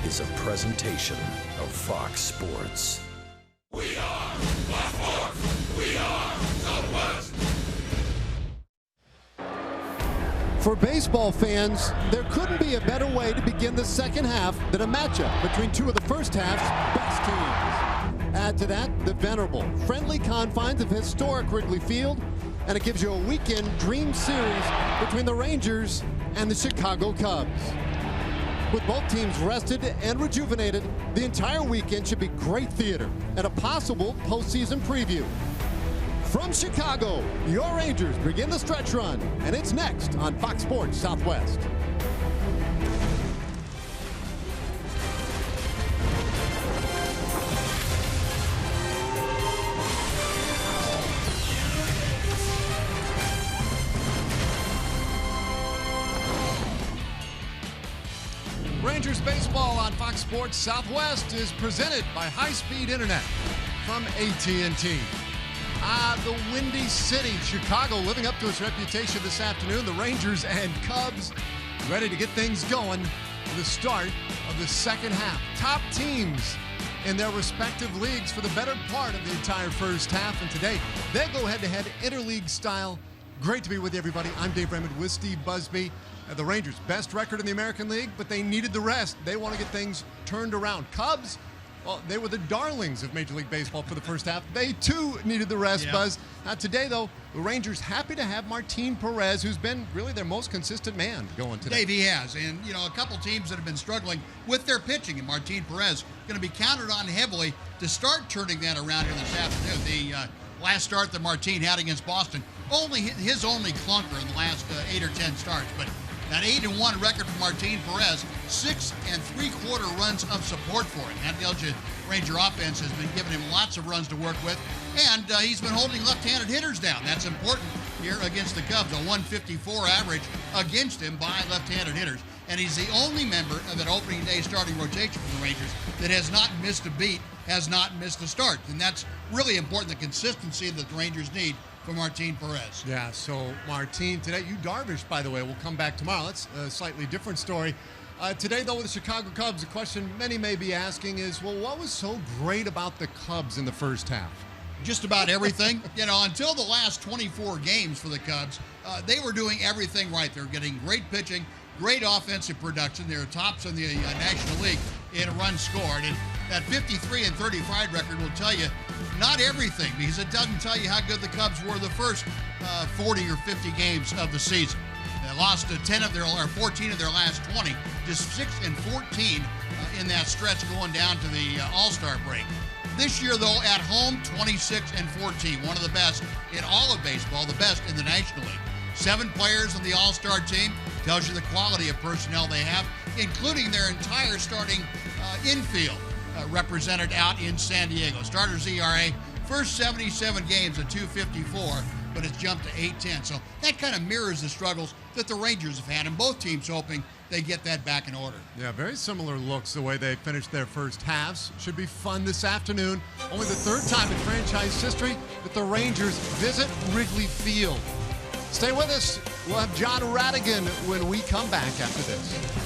is a presentation of Fox Sports. We are Blackmore. We are Southwest. For baseball fans, there couldn't be a better way to begin the second half than a matchup between two of the first half's best teams. Add to that the venerable, friendly confines of historic Wrigley Field, and it gives you a weekend dream series between the Rangers and the Chicago Cubs. With both teams rested and rejuvenated, the entire weekend should be great theater and a possible postseason preview. From Chicago, your Rangers begin the stretch run, and it's next on Fox Sports Southwest. Rangers baseball on Fox Sports Southwest is presented by high-speed internet from AT&T. The Windy City, Chicago, living up to its reputation this afternoon. The Rangers and Cubs ready to get things going for the start of the second half. Top teams in their respective leagues for the better part of the entire first half. And today, they go head-to-head interleague style. Great to be with you, everybody. I'm Dave Raymond with Steve Busby. The Rangers, best record in the American League, but they needed the rest. They want to get things turned around. Cubs, well, they were the darlings of Major League Baseball for the first half. They, too, needed the rest, yeah. Buzz. Today, though, the Rangers happy to have Martin Perez, who's been really their most consistent man going today. Dave, he has. And, a couple teams that have been struggling with their pitching, and Martin Perez going to be counted on heavily to start turning that around here this afternoon. The last start that Martin had against Boston, his only clunker in the last 8 or 10 starts, but that 8-1 record for Martin Perez, 6 3/4 runs of support for him. That tells you Ranger offense has been giving him lots of runs to work with, and he's been holding left-handed hitters down. That's important here against the Cubs, a 154 average against him by left-handed hitters. And he's the only member of that opening day starting rotation for the Rangers that has not missed a beat, has not missed a start. And that's really important, the consistency that the Rangers need for Martin Perez. Yeah, so Martin today, Darvish, by the way, will come back tomorrow. That's a slightly different story. Today, though, with the Chicago Cubs, the question many may be asking is, well, what was so great about the Cubs in the first half? Just about everything. Until the last 24 games for the Cubs, they were doing everything right. They were getting great pitching, great offensive production. They were tops in the National League in runs scored. And that 53-35 record will tell you not everything, because it doesn't tell you how good the Cubs were the first 40 or 50 games of the season. They lost 14 of their last 20, just 6-14 in that stretch going down to the All-Star break. This year, though, at home, 26-14, one of the best in all of baseball, the best in the National League. 7 players on the All-Star team, tells you the quality of personnel they have, including their entire starting infield represented out in San Diego. Starters ERA, first 77 games at 2.54, but it's jumped to 8.10. So that kind of mirrors the struggles that the Rangers have had, and both teams hoping they get that back in order. Yeah, very similar looks the way they finished their first halves. Should be fun this afternoon. Only the third time in franchise history that the Rangers visit Wrigley Field. Stay with us. We'll have John Radigan when we come back after this.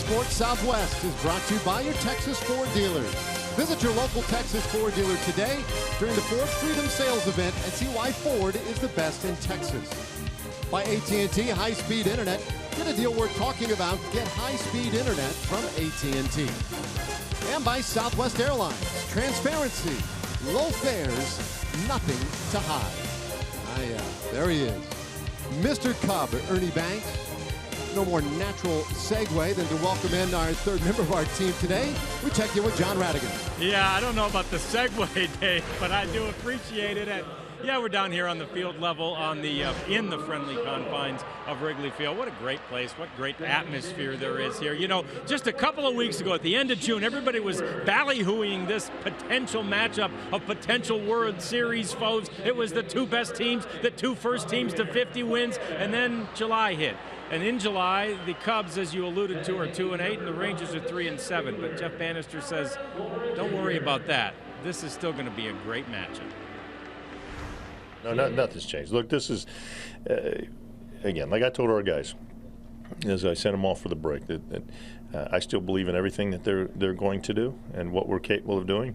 Sports Southwest is brought to you by your Texas Ford dealers. Visit your local Texas Ford dealer today during the Ford Freedom Sales event and see why Ford is the best in Texas. By AT&T high-speed internet. Get a deal worth talking about. Get high-speed internet from AT&T. And by Southwest Airlines. Transparency, low fares, nothing to hide. There he is. Mr. Cub, Ernie Banks. No more natural segue than to welcome in our third member of our team today. We check in with John Radigan. Yeah, I don't know about the segue, Dave, but I do appreciate it. Yeah, we're down here on the field level on the in the friendly confines of Wrigley Field. What a great place. What great atmosphere there is here. You know, just a couple of weeks ago at the end of June, everybody was ballyhooing this potential matchup of potential World Series foes. It was the two best teams, the two first teams to 50 wins, and then July hit. And in July, the Cubs, as you alluded to, are 2-8, and the Rangers are 3-7. But Jeff Bannister says, don't worry about that. This is still going to be a great matchup. No, nothing's changed. Look, this is, again, like I told our guys, as I sent them off for the break, that I still believe in everything that they're going to do and what we're capable of doing.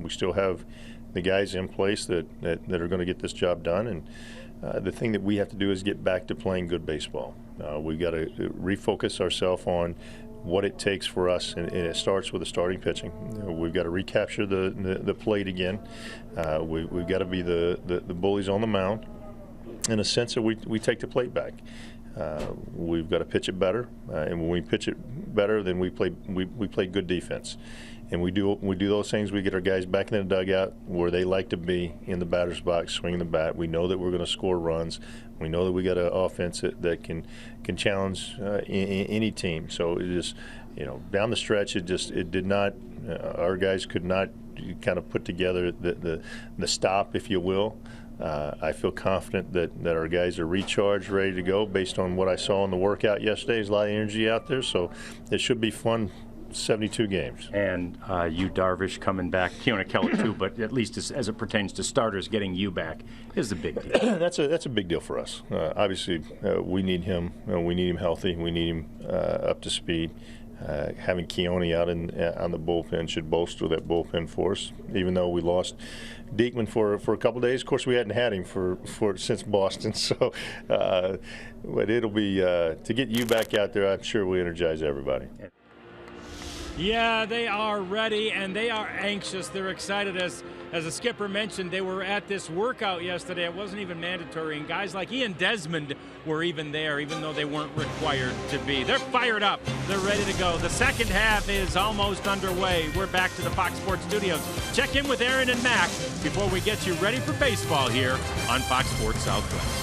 We still have the guys in place that are going to get this job done. And the thing that we have to do is get back to playing good baseball. We've got to refocus ourselves on what it takes for us, and it starts with the starting pitching. We've got to recapture the plate again. We've got to be the bullies on the mound in a sense that we take the plate back. We've got to pitch it better, and when we pitch it better, then we play good defense. And we do those things. We get our guys back in the dugout where they like to be, in the batter's box, swinging the bat. We know that we're going to score runs. We know that we got an offense that can challenge any team. So it just, down the stretch, it did not. Our guys could not kind of put together the stop, if you will. I feel confident that our guys are recharged, ready to go, based on what I saw in the workout yesterday. There's a lot of energy out there, so it should be fun. 72 games. And you, Darvish, coming back, Keona Keller too, but at least as it pertains to starters, getting you back is a big deal. That's a big deal for us. Obviously, we need him. We need him healthy. We need him up to speed. Having Keone out on the bullpen should bolster that bullpen for us. Even though we lost Diekman for a couple of days, of course we hadn't had him for since Boston. So, but it'll be to get you back out there. I'm sure we energize everybody. Yeah, they are ready and they are anxious. They're excited. As the skipper mentioned, they were at this workout yesterday. It wasn't even mandatory, and guys like Ian Desmond were even there, even though they weren't required to be. They're fired up. They're ready to go. The second half is almost underway. We're back to the Fox Sports Studios. Check in with Aaron and Mac before we get you ready for baseball here on Fox Sports Southwest.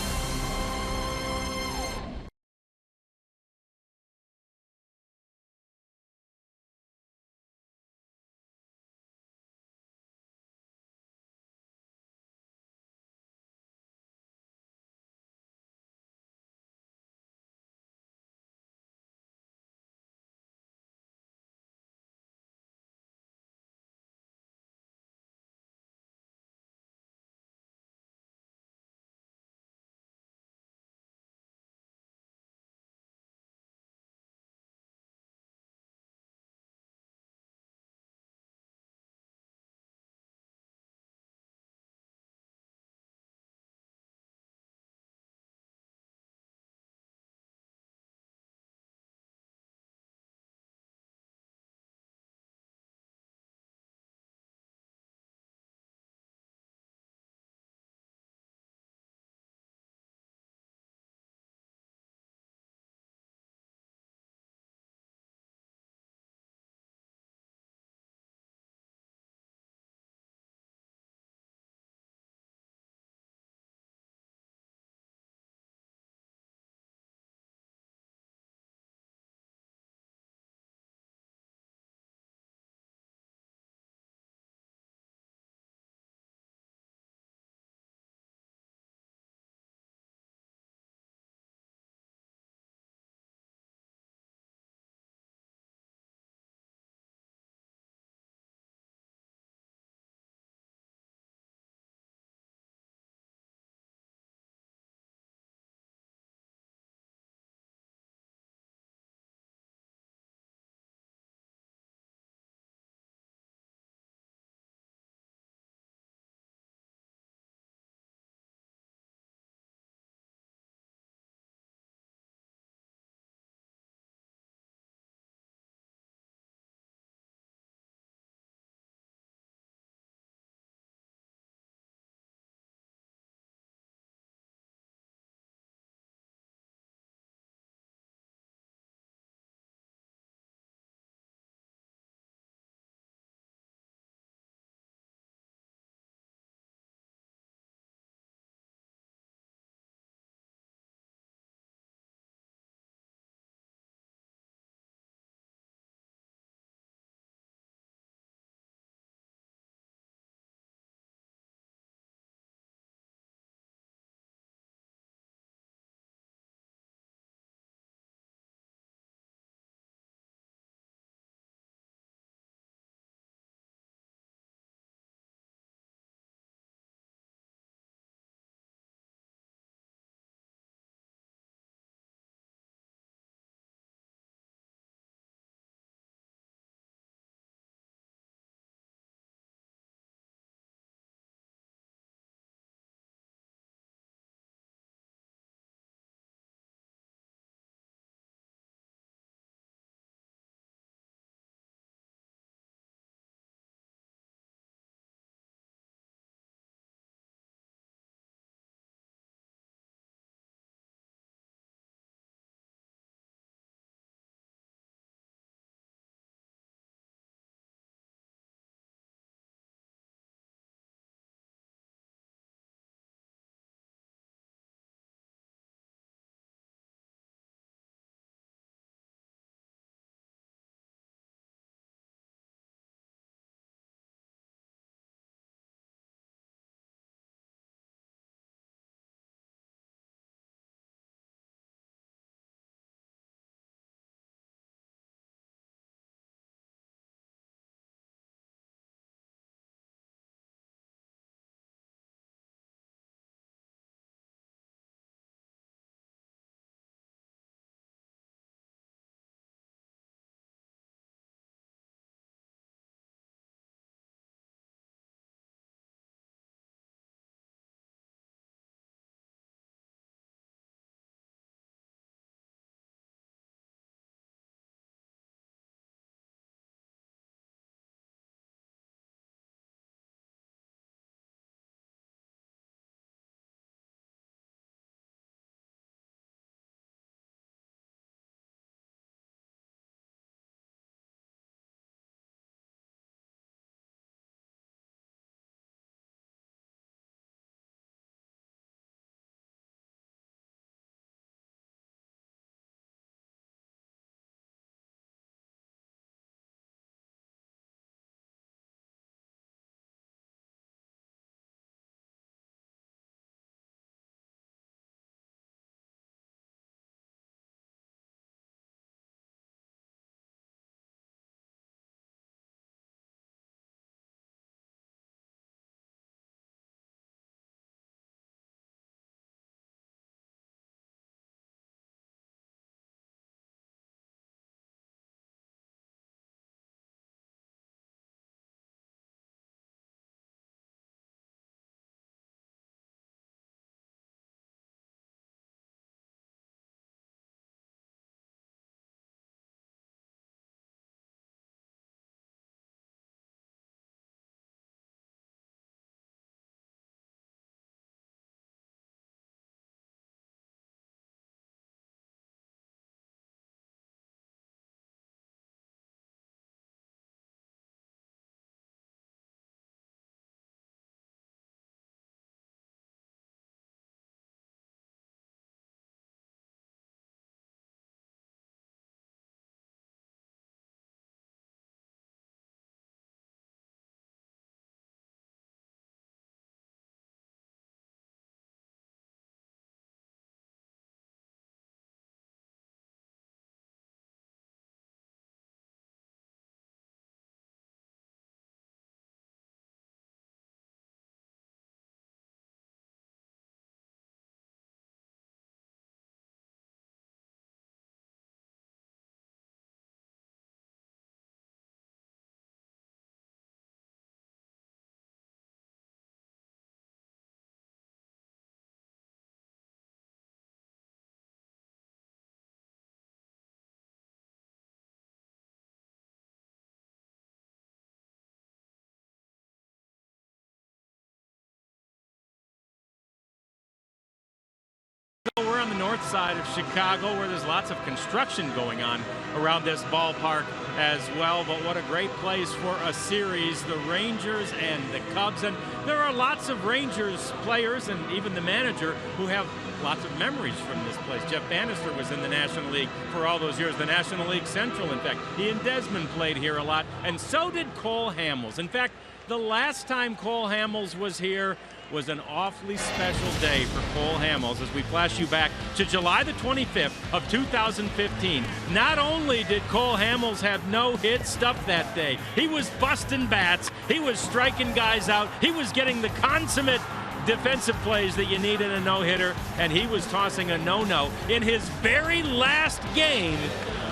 We're on the north side of Chicago, where there's lots of construction going on around this ballpark as well. But what a great place for a series, the Rangers and the Cubs. And there are lots of Rangers players and even the manager who have lots of memories from this place. Jeff Bannister was in the National League for all those years, the National League Central, in fact. Ian Desmond played here a lot, and so did Cole Hamels. In fact, the last time Cole Hamels was here was an awfully special day for Cole Hamels as we flash you back to July the 25th of 2015. Not only did Cole Hamels have no hit stuff that day, he was busting bats, he was striking guys out, he was getting the consummate defensive plays that you need in a no-hitter, and he was tossing a no-no in his very last game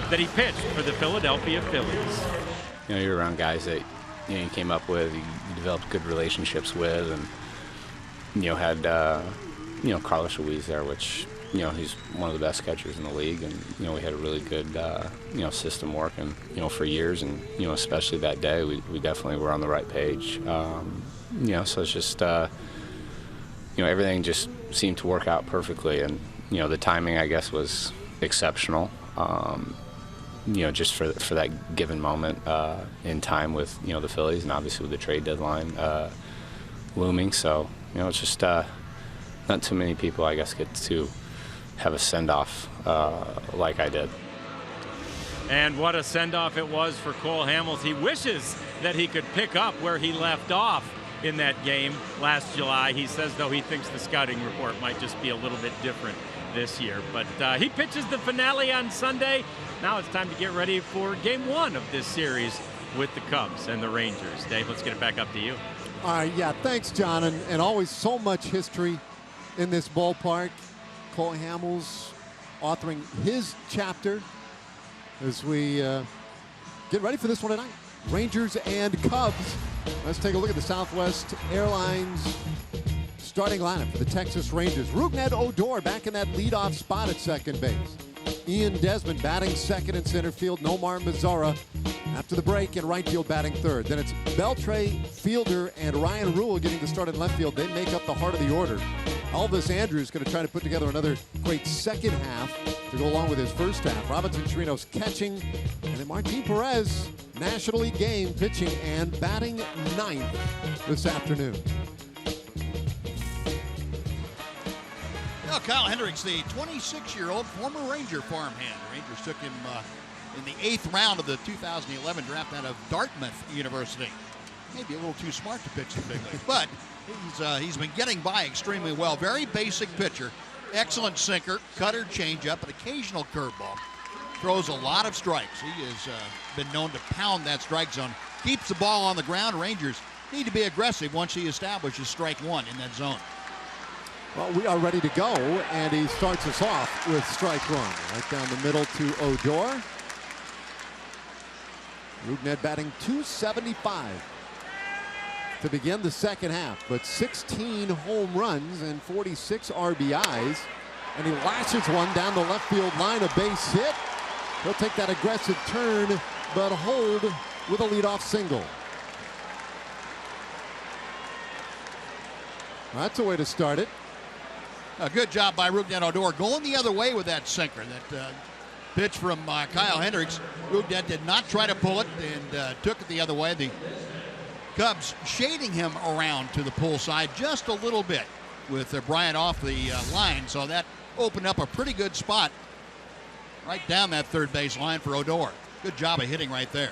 that he pitched for the Philadelphia Phillies. You know, you're around guys that you came up with, you developed good relationships with, and had Carlos Ruiz there, which he's one of the best catchers in the league, and we had a really good system working for years, and especially that day we definitely were on the right page. So it's just everything just seemed to work out perfectly, and the timing, I guess, was exceptional. Just for that given moment in time with the Phillies, and obviously with the trade deadline looming. So it's just not too many people, I guess, get to have a send-off like I did. And what a send-off it was for Cole Hamels. He wishes that he could pick up where he left off in that game last July. He says, though, he thinks the scouting report might just be a little bit different this year. But he pitches the finale on Sunday. Now it's time to get ready for Game 1 of this series with the Cubs and the Rangers. Dave, let's get it back up to you. All right, yeah, thanks, John. And always so much history in this ballpark. Cole Hamels authoring his chapter as we get ready for this one tonight. Rangers and Cubs. Let's take a look at the Southwest Airlines starting lineup for the Texas Rangers. Rougned Odor back in that leadoff spot at second base. Ian Desmond batting second in center field. Nomar Mazara after the break in right field batting third. Then it's Beltre, Fielder, and Ryan Rule getting the start in left field. They make up the heart of the order. Elvis Andrews going to try to put together another great second half to go along with his first half. Robinson Chirinos catching, and then Martin Perez, National League game, pitching and batting ninth this afternoon. Now, Kyle Hendricks, the 26-year-old former Ranger farmhand. Rangers took him in the 8th round of the 2011 draft out of Dartmouth University. Maybe a little too smart to pitch the big leagues, but he's been getting by extremely well. Very basic pitcher, excellent sinker, cutter, changeup, an occasional curveball. Throws a lot of strikes. He has been known to pound that strike zone. Keeps the ball on the ground. Rangers need to be aggressive once he establishes strike one in that zone. Well, we are ready to go, and he starts us off with strike one. Right down the middle to Odor. Rougned batting .275 to begin the second half, but 16 home runs and 46 RBIs, and he lashes one down the left field line, a base hit. He'll take that aggressive turn, but hold with a leadoff single. That's a way to start it. A good job by Rougned Odor going the other way with that sinker. That pitch from Kyle Hendricks. Rougned did not try to pull it and took it the other way. The Cubs shading him around to the pull side just a little bit with Bryant off the line, so that opened up a pretty good spot right down that third base line for Odor. Good job of hitting right there.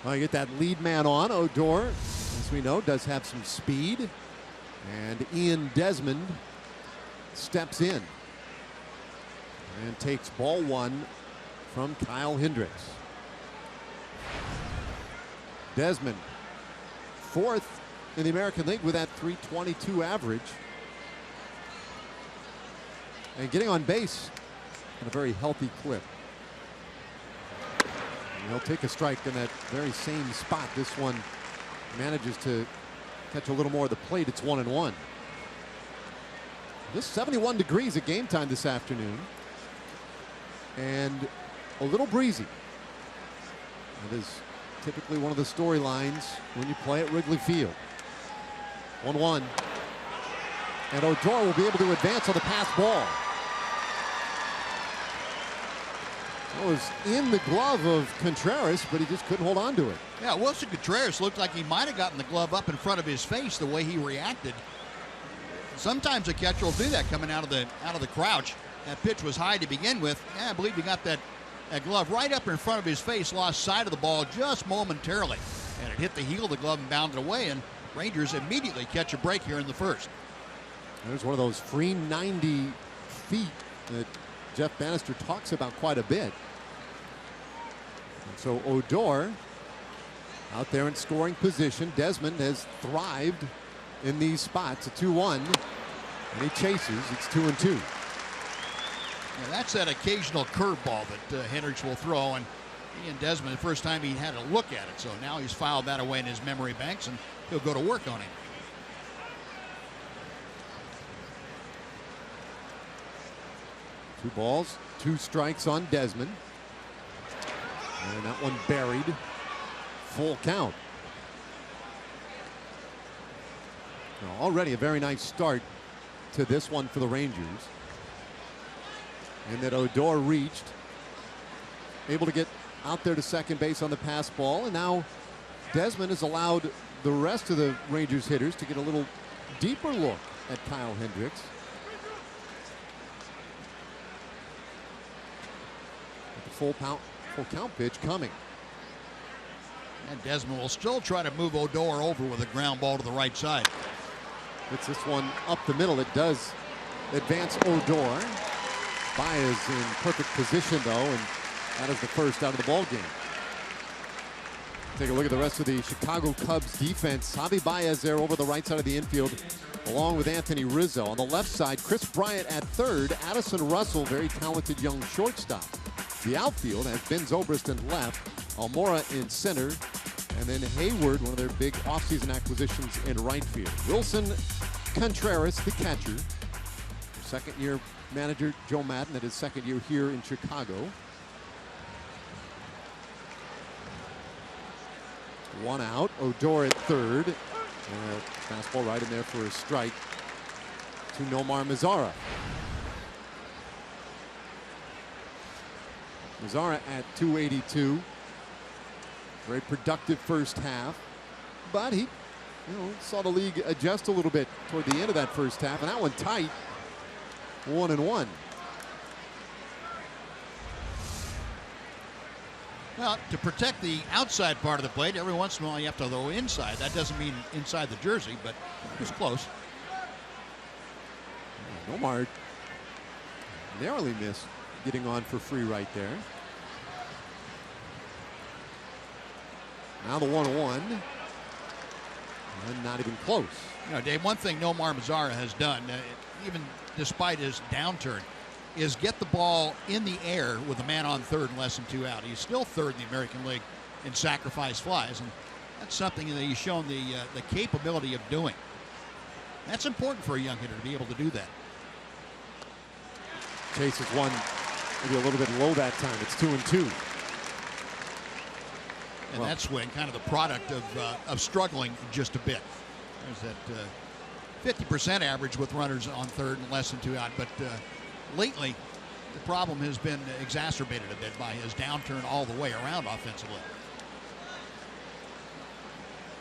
Well, you get that lead man on. Odor, as we know, does have some speed. And Ian Desmond steps in and takes ball one from Kyle Hendricks. Desmond, fourth in the American League with that .322 average. And getting on base at a very healthy clip. And he'll take a strike in that very same spot. This one manages to catch a little more of the plate. It's 1-1. Just 71 degrees at game time this afternoon. And a little breezy. That is typically one of the storylines when you play at Wrigley Field. 1-1. And Odor will be able to advance on the pass ball. That was in the glove of Contreras, but he just couldn't hold on to it. Yeah, Wilson Contreras looked like he might have gotten the glove up in front of his face the way he reacted. Sometimes a catcher will do that coming out of the crouch. That pitch was high to begin with. Yeah, I believe he got that glove right up in front of his face, lost sight of the ball just momentarily. And it hit the heel of the glove and bounded away, and Rangers immediately catch a break here in the first. There's one of those free 90 feet that Jeff Bannister talks about quite a bit. And so Odor out there in scoring position. Desmond has thrived in these spots. A 2-1, and he chases. It's 2-2. Yeah, that's that occasional curveball that Hendricks will throw, and Ian Desmond, the first time he had a look at it, so now he's filed that away in his memory banks, and he'll go to work on him. Two balls, 2 strikes on Desmond. And that one buried. Full count. Now, already a very nice start to this one for the Rangers. And that Odor reached. Able to get out there to second base on the pass ball. And now Desmond has allowed the rest of the Rangers hitters to get a little deeper look at Kyle Hendricks. Full count pitch coming. And Desmond will still try to move Odor over with a ground ball to the right side. It's this one up the middle. It does advance Odor. Baez in perfect position though, and that is the first out of the ball game. Take a look at the rest of the Chicago Cubs defense. Javi Baez there over the right side of the infield, along with Anthony Rizzo. On the left side, Chris Bryant at third. Addison Russell, very talented young shortstop. The outfield has Ben Zobrist in left, Almora in center, and then Hayward, one of their big offseason acquisitions, in right field. Wilson Contreras, the catcher. Second-year manager Joe Madden, at his second year here in Chicago. One out. Odor at third. Fastball right in there for a strike to Nomar Mazara. Mazara at 282. Very productive first half, but he saw the league adjust a little bit toward the end of that first half, and that one tight. 1-1. Well, to protect the outside part of the plate, every once in a while you have to throw inside. That doesn't mean inside the jersey, but it was close. Nomar narrowly missed getting on for free right there. Now the 1-1. And not even close. You know, Dave, one thing Nomar Mazara has done, even despite his downturn, is get the ball in the air with a man on third and less than 2 out. He's still third in the American League in sacrifice flies, and that's something that he's shown the capability of doing. That's important for a young hitter to be able to do that. Chase is one maybe a little bit low that time. It's 2-2. And that swing, kind of the product of struggling just a bit. There's that 50% average with runners on third and less than 2 out. But lately, the problem has been exacerbated a bit by his downturn all the way around offensively.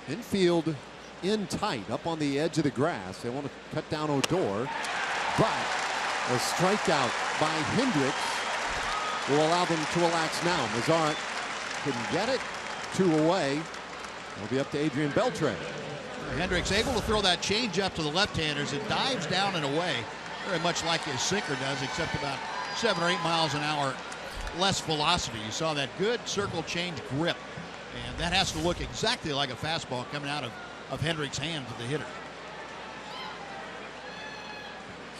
Infield in tight, up on the edge of the grass. They want to cut down Odor, but a strikeout by Hendricks will allow them to relax now. Mazara couldn't get it. 2 away. It'll be up to Adrian Beltre. Hendricks able to throw that changeup to the left-handers. It dives down and away, very much like his sinker does, except about 7 or 8 miles an hour less velocity. You saw that good circle change grip, and that has to look exactly like a fastball coming out of Hendricks' hand to the hitter.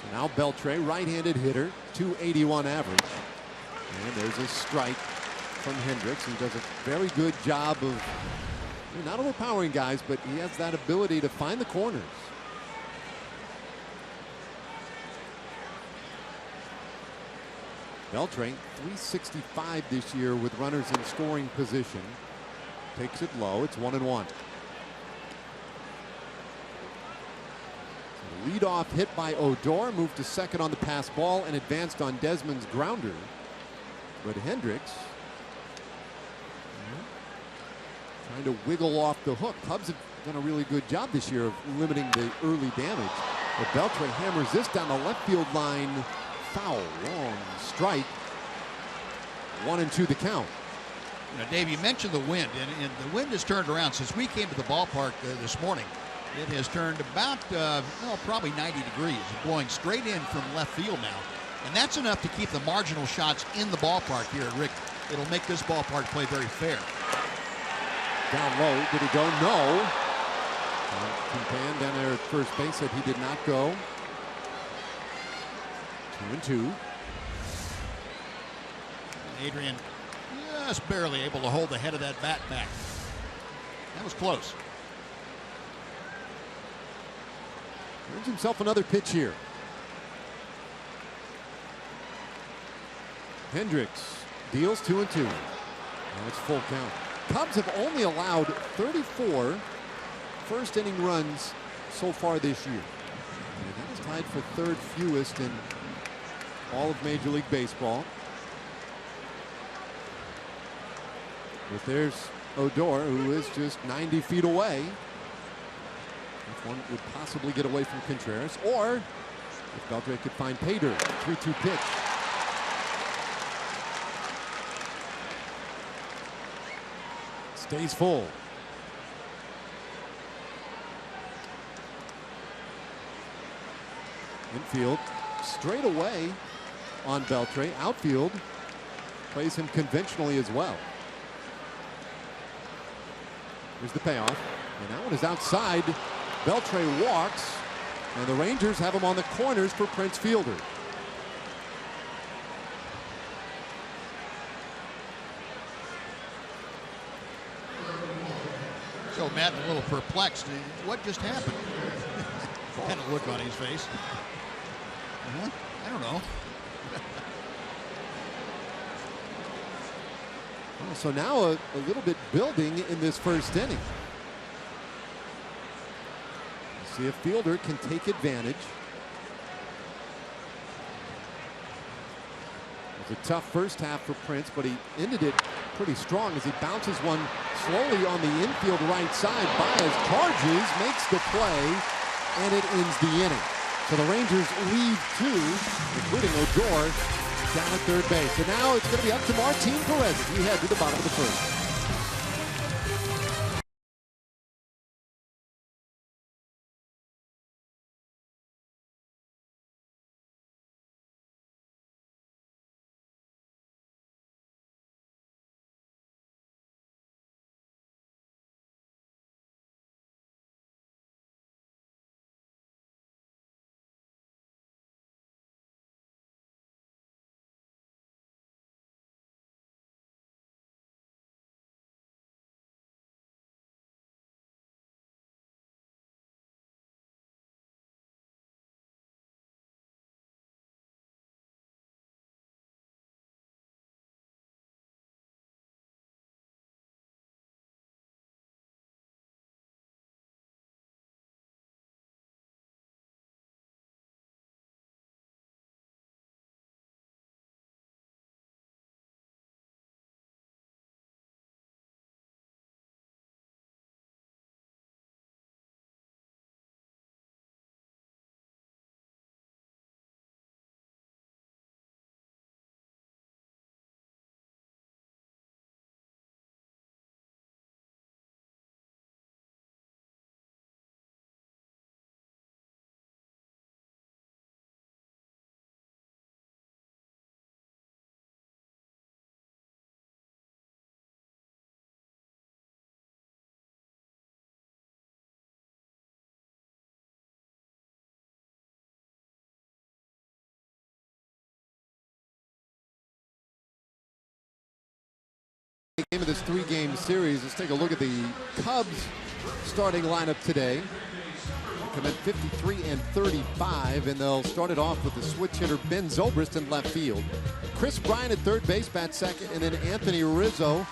So now Beltre, right-handed hitter, 281 average. And there's a strike from Hendricks. He does a very good job of not overpowering guys, but he has that ability to find the corners. Beltre, 365 this year with runners in scoring position. Takes it low. It's 1-1. Leadoff hit by Odor, moved to second on the pass ball and advanced on Desmond's grounder. But Hendricks trying to wiggle off the hook. Cubs have done a really good job this year of limiting the early damage. But Beltre hammers this down the left field line. Foul, long strike. 1-2 the count. You know, Dave, you mentioned the wind, and the wind has turned around since we came to the ballpark this morning. It has turned about, probably 90 degrees, blowing straight in from left field now. And that's enough to keep the marginal shots in the ballpark here at Wrigley. It'll make this ballpark play very fair. Down low, did he go? No. Pan down there at first base said he did not go. 2-2. Adrian just barely able to hold the head of that bat back. That was close. Earns himself another pitch here. Hendricks deals 2-2. Now it's full count. Cubs have only allowed 34 first inning runs so far this year. And that is tied for third fewest in all of Major League Baseball. But there's Odor, who is just 90 feet away. If one would possibly get away from Contreras, or if Beltre could find Pater. 3-2 pitch. Stays full. Infield straight away on Beltre. Outfield plays him conventionally as well. Here's the payoff. And that one is outside. Beltre walks. And the Rangers have him on the corners for Prince Fielder. So Matt, a little perplexed. What just happened? Kind of look on his face. I don't know. Well, so now a little bit building in this first inning. We'll see if Fielder can take advantage. It was a tough first half for Prince, but he ended it pretty strong as he bounces one slowly on the infield right side. Baez charges, makes the play, and it ends the inning. So the Rangers lead two, including Odor, down at third base. And now it's going to be up to Martin Perez as we head to the bottom of the first. Game of this three-game series. Let's take a look at the Cubs starting lineup today. They come at 53 and 35, and they'll start it off with the switch hitter Ben Zobrist in left field. Chris Bryant at third base, bat second, and then Anthony Rizzo,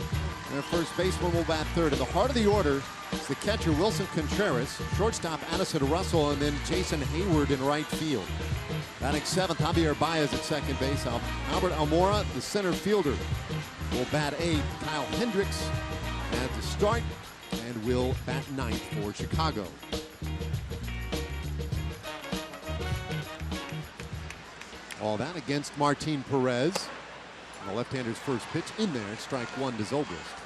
their first baseman, will bat third. In the heart of the order, It's the catcher, Wilson Contreras, shortstop, Addison Russell, and then Jason Hayward in right field. Batting seventh, Javier Baez at second base. Albert Almora, the center fielder, will bat eighth. Kyle Hendricks at the start and will bat ninth for Chicago. All that against Martin Perez. And the left-hander's first pitch in there, strike one to Zobrist.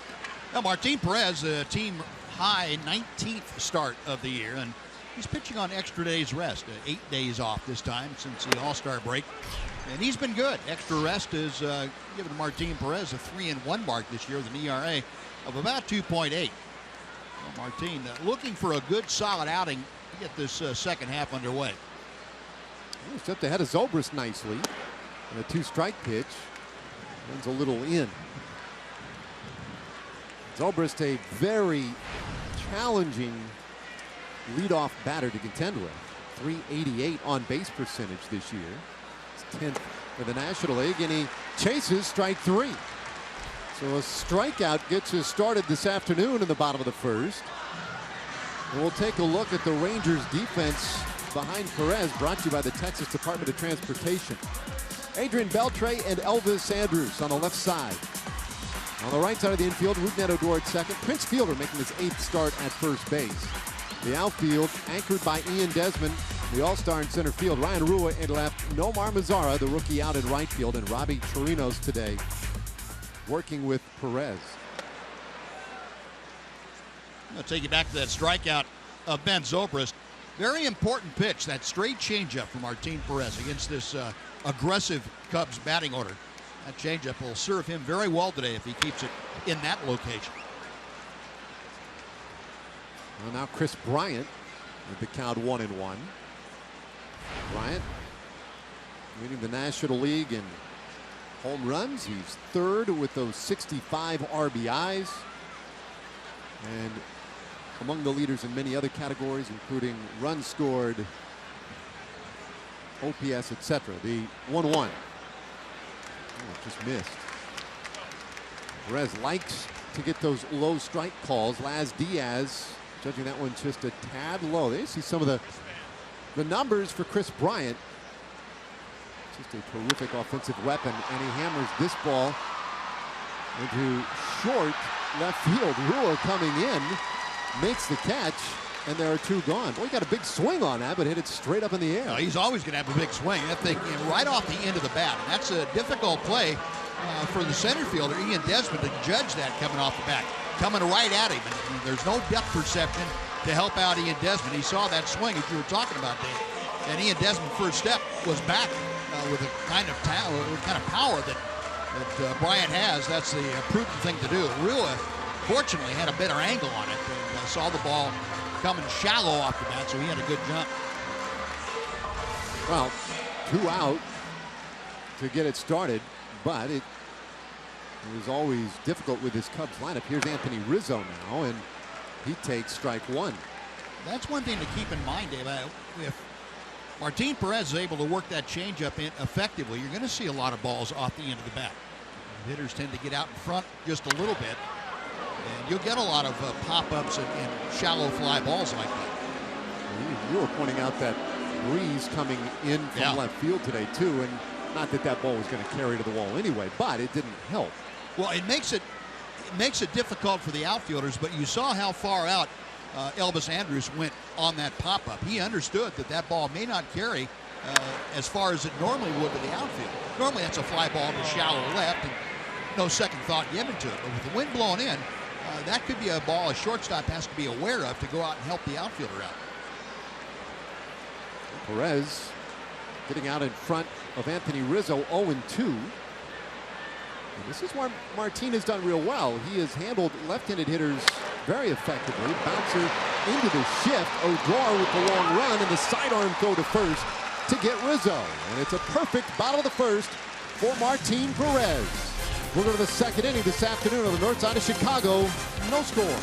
Now, Martin Perez, a team high 19th start of the year, and he's pitching on extra days rest, 8 days off this time since the All-Star break. And he's been good. Extra rest has given Martin Perez a 3-1 mark this year with an ERA of about 2.8. Well, Martin looking for a good solid outing to get this second half underway. He stepped ahead of Zobrist nicely. And a two-strike pitch. Runs a little in. Zobrist, a very challenging leadoff batter to contend with. 388 on base percentage this year. It's 10th for the National League, and he chases strike three. So a strikeout gets us started this afternoon in the bottom of the first. And we'll take a look at the Rangers defense behind Perez, brought to you by the Texas Department of Transportation. Adrian Beltre and Elvis Andrus on the left side. On the right side of the infield, Rougned Odor at second. Prince Fielder making his 8th start at first base. The outfield anchored by Ian Desmond, the all-star in center field. Ryan Rua in left. Nomar Mazara, the rookie, out in right field. And Robbie Chirinos today working with Perez. I'm going to take you back to that strikeout of Ben Zobrist. Very important pitch, that straight changeup from Martin Perez against this aggressive Cubs batting order. That changeup will serve him very well today if he keeps it in that location. Well, now Chris Bryant with the count 1-1. Bryant leading the National League in home runs. He's third with those 65 RBIs. And among the leaders in many other categories, including runs scored, OPS, etc. The 1-1. Just missed. Perez likes to get those low strike calls. Laz Diaz judging that one just a tad low. There you see some of the numbers for Chris Bryant. Just a terrific offensive weapon, and he hammers this ball into short left field. Rua coming in, makes the catch, and there are two gone. Boy, he got a big swing on that, but hit it straight up in the air. He's always going to have a big swing. That thing right off the end of the bat. And that's a difficult play for the center fielder, Ian Desmond, to judge that coming off the bat. Coming right at him. And there's no depth perception to help out Ian Desmond. He saw that swing as you were talking about, Dave. And Ian Desmond's first step was back with a kind of power that Bryant has. That's the prudent thing to do. Rua, fortunately, had a better angle on it and saw the ball coming shallow off the bat, so he had a good jump. Well, 2 out to get it started, but it was always difficult with this Cubs lineup. Here's Anthony Rizzo now, and he takes strike one. That's one thing to keep in mind, Dave. If Martin Perez is able to work that changeup in effectively, you're going to see a lot of balls off the end of the bat. Hitters tend to get out in front just a little bit, and you'll get a lot of pop-ups and shallow fly balls like that. You were pointing out that breeze coming in from left field today, too, and not that that ball was going to carry to the wall anyway, but it didn't help. Well, it makes it difficult for the outfielders, but you saw how far out Elvis Andrus went on that pop-up. He understood that that ball may not carry as far as it normally would to the outfield. Normally that's a fly ball to shallow left and no second thought given to it. But with the wind blowing in, that could be a ball a shortstop has to be aware of to go out and help the outfielder out. Perez getting out in front of Anthony Rizzo, 0-2. And this is where Martin has done real well. He has handled left-handed hitters very effectively. Bouncer into the shift. Odor with the long run and the sidearm throw to first to get Rizzo. And it's a perfect bottom of the first for Martin Perez. We're going to the second inning this afternoon on the north side of Chicago. No score.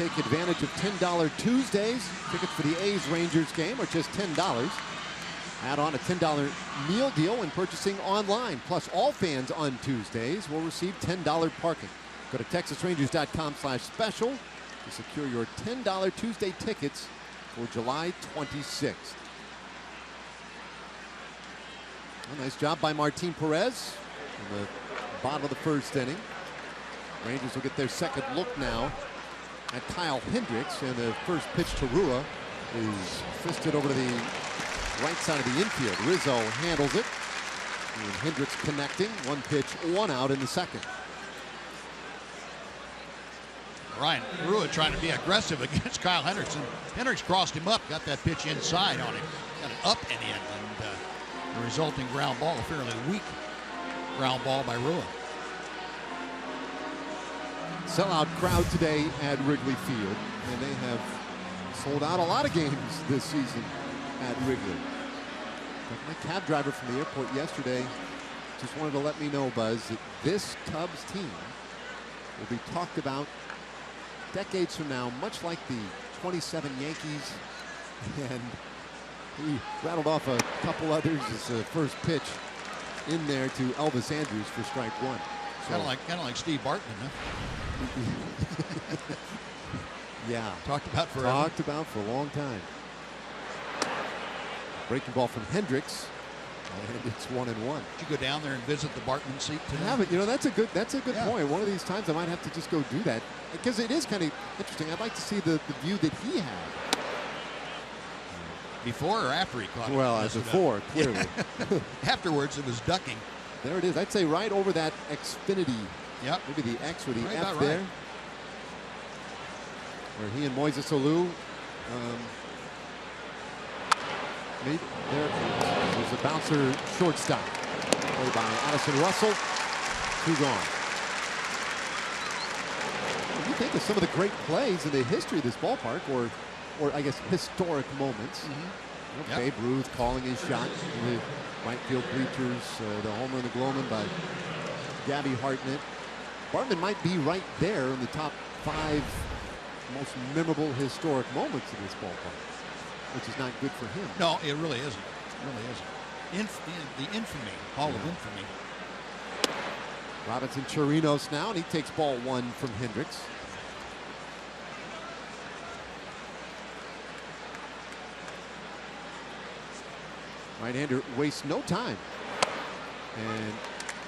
take advantage of $10 Tuesdays. Tickets for the A's-Rangers game are just $10. Add on a $10 meal deal when purchasing online. Plus, all fans on Tuesdays will receive $10 parking. Go to TexasRangers.com/special to secure your $10 Tuesday tickets for July 26th. A nice job by Martin Perez in the bottom of the first inning. Rangers will get their second look now at Kyle Hendricks, and the first pitch to Rua is fisted over to the right side of the infield. Rizzo handles it, and Hendricks connecting. One pitch, one out in the second. Ryan Rua trying to be aggressive against Kyle Hendricks, and Hendricks crossed him up, got that pitch inside on him, got it up and in, and the resulting ground ball, a fairly weak ground ball by Rua. Sellout crowd today at Wrigley Field, and they have sold out a lot of games this season at Wrigley. But my cab driver from the airport yesterday just wanted to let me know, Buzz, that this Cubs team will be talked about decades from now, much like the 27 Yankees, and he rattled off a couple others as the first pitch in there to Elvis Andrus for strike one. So, kind of like Steve Bartman, huh? Yeah. Talked about for a long time. Breaking ball from Hendricks, and it's 1-1. Did you go down there and visit the Bartman seat today? I haven't. You know, that's a good Yeah. point. One of these times I might have to just go do that, because it is kind of interesting. I'd like to see the view that he had. Before or after he caught it? Well, before, clearly. Afterwards, it was ducking. There it is. I'd say right over that Xfinity. Yep. Maybe the X or the Right F about there. right. Where he and Moises Alou there's a bouncer shortstop. Played by Addison Russell. 2 gone. When you think of some of the great plays in the history of this ballpark, or I guess historic moments. You know, Babe Ruth calling his shot in the right field bleachers, the homer in the Gloman by Gabby Hartnett. Bartman might be right there in the top 5 most memorable historic moments in this ballpark, which is not good for him. No, it really isn't. It really isn't. The infamy, Hall of Infamy. Robinson Chirinos now, and he takes ball 1 from Hendricks. Right-hander wastes no time, and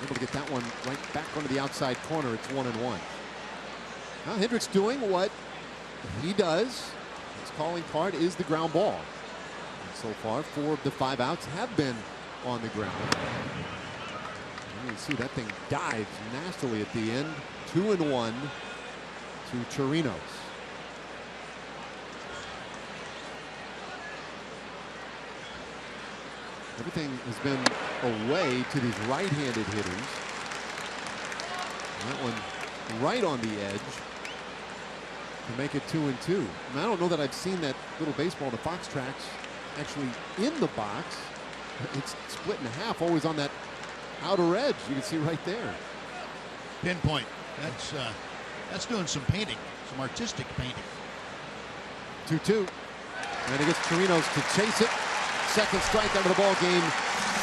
able to get that one right back onto the outside corner. It's 1-1. Now Hendricks doing what he does. His calling card is the ground ball. And so far, 4 of the 5 outs have been on the ground. And you can see that thing dives nastily at the end. 2-1 to Chirinos. Everything has been away to these right-handed hitters. And that one right on the edge to make it 2-2. And I don't know that I've seen that little baseball, the Fox tracks, actually in the box. It's split in half, always on that outer edge. You can see right there. Pinpoint. That's doing some painting, some artistic painting. 2-2. And he gets Chirinos to chase it. Second strike out of the ball game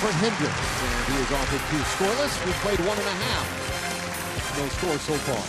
for Hendricks. And he is off at 2 scoreless. We played 1.5. No score so far.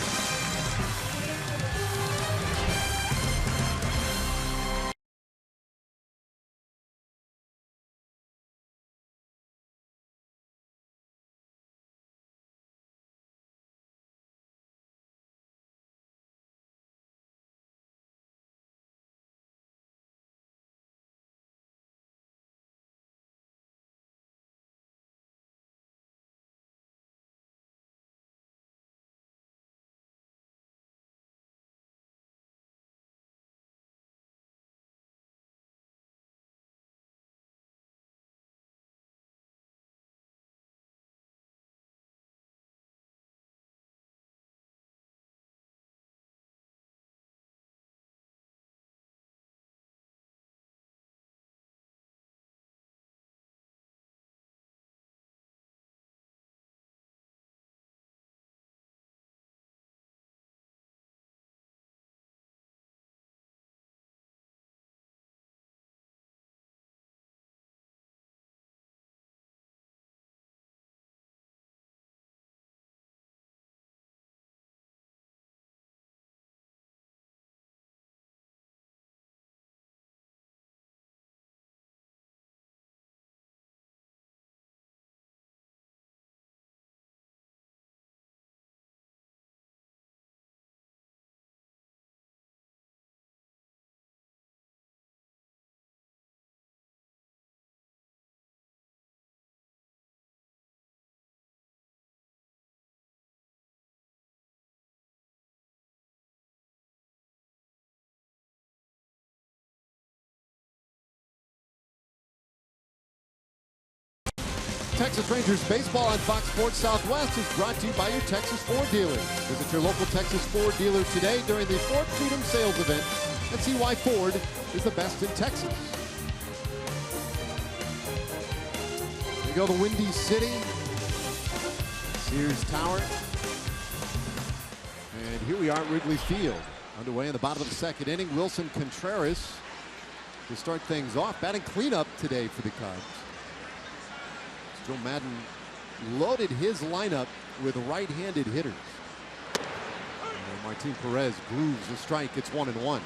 Texas Rangers baseball on Fox Sports Southwest is brought to you by your Texas Ford dealer. Visit your local Texas Ford dealer today during the Ford Freedom Sales event and see why Ford is the best in Texas. Here we go, the Windy City, Sears Tower. And here we are at Wrigley Field. Underway in the bottom of the second inning. Wilson Contreras to start things off. Batting cleanup today for the Cubs. Joe Madden loaded his lineup with right-handed hitters. And Martin Perez grooves the strike. It's 1-1.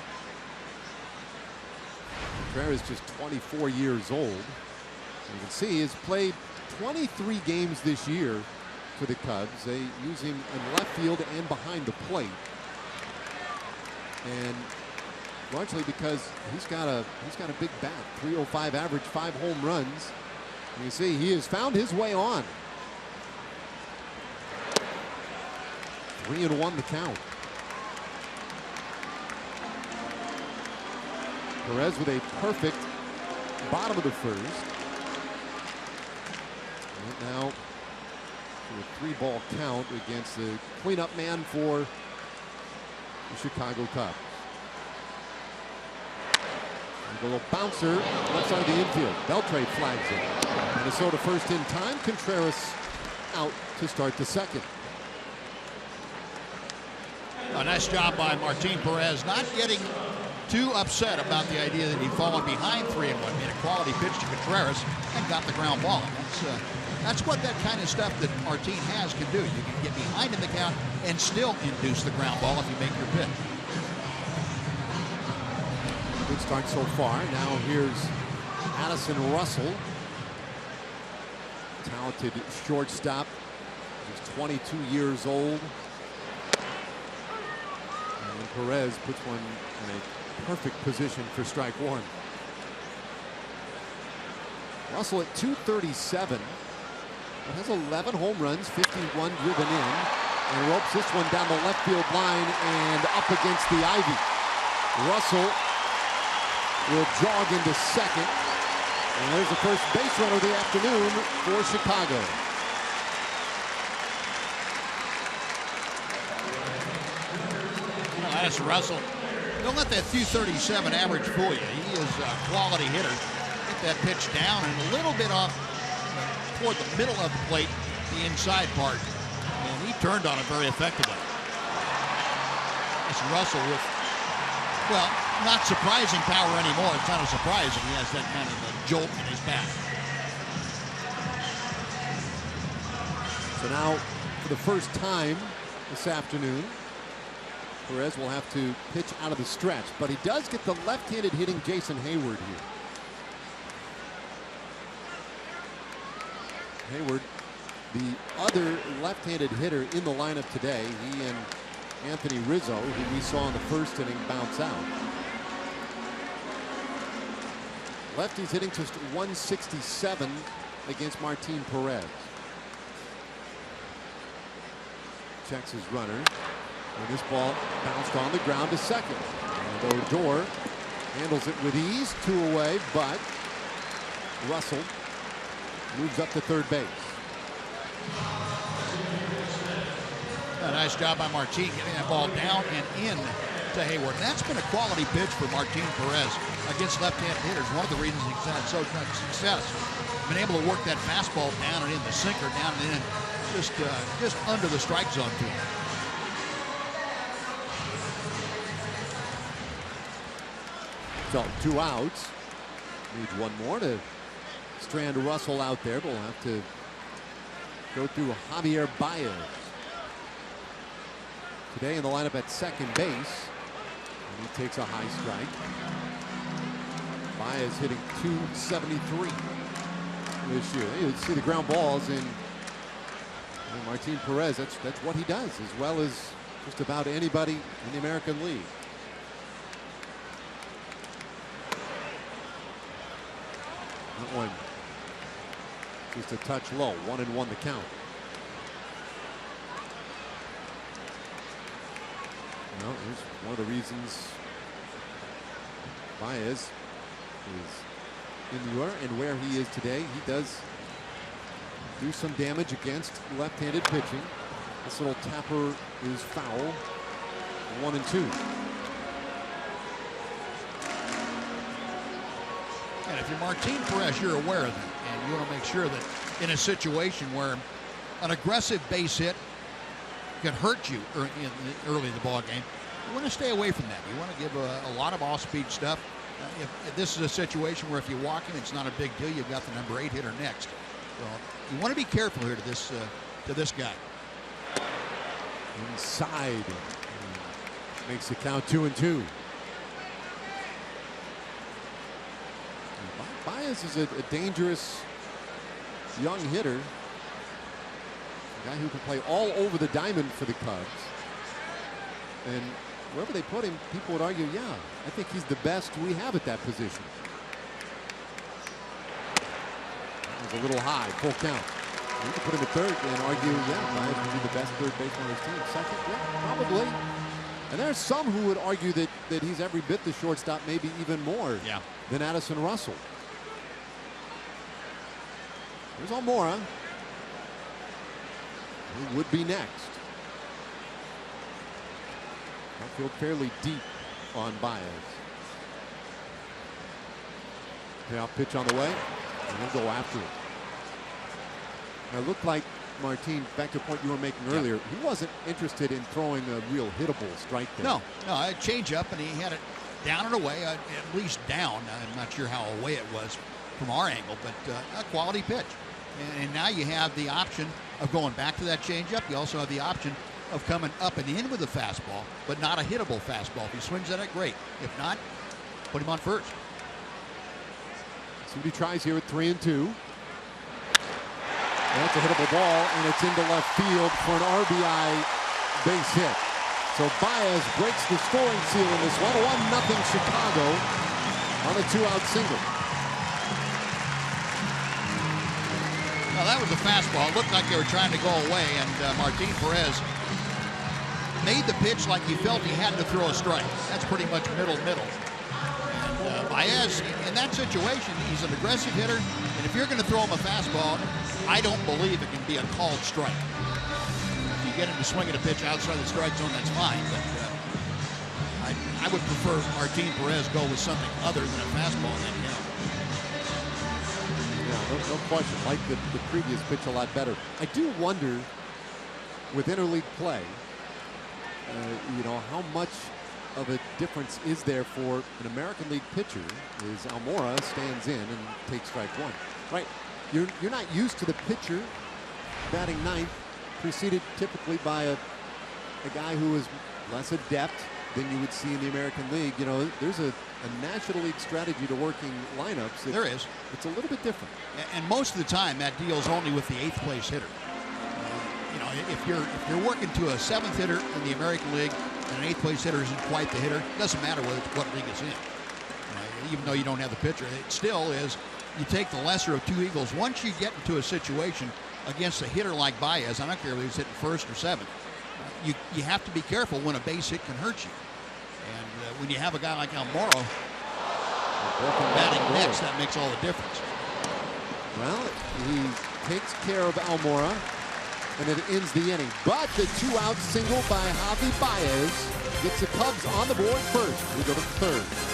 Contreras just 24 years old. You can see he's played 23 games this year for the Cubs. They use him in left field and behind the plate. And largely because he's got a big bat. 305 average, 5 home runs. You see he has found his way on. 3-1 the count. Perez with a perfect bottom of the first. And now to a 3-ball count against the cleanup man for the Chicago Cubs. A little bouncer left side of the infield. Beltre flags it. Minnesota first in time. Contreras out to start the second. A nice job by Martin Perez, not getting too upset about the idea that he'd fallen behind 3-1. Made a quality pitch to Contreras and got the ground ball. That's what that kind of stuff that Martin has can do. You can get behind in the count and still induce the ground ball if you make your pitch. Good start so far. Now here's Addison Russell. Talented shortstop. He's 22 years old. And Perez puts one in a perfect position for strike one. Russell at 237. Has 11 home runs, 51 driven in. And ropes this one down the left field line and up against the ivy. Russell will jog into second. And there's the first base runner of the afternoon for Chicago. That's Russell. Don't let that 237 average fool you. He is a quality hitter. Get that pitch down and a little bit off toward the middle of the plate, the inside part. And he turned on it very effectively. That's Russell with, well, not surprising power anymore. It's not a surprise if he has that kind of a jolt in his bat. So now, for the first time this afternoon, Perez will have to pitch out of the stretch, but he does get the left-handed hitting Jason Hayward here. Hayward, the other left-handed hitter in the lineup today. He and Anthony Rizzo, who we saw in the first inning, bounce out. Lefty's hitting just 167 against Martin Perez. Checks his runner. And this ball bounced on the ground to second. And Odor handles it with ease. 2 away, but Russell moves up to third base. A nice job by Martin getting that ball down and in to Hayward. And that's been a quality pitch for Martin Perez against left-handed hitters. One of the reasons he's had so much success. Been able to work that fastball down and in, the sinker down and in, just under the strike zone to him. So 2 outs. Needs 1 more to strand Russell out there, but we'll have to go through Javier Baez. Today in the lineup at second base. And he takes a high strike. Baez hitting 273 this year. You see the ground balls in Martin Perez. That's what he does, as well as just about anybody in the American League. That one just a touch low. 1-1 the count. Well, here's one of the reasons Baez is in the order and where he is today. He does do some damage against left-handed pitching. This little tapper is foul. 1-2. And if you're Martin Perez, you're aware of that, and you want to make sure that in a situation where an aggressive base hit could hurt you early in the ball game, you want to stay away from that. You want to give a lot of off-speed stuff. If this is a situation where if you walk in, it's not a big deal. You've got the number 8 hitter next. So you want to be careful here to this guy. Inside. Makes the count 2-2. Baez is a dangerous young hitter. A guy who can play all over the diamond for the Cubs. And wherever they put him, people would argue, yeah, I think he's the best we have at that position. That was a little high, full count. You could put him at third and argue, yeah, Baez would be the best third baseman on his team. Second, yeah, probably. And there's some who would argue that he's every bit the shortstop, maybe even more than Addison Russell. Here's Almora, who would be next. Outfield fairly deep on Baez. Payoff pitch on the way, and he'll go after it. Now, it looked like, Martin, back to the point you were making earlier, he wasn't interested in throwing a real hittable strike there. No, a change up, and he had it down and away, at least down. I'm not sure how away it was from our angle, but a quality pitch. And now you have the option of going back to that changeup. You also have the option of coming up and in with a fastball, but not a hittable fastball. If he swings at it, great. If not, put him on first. See what he tries here at 3-2. That's a hittable ball, and it's into left field for an RBI base hit. So Baez breaks the scoring seal in this one. 1-0 Chicago on a 2-out single. Well, that was a fastball. It looked like they were trying to go away, and Martin Perez made the pitch like he felt he had to throw a strike. That's pretty much middle. And Baez, in that situation, he's an aggressive hitter, and if you're going to throw him a fastball, I don't believe it can be a called strike. If you get him to swing at a pitch outside the strike zone, that's fine, but I would prefer Martin Perez go with something other than a fastball in that count. Yeah, no question. Like the previous pitch a lot better. I do wonder, with interleague play, how much of a difference is there for an American League pitcher as Almora stands in and takes strike one. Right? You're not used to the pitcher batting ninth, preceded typically by a guy who is less adept than you would see in the American League. There's a National League strategy to working lineups. There is. It's a little bit different. And most of the time, that deals only with the 8th place hitter. If you're working to a 7th hitter in the American League and an 8th place hitter isn't quite the hitter, it doesn't matter what league it's in. Even though you don't have the pitcher, it still is. You take the lesser of two evils. Once you get into a situation against a hitter like Baez, I don't care if he's hitting first or 7th, you have to be careful when a base hit can hurt you. And when you have a guy like Almora batting next, that makes all the difference. Well, he takes care of Almora, and it ends the inning. But the 2-out single by Javi Baez gets the Cubs on the board first. We go to third.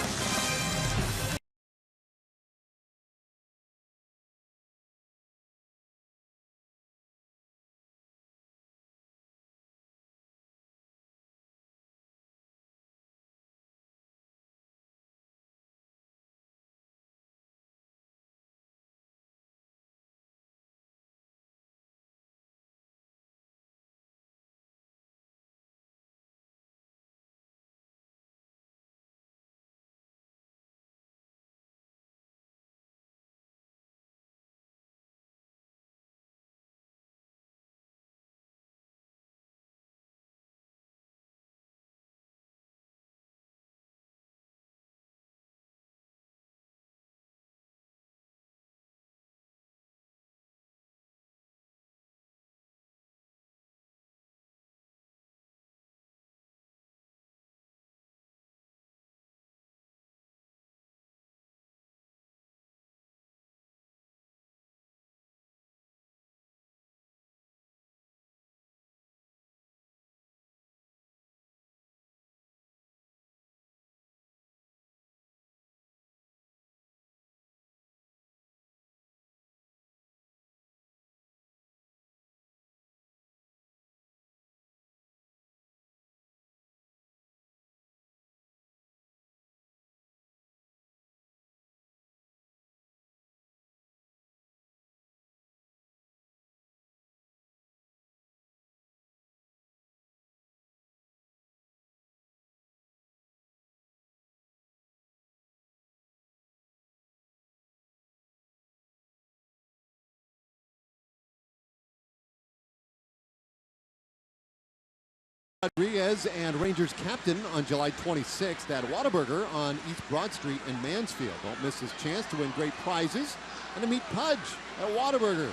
Rodriguez and Rangers captain on July 26th at Whataburger on East Broad Street in Mansfield. Don't miss his chance to win great prizes and to meet Pudge at Whataburger.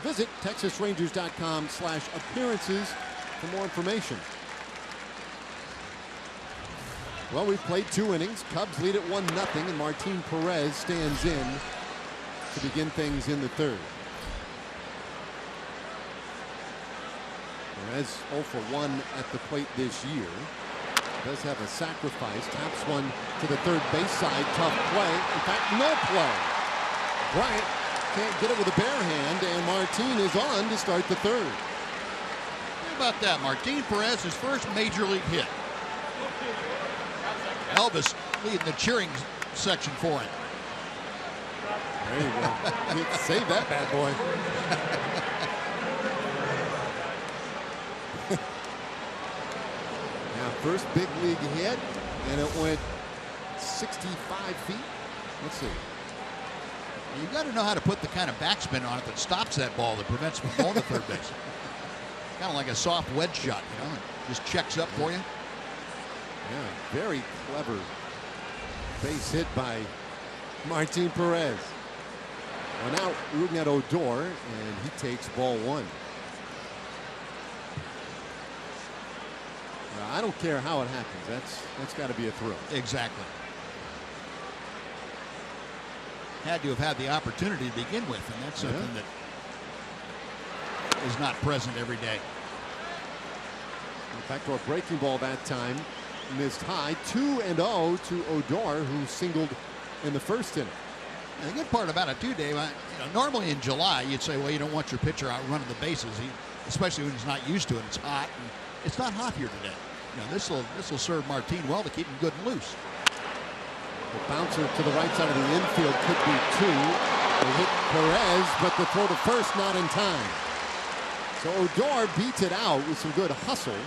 Visit TexasRangers.com/appearances for more information. Well, we've played 2 innings. Cubs lead at 1-0, and Martin Perez stands in to begin things in the 3rd. Perez 0 for 1 at the plate this year. Does have a sacrifice. Taps one to the 3rd base side. Tough play. In fact, no play. Bryant can't get it with a bare hand, and Martin is on to start the 3rd. How about that? Martin Perez, his first major league hit. Elvis leading the cheering section for him. There you go. Save that bad boy. Now, first big league hit, and it went 65 feet. Let's see. You got to know how to put the kind of backspin on it that stops that ball, that prevents it from going to 3rd base. Kind of like a soft wedge shot, you know, it just checks up for you. Yeah, very clever base hit by Martin Perez. Well, now looking at Odor, and he takes ball 1. I don't care how it happens. That's got to be a thrill. Exactly. Had to have had the opportunity to begin with, and that's something that is not present every day. Back to a breaking ball that time. Missed high. 2-0 to Odor, who singled in the 1st inning. And the good part about it too, Dave, normally in July you'd say, well, you don't want your pitcher out running the bases, especially when he's not used to it. It's hot, and it's not hot here today. This will serve Martin well to keep him good and loose. The bouncer to the right side of the infield could be 2. They hit Perez, but the throw to first not in time. So Odor beats it out with some good hustle.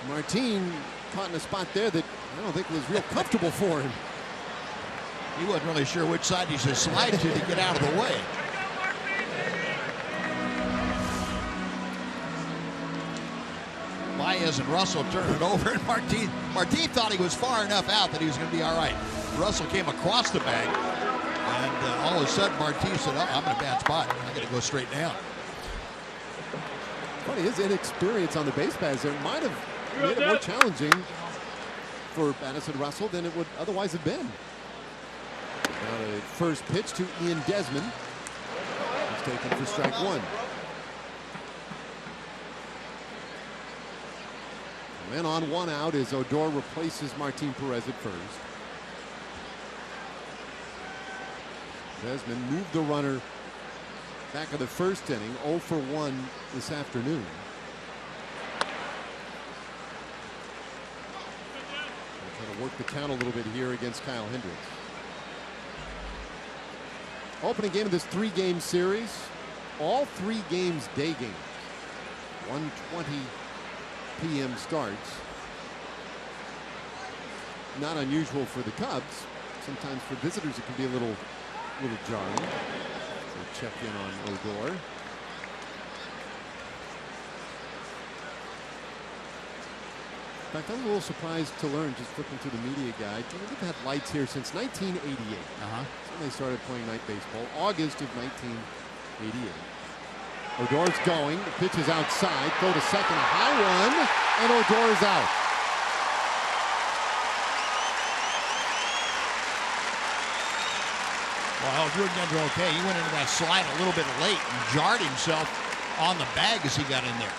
Martin caught in a spot there that I don't think was real comfortable for him. He wasn't really sure which side he should slide to get out of the way. Baez and Russell turned it over, and Martin thought he was far enough out that he was going to be all right. Russell came across the bag, and all of a sudden Martin said, oh, I'm in a bad spot. I got to go straight down. Funny, his inexperience on the base paths there might have made it more challenging for Addison Russell than it would otherwise have been. Now the first pitch to Ian Desmond. He's taken for strike 1. And on 1 out as Odor replaces Martin Perez at first. Desmond moved the runner back of the 1st inning, 0 for 1 this afternoon. Trying to work the count a little bit here against Kyle Hendricks. Opening game of this 3-game series. All 3 games day games. 1:20 p.m. starts. Not unusual for the Cubs. Sometimes for visitors it can be a little jarring. So check in on Odor. In fact, I'm a little surprised to learn, just flipping through the media guide, they've had lights here since 1988. That's when they started playing night baseball, August of 1988. Odor's going, the pitch is outside, throw to second, a high run, and Odor is out. Well, Rudner okay. He went into that slide a little bit late and jarred himself on the bag as he got in there.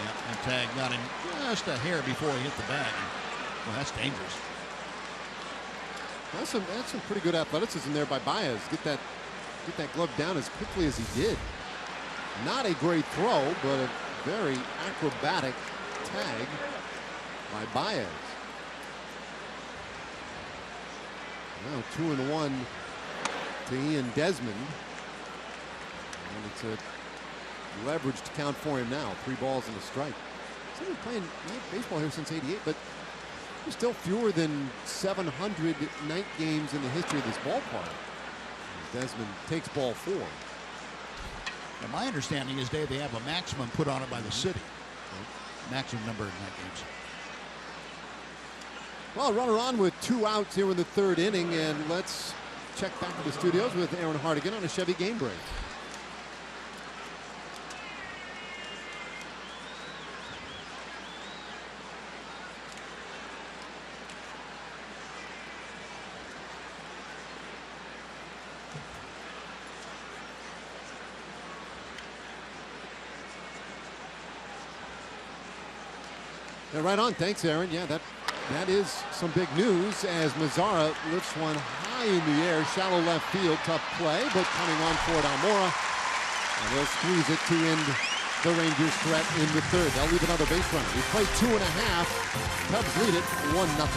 Yeah, that tag got him just a hair before he hit the bag. Well, that's dangerous. That's some pretty good athleticism there by Baez. Get that glove down as quickly as he did. Not a great throw, but a very acrobatic tag by Baez. Now 2-1 to Ian Desmond. And it's a leveraged count for him now. 3 balls and a strike. He's been playing baseball here since '88, but there's still fewer than 700 night games in the history of this ballpark. Desmond takes ball 4. And my understanding is, Dave, they have a maximum put on it by the city. Maximum number in that games. Well, runner on with 2 outs here in the 3rd inning, and let's check back to the studios with Aaron Hardigan on a Chevy game break. Yeah, right on. Thanks, Aaron. Yeah, that is some big news as Mazzara lifts one high in the air, shallow left field. Tough play, but coming on for it, Almora. And he'll squeeze it to end the Rangers' threat in the 3rd. They'll leave another base runner. We played 2.5. Cubs lead it 1-0.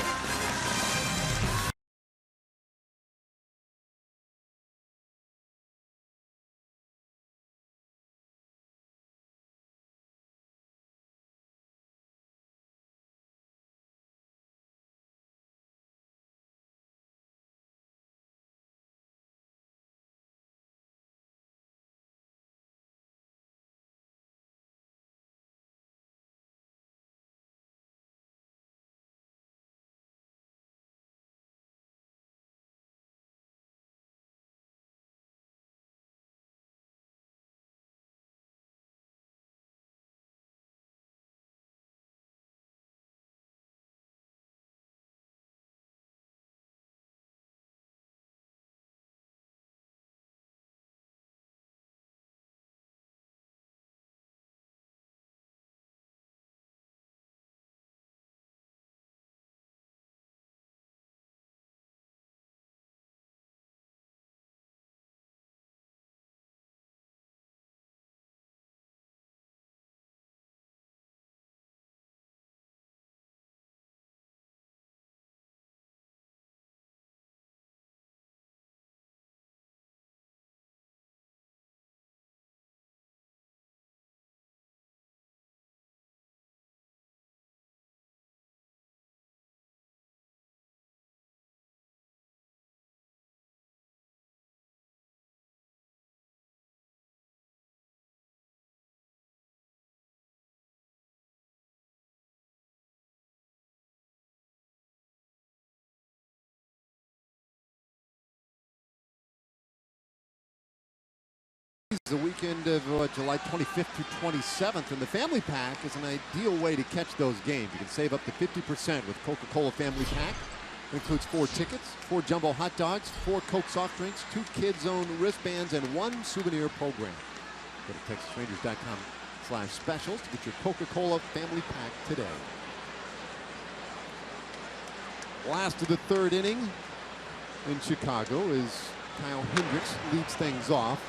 The weekend of July 25th through 27th, and the family pack is an ideal way to catch those games. You can save up to 50% with Coca-Cola Family Pack. It includes 4 tickets, 4 jumbo hot dogs, 4 Coke soft drinks, 2 kids-owned wristbands, and 1 souvenir program. Go to TexasRangers.com/specials to get your Coca-Cola Family Pack today. Last of the 3rd inning in Chicago is Kyle Hendricks leads things off.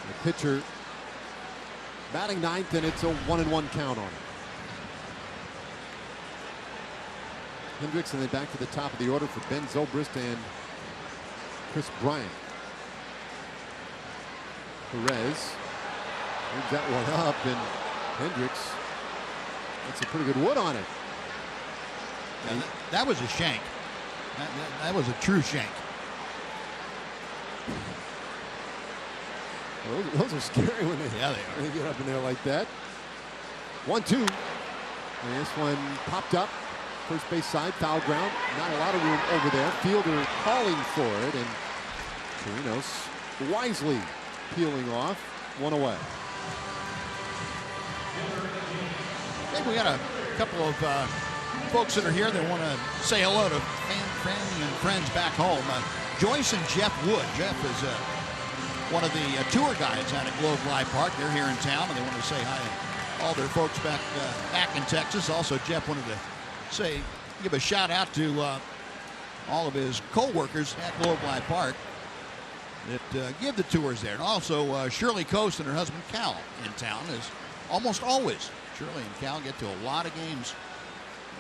The pitcher batting 9th, and it's a 1-1 count on it. Hendricks, and then back to the top of the order for Ben Zobrist and Chris Bryant. Perez moves that one up, and Hendricks gets a pretty good wood on it. And that was a shank. That was a true shank. Those are scary when they get up in there like that. 1-2. And this one popped up. First base side, foul ground. Not a lot of room over there. Fielder calling for it, and Chirinos wisely peeling off. 1 away. I think we got a couple of folks that are here that want to say hello to family and friends back home. Joyce and Jeff Wood. Jeff is one of the tour guides out at Globe Life Park. They're here in town, and they want to say hi to all their folks back in Texas. Also, Jeff wanted to give a shout out to all of his co-workers at Globe Life Park that give the tours there. And also Shirley Coast and her husband Cal in town, as almost always Shirley and Cal get to a lot of games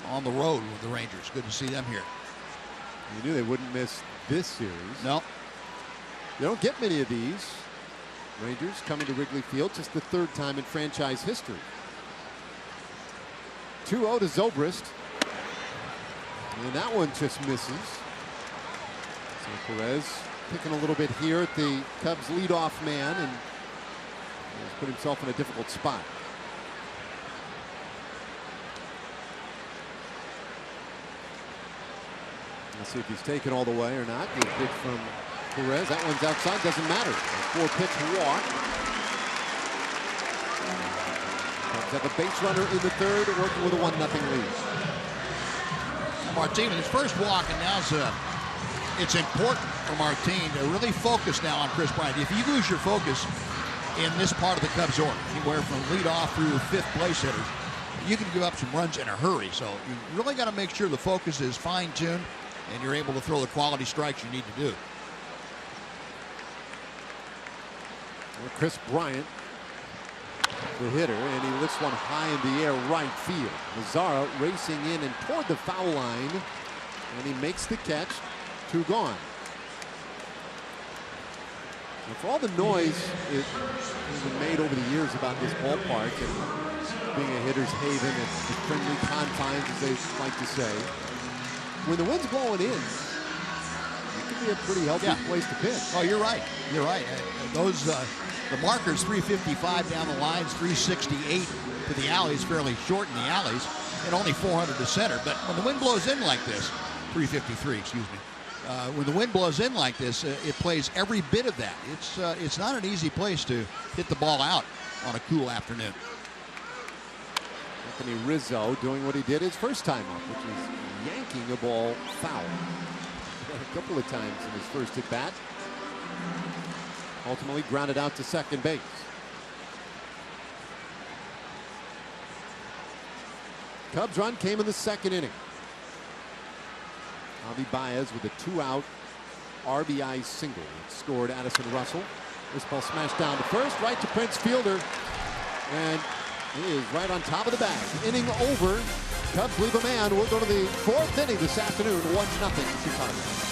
on the road with the Rangers. Good to see them here. You knew they wouldn't miss this series. No. You don't get many of these. Rangers coming to Wrigley Field, just the 3rd time in franchise history. 2-0 to Zobrist. And that one just misses. So Perez picking a little bit here at the Cubs leadoff man, and he's put himself in a difficult spot. Let's see if he's taken all the way or not. Good pitch from Perez. That one's outside. Doesn't matter. A 4-pitch walk. Cubs have a base runner in the third, working with a 1-0 lead. Martin, his first walk, and now it's important for Martin to really focus now on Chris Bryant. If you lose your focus in this part of the Cubs order, anywhere from leadoff through fifth place hitters, you can give up some runs in a hurry. So you really got to make sure the focus is fine-tuned and you're able to throw the quality strikes you need to do. Well, Chris Bryant, the hitter, and he lifts one high in the air right field. Mazara racing in and toward the foul line, and he makes the catch. 2 gone. And for all the noise it has been made over the years about this ballpark and being a hitter's haven and the friendly confines, as they like to say, when the wind's blowing in, it can be a pretty healthy place to pitch. Oh, you're right. You're right. Those the markers 355 down the lines, 368 to the alleys, fairly short in the alleys, and only 400 to center. But when the wind blows in like this, 353, excuse me. When the wind blows in like this, it plays every bit of that. It's not an easy place to hit the ball out on a cool afternoon. Anthony Rizzo doing what he did his first time up, which is yanking a ball foul. A couple of times in his first at bat. Ultimately grounded out to second base. Cubs run came in the second inning. Javi Baez with a 2-out RBI single. It scored Addison Russell. This ball smashed down to first, right to Prince Fielder. And he is right on top of the bag. Inning over. Cubs leave a man. We'll go to the 4th inning this afternoon. 1-0 Chicago.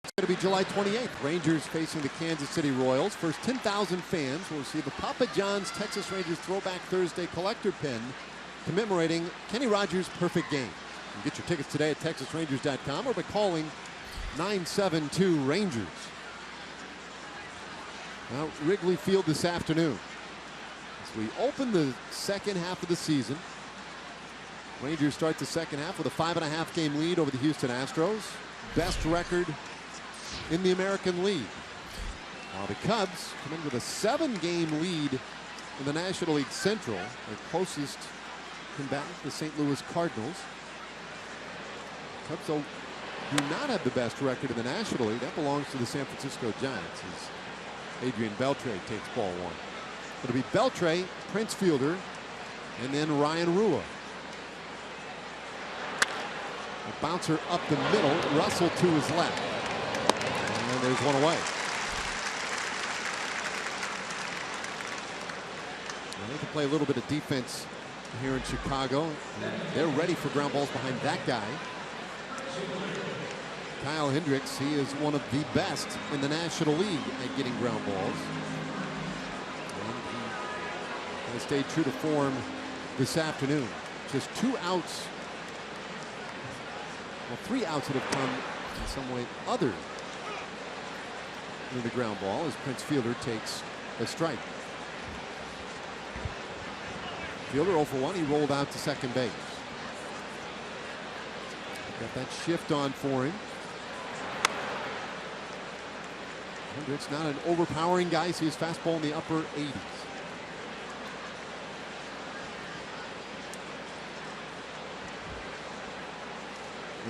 It's going to be July 28th. Rangers facing the Kansas City Royals. First 10,000 fans will receive a Papa John's Texas Rangers Throwback Thursday collector pin commemorating Kenny Rogers' perfect game. You can get your tickets today at TexasRangers.com or by calling 972-RANGERS. Now, Wrigley Field this afternoon. As we open the second half of the season, Rangers start the second half with a 5.5 game lead over the Houston Astros. Best record in the American League. While the Cubs come in with a 7-game lead in the National League Central. Their closest combatant, the St. Louis Cardinals. Cubs do not have the best record in the National League. That belongs to the San Francisco Giants as Adrian Beltre takes ball 1. It'll be Beltre, Prince Fielder, and then Ryan Rua. A bouncer up the middle, Russell to his left. And there's one away. They can play a little bit of defense here in Chicago. And they're ready for ground balls behind that guy. Kyle Hendricks, he is one of the best in the National League at getting ground balls. And he stayed true to form this afternoon. Just 2 outs. Well, 3 outs that have come in some way other than the ground ball as Prince Fielder takes a strike. Fielder 0 for 1. He rolled out to second base. Got that shift on for him. Hendricks not an overpowering guy. See his fastball in the upper 80s.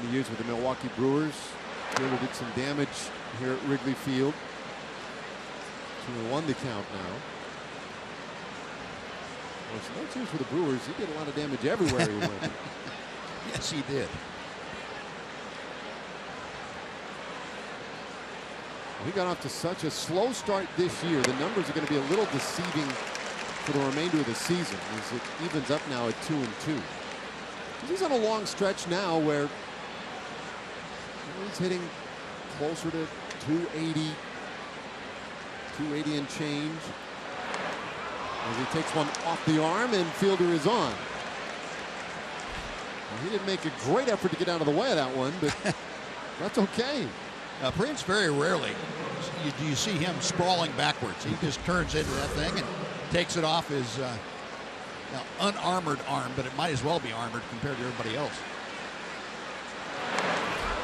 Many years with the Milwaukee Brewers. Fielder did some damage here at Wrigley Field. 2-1 the count now. Well, it's no teams for the Brewers. He did a lot of damage everywhere he went. Yes, he did. He got off to such a slow start this year. The numbers are going to be a little deceiving for the remainder of the season as it evens up now at 2-2. He's on a long stretch now where he's hitting closer to 280 and change. As he takes one off the arm and Fielder is on. Well, he didn't make a great effort to get out of the way of that one, but that's okay. Prince, very rarely do you see him sprawling backwards. He just turns into that thing and takes it off his unarmored arm, but it might as well be armored compared to everybody else.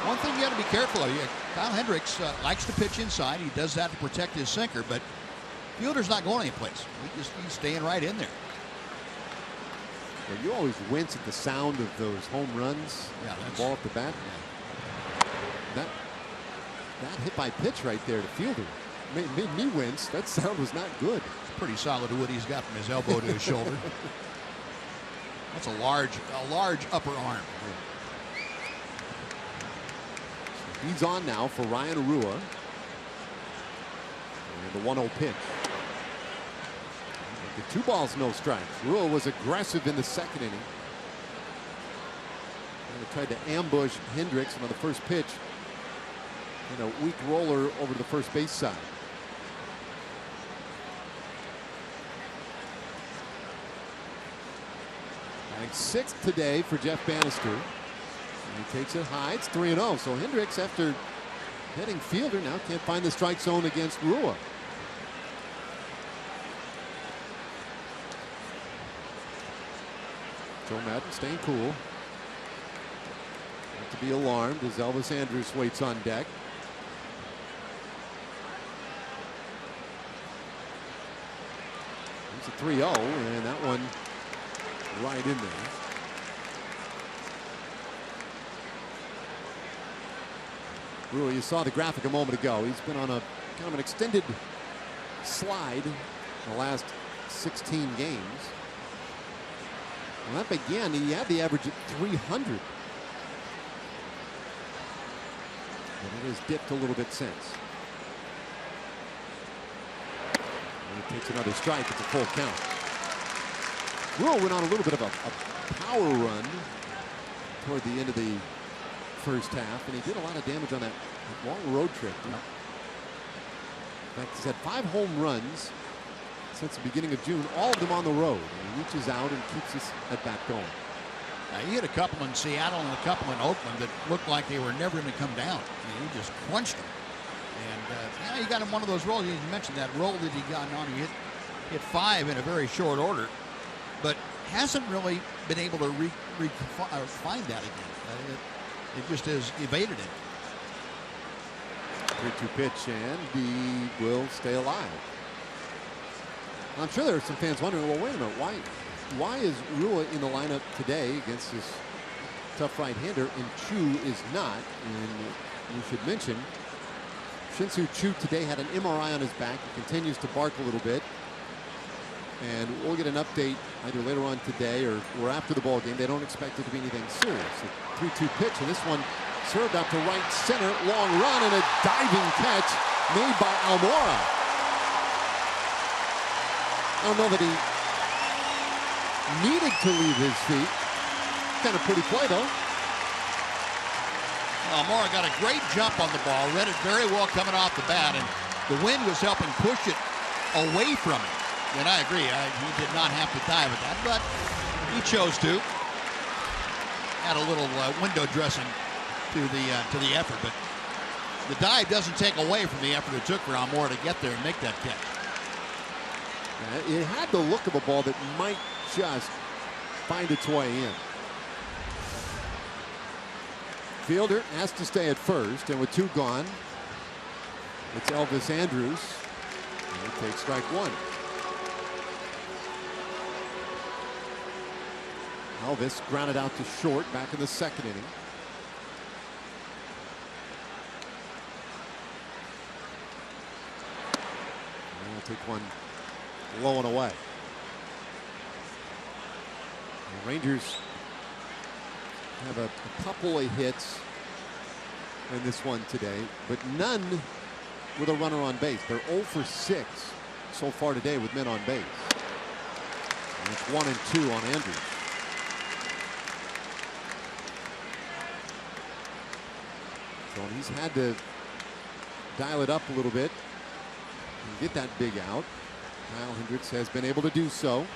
One thing you got to be careful of. Kyle Hendricks likes to pitch inside. He does that to protect his sinker, but Fielder's not going anyplace. He's staying right in there. Well, you always wince at the sound of those home runs. Yeah, that's ball at the bat. Yeah. That hit by pitch right there to Fielder made me wince. That sound was not good. It's pretty solid wood he's got from his elbow to his shoulder. That's a large upper arm. So he's on now for Ryan Rua. And the 1-0 pitch. The 2 balls, no strikes. Rua was aggressive in the second inning. And they tried to ambush Hendricks on the first pitch. And a weak roller over to the first base side. Batting 6th today for Jeff Bannister. And he takes it high. It's 3-0. So Hendricks, after hitting Fielder, now can't find the strike zone against Rua. Joe Madden staying cool. Not to be alarmed as Elvis Andrus waits on deck. It's a 3-0, and that one right in there. Rua, you saw the graphic a moment ago. He's been on a kind of an extended slide in the last 16 games. When that began, he had the average at 300. And it has dipped a little bit since. And he takes another strike. It's a full count. Rua went on a little bit of a power run toward the end of the first half, and he did a lot of damage on that long road trip. In fact, he's had 5 home runs since the beginning of June, all of them on the road. And he reaches out and keeps his at bat going. He had a couple in Seattle and a couple in Oakland that looked like they were never going to come down. He just crunched them. And he got him one of those rolls. You mentioned that roll that he got on. He hit 5 in a very short order, but hasn't really been able to find that again. It just has evaded him. 3-2 pitch, and he will stay alive. I'm sure there are some fans wondering, well, wait a minute, why is Rua in the lineup today against this tough right-hander and Chu is not? And you should mention Shin-Soo Choo today had an MRI on his back. He continues to bark a little bit. And we'll get an update either later on today or after the ball game. They don't expect it to be anything serious. A 3-2 pitch, and this one served out to right center. Long run and a diving catch made by Almora. I don't know that he needed to leave his feet. Kind of pretty play, though. Almora got a great jump on the ball, read it very well coming off the bat, and the wind was helping push it away from him. And I agree, he did not have to dive at that, but he chose to. Had a little window dressing to the effort, but the dive doesn't take away from the effort it took for Almora to get there and make that catch. It had the look of a ball that might just find its way in. Fielder has to stay at first, and with 2 gone, it's Elvis Andrus. And he takes strike 1. Elvis grounded out to short back in the 2nd inning. And we'll take one low and away. The Rangers have a couple of hits in this one today, but none with a runner on base. They're 0 for 6 so far today with men on base. And it's 1 and 2 on Andrews. So he's had to dial it up a little bit and get that big out. Kyle Hendricks has been able to do so.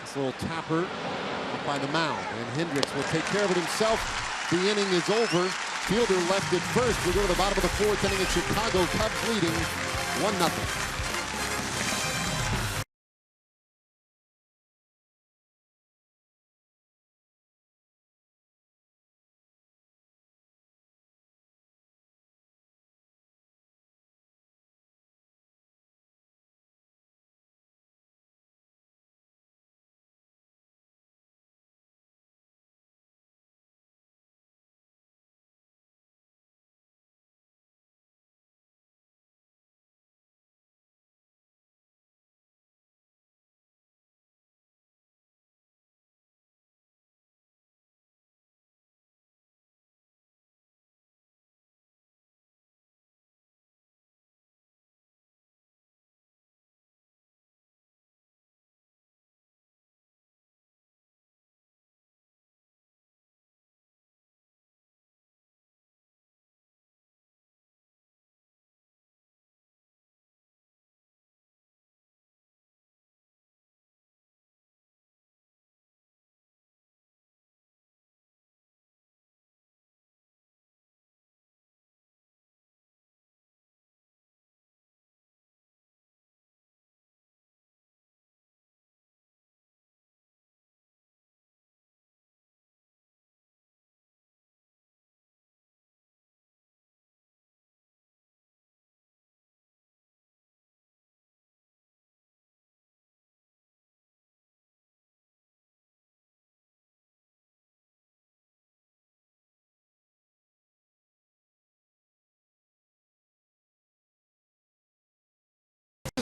This little tapper up by the mound, and Hendricks will take care of it himself. The inning is over. Fielder left at first. We go to the bottom of the 4th inning at Chicago. Cubs leading 1-0.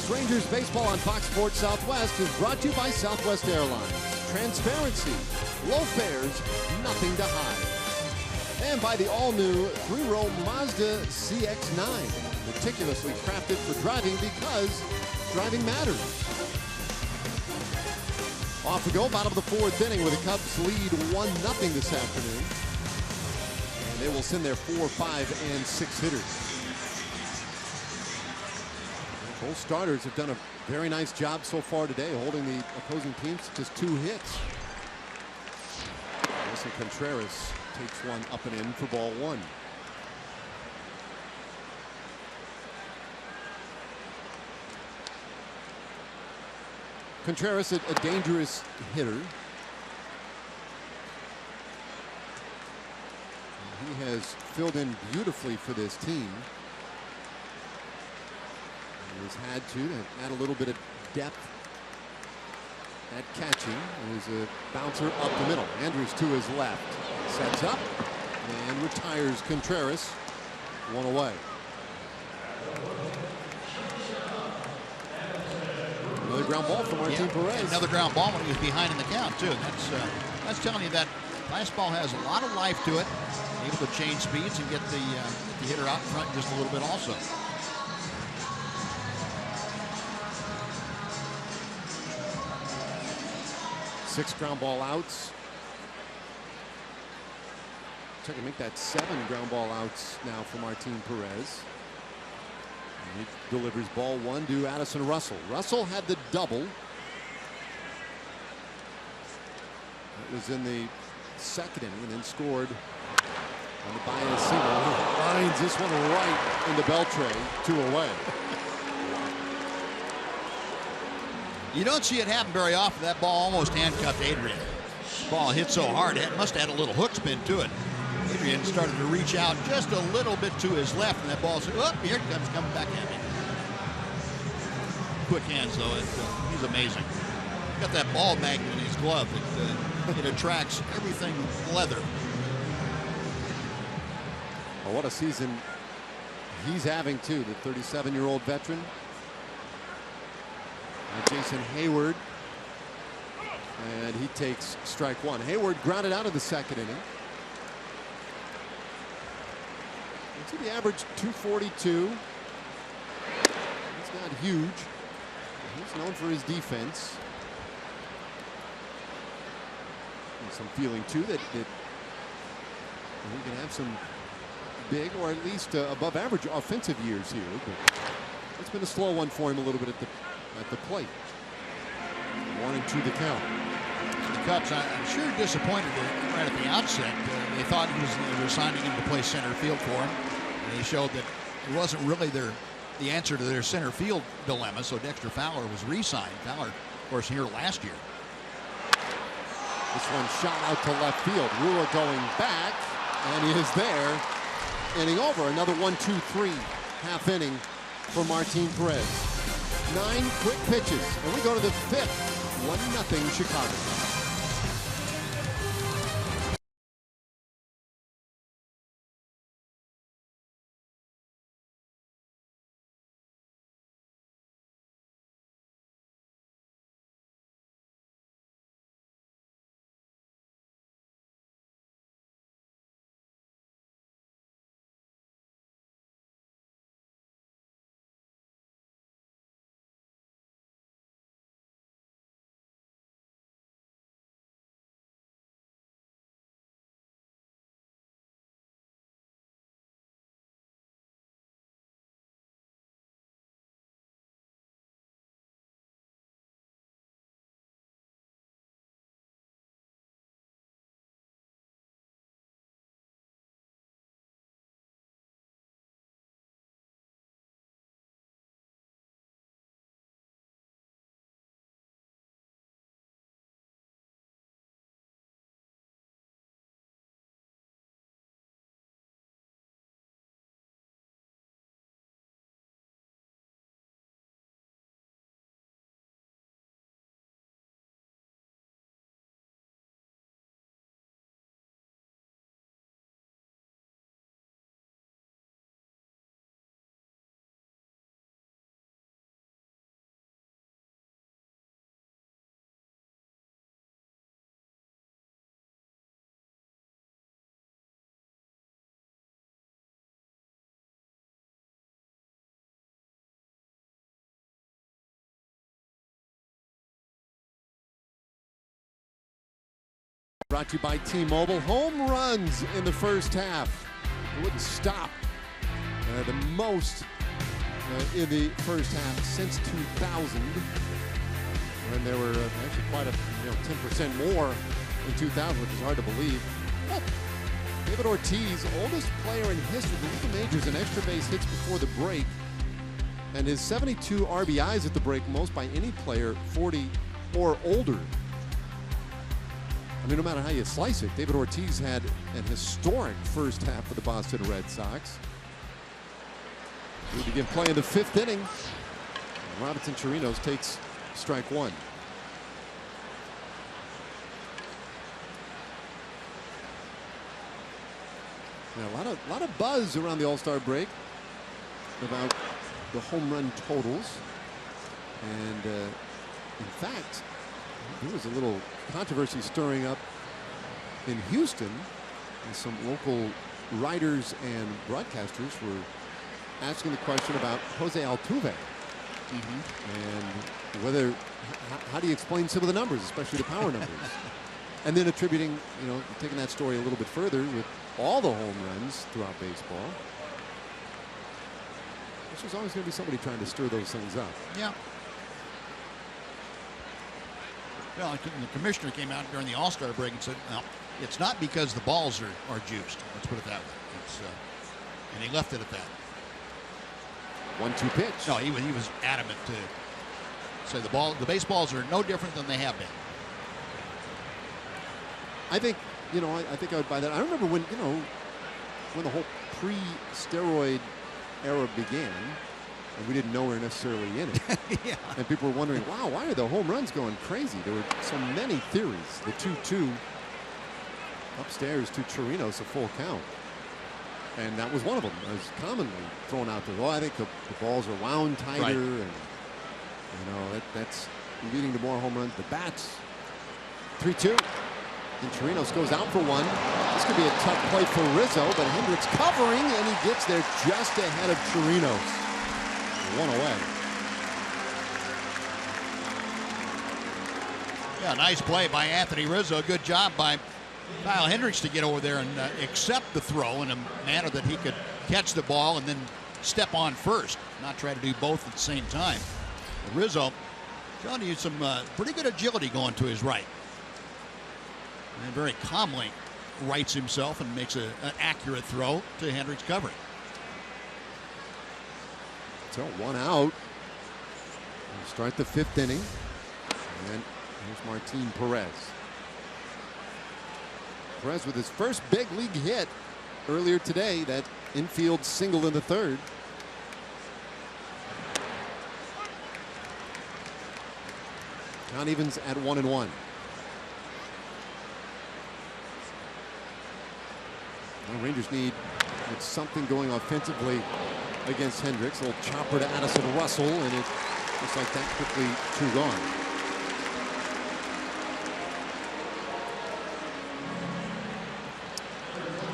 Rangers baseball on Fox Sports Southwest is brought to you by Southwest Airlines. Transparency, low fares, nothing to hide. And by the all-new 3-row Mazda CX-9, meticulously crafted for driving because driving matters. Off we go, bottom of the 4th inning with the Cubs lead 1-0 this afternoon. And they will send their 4, 5, and 6 hitters. Both starters have done a very nice job so far today, holding the opposing teams to just 2 hits. Wilson Contreras takes one up and in for ball 1. Contreras, a dangerous hitter. He has filled in beautifully for this team. He's had to add a little bit of depth at catching. There's a bouncer up the middle. Andrews to his left. Sets up and retires Contreras. 1 away. Another ground ball from Martin Perez. Another ground ball when he was behind in the count, too. That's telling you that fastball has a lot of life to it. Able to change speeds and get the hitter out in front just a little bit also. Six ground ball outs. Trying to make that 7 ground ball outs now for Martin Perez. And he delivers ball 1 to Addison Russell. Russell had the double. That was in the second inning, and then scored on the buy-in single. Lines this one right into Beltre, 2 away. You don't see it happen very often. That ball almost handcuffed Adrian. Ball hit so hard, it must have had a little hook spin to it. Adrian started to reach out just a little bit to his left, and that ball said, oh, here it comes, coming back at me. Quick hands, though. He's amazing. Got that ball magnet in his glove. It attracts everything leather. Well, what a season he's having, too, the 37-year-old veteran. Jason Hayward, and he takes strike 1. Hayward grounded out of the second inning. Let's see, the average 242. He's not huge. He's known for his defense. And some feeling too that he can have some big or at least above average offensive years here. But it's been a slow one for him a little bit at the plate. 1-2 the count. The Cubs, I'm sure, disappointed right at the outset. They thought they were signing him to play center field for him. And they showed that it wasn't really the answer to their center field dilemma. So Dexter Fowler was re-signed. Fowler, of course, here last year. This one shot out to left field. Rula going back, and he is there. Inning over. Another 1-2-3 half inning for Martin Perez. 9 quick pitches, and we go to the 5th. 1-0 Chicago. Brought to you by T-Mobile. Home runs in the first half. It wouldn't stop. The most in the first half since 2000. And there were actually quite a 10% more in 2000, which is hard to believe. But David Ortiz, oldest player in history to lead the majors in extra base hits before the break. And his 72 RBIs at the break, most by any player 40 or older. I mean, no matter how you slice it, David Ortiz had an historic first half for the Boston Red Sox. We begin playing the 5th inning. Robinson Chirinos takes strike 1. Now, a lot of buzz around the All-Star break about the home run totals, and In fact, there was a little controversy stirring up in Houston, and some local writers and broadcasters were asking the question about Jose Altuve. And whether, how do you explain some of the numbers, especially the power numbers? And then attributing, taking that story a little bit further with all the home runs throughout baseball. There's always going to be somebody trying to stir those things up. Yeah. Well, the commissioner came out during the All-Star break and said, "No, it's not because the balls are juiced. Let's put it that way." And he left it at that. 1-2 pitch. No, he was adamant to say the baseballs are no different than they have been. I think, I think I would buy that. I remember when the whole pre-steroid era began, and we didn't know we were necessarily in it. Yeah. And people were wondering, wow, why are the home runs going crazy? There were so many theories. The 2-2 upstairs to Chirinos, a full count. And that was one of them. It was commonly thrown out there. Well, I think the balls are wound tighter, right. And that's leading to more home runs. The bats, 3-2. And Chirinos goes out for one. This could be a tough play for Rizzo, but Hendricks covering, and he gets there just ahead of Chirinos. One away. Yeah, nice play by Anthony Rizzo. Good job by Kyle Hendricks to get over there and accept the throw in a manner that he could catch the ball and then step on first, not try to do both at the same time. And Rizzo showing you some pretty good agility going to his right. And very calmly rights himself and makes an accurate throw to Hendricks covering. So 1 out. We'll start the 5th inning. And here's Martin Perez. Perez with his first big league hit earlier today, that infield single in the 3rd. Count evens at 1-1. The Rangers need something going offensively against Hendricks. A little chopper to Addison Russell, and it looks like that quickly 2 gone.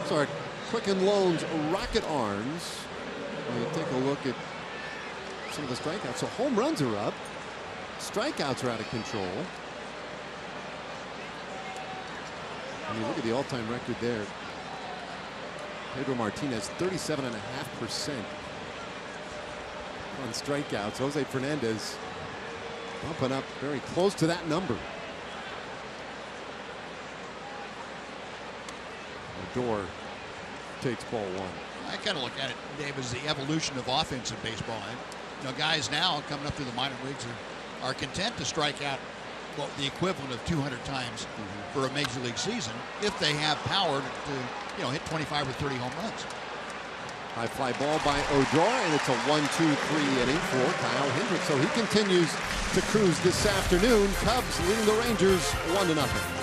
So our Quicken Loans Rocket Arms. When you take a look at some of the strikeouts. So home runs are up. Strikeouts are out of control. I mean, look at the all-time record there. Pedro Martinez, 37.5% on strikeouts. Jose Fernandez bumping up very close to that number. Odor takes ball 1. I kind of look at it, Dave, as the evolution of offensive baseball. Guys now coming up through the minor leagues are content to strike out the equivalent of 200 times for a major league season if they have power to hit 25 or 30 home runs. High fly ball by Odor, and it's a 1-2-3 inning for Kyle Hendricks. So he continues to cruise this afternoon. Cubs leading the Rangers 1-0.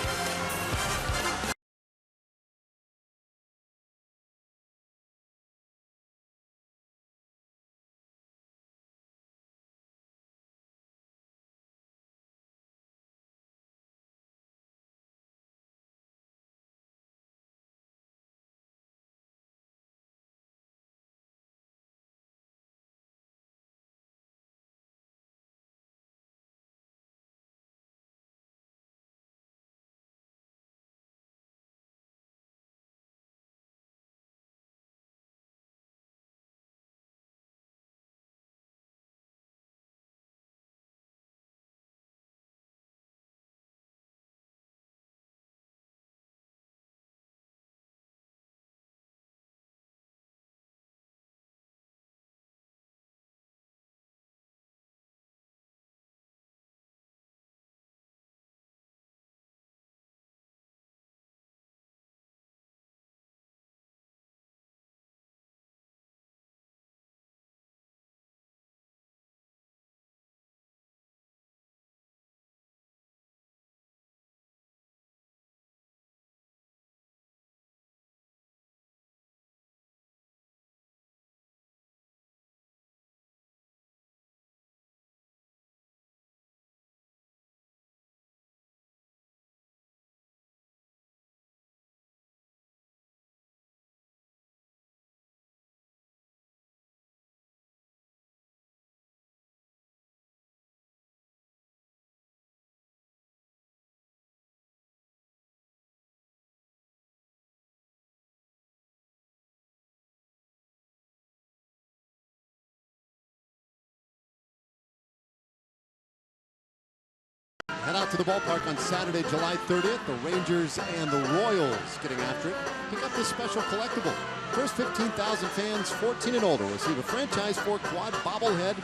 Head out to the ballpark on Saturday, July 30th. The Rangers and the Royals getting after it. Pick up this special collectible. First 15,000 fans 14 and older receive a franchise 4 quad bobblehead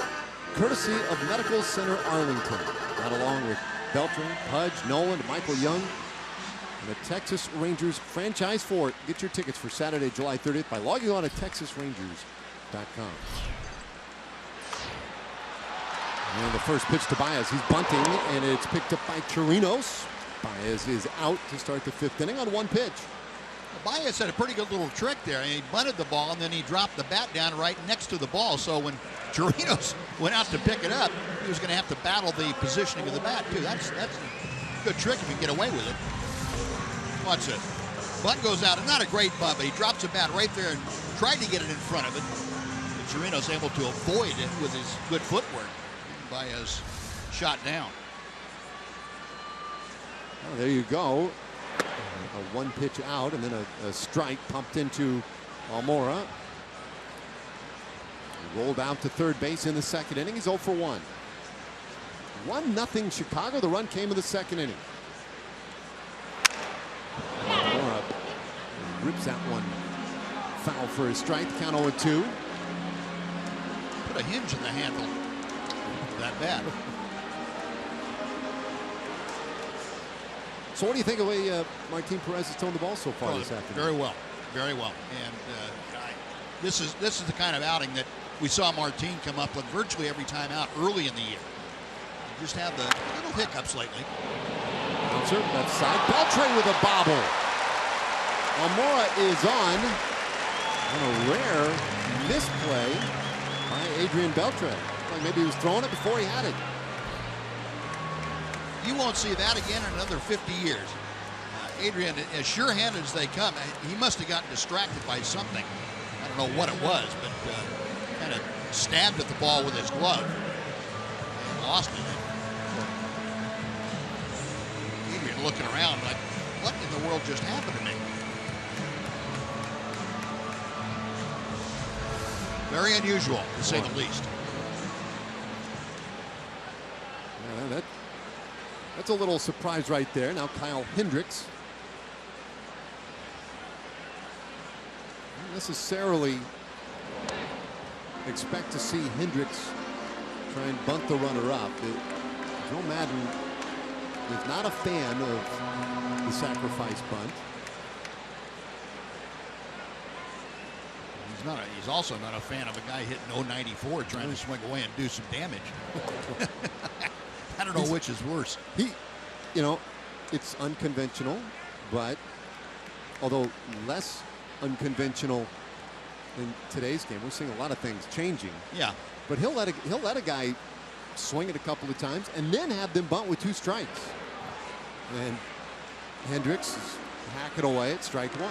courtesy of Medical Center Arlington. That along with Beltran, Pudge, Nolan, Michael Young, and the Texas Rangers franchise 4. Get your tickets for Saturday, July 30th by logging on to TexasRangers.com. And the first pitch to Baez, he's bunting, and it's picked up by Chirinos. Baez is out to start the 5th inning on 1 pitch. Baez had a pretty good little trick there. He bunted the ball, and then he dropped the bat down right next to the ball. So when Chirinos went out to pick it up, he was going to have to battle the positioning of the bat, too. That's a good trick if you can get away with it. Watch this. Bunt goes out. It's not a great bunt, but he drops the bat right there and tried to get it in front of it. And Chirinos able to avoid it with his good footwork. Baez shot down. Oh, there you go. A 1 pitch out, and then a strike pumped into Almora. He rolled out to third base in the 2nd inning. He's 0 for 1. 1-0 Chicago. The run came in the 2nd inning. Almora rips that one foul for his strike. Count 0-2. Put a hinge in the handle. That bad. So what do you think of the way Martin Perez has thrown the ball so far this afternoon? Very well, very well. And this is the kind of outing that we saw Martin come up with virtually every time out early in the year. You just have the little hiccups lately. Bouncer, left side. Beltran with a bobble. Almora is on a rare misplay by Adrian Beltran. Like maybe he was throwing it before he had it. You won't see that again in another 50 years. Adrian, as sure-handed as they come, he must have gotten distracted by something. I don't know what it was, but kind of stabbed at the ball with his glove and lost it. Adrian looking around like, what in the world just happened to me? Very unusual, to say the least. Yeah, that's a little surprise right there. Now Kyle Hendricks. Not necessarily expect to see Hendricks try and bunt the runner up. Joe Madden is not a fan of the sacrifice bunt. He's also not a fan of a guy hitting 094 trying to swing away and do some damage. I don't know which is worse. It's unconventional, but although less unconventional in today's game, we're seeing a lot of things changing. Yeah. But he'll let a guy swing it a couple of times and then have them bunt with 2 strikes. And Hendricks is hacking away at strike 1.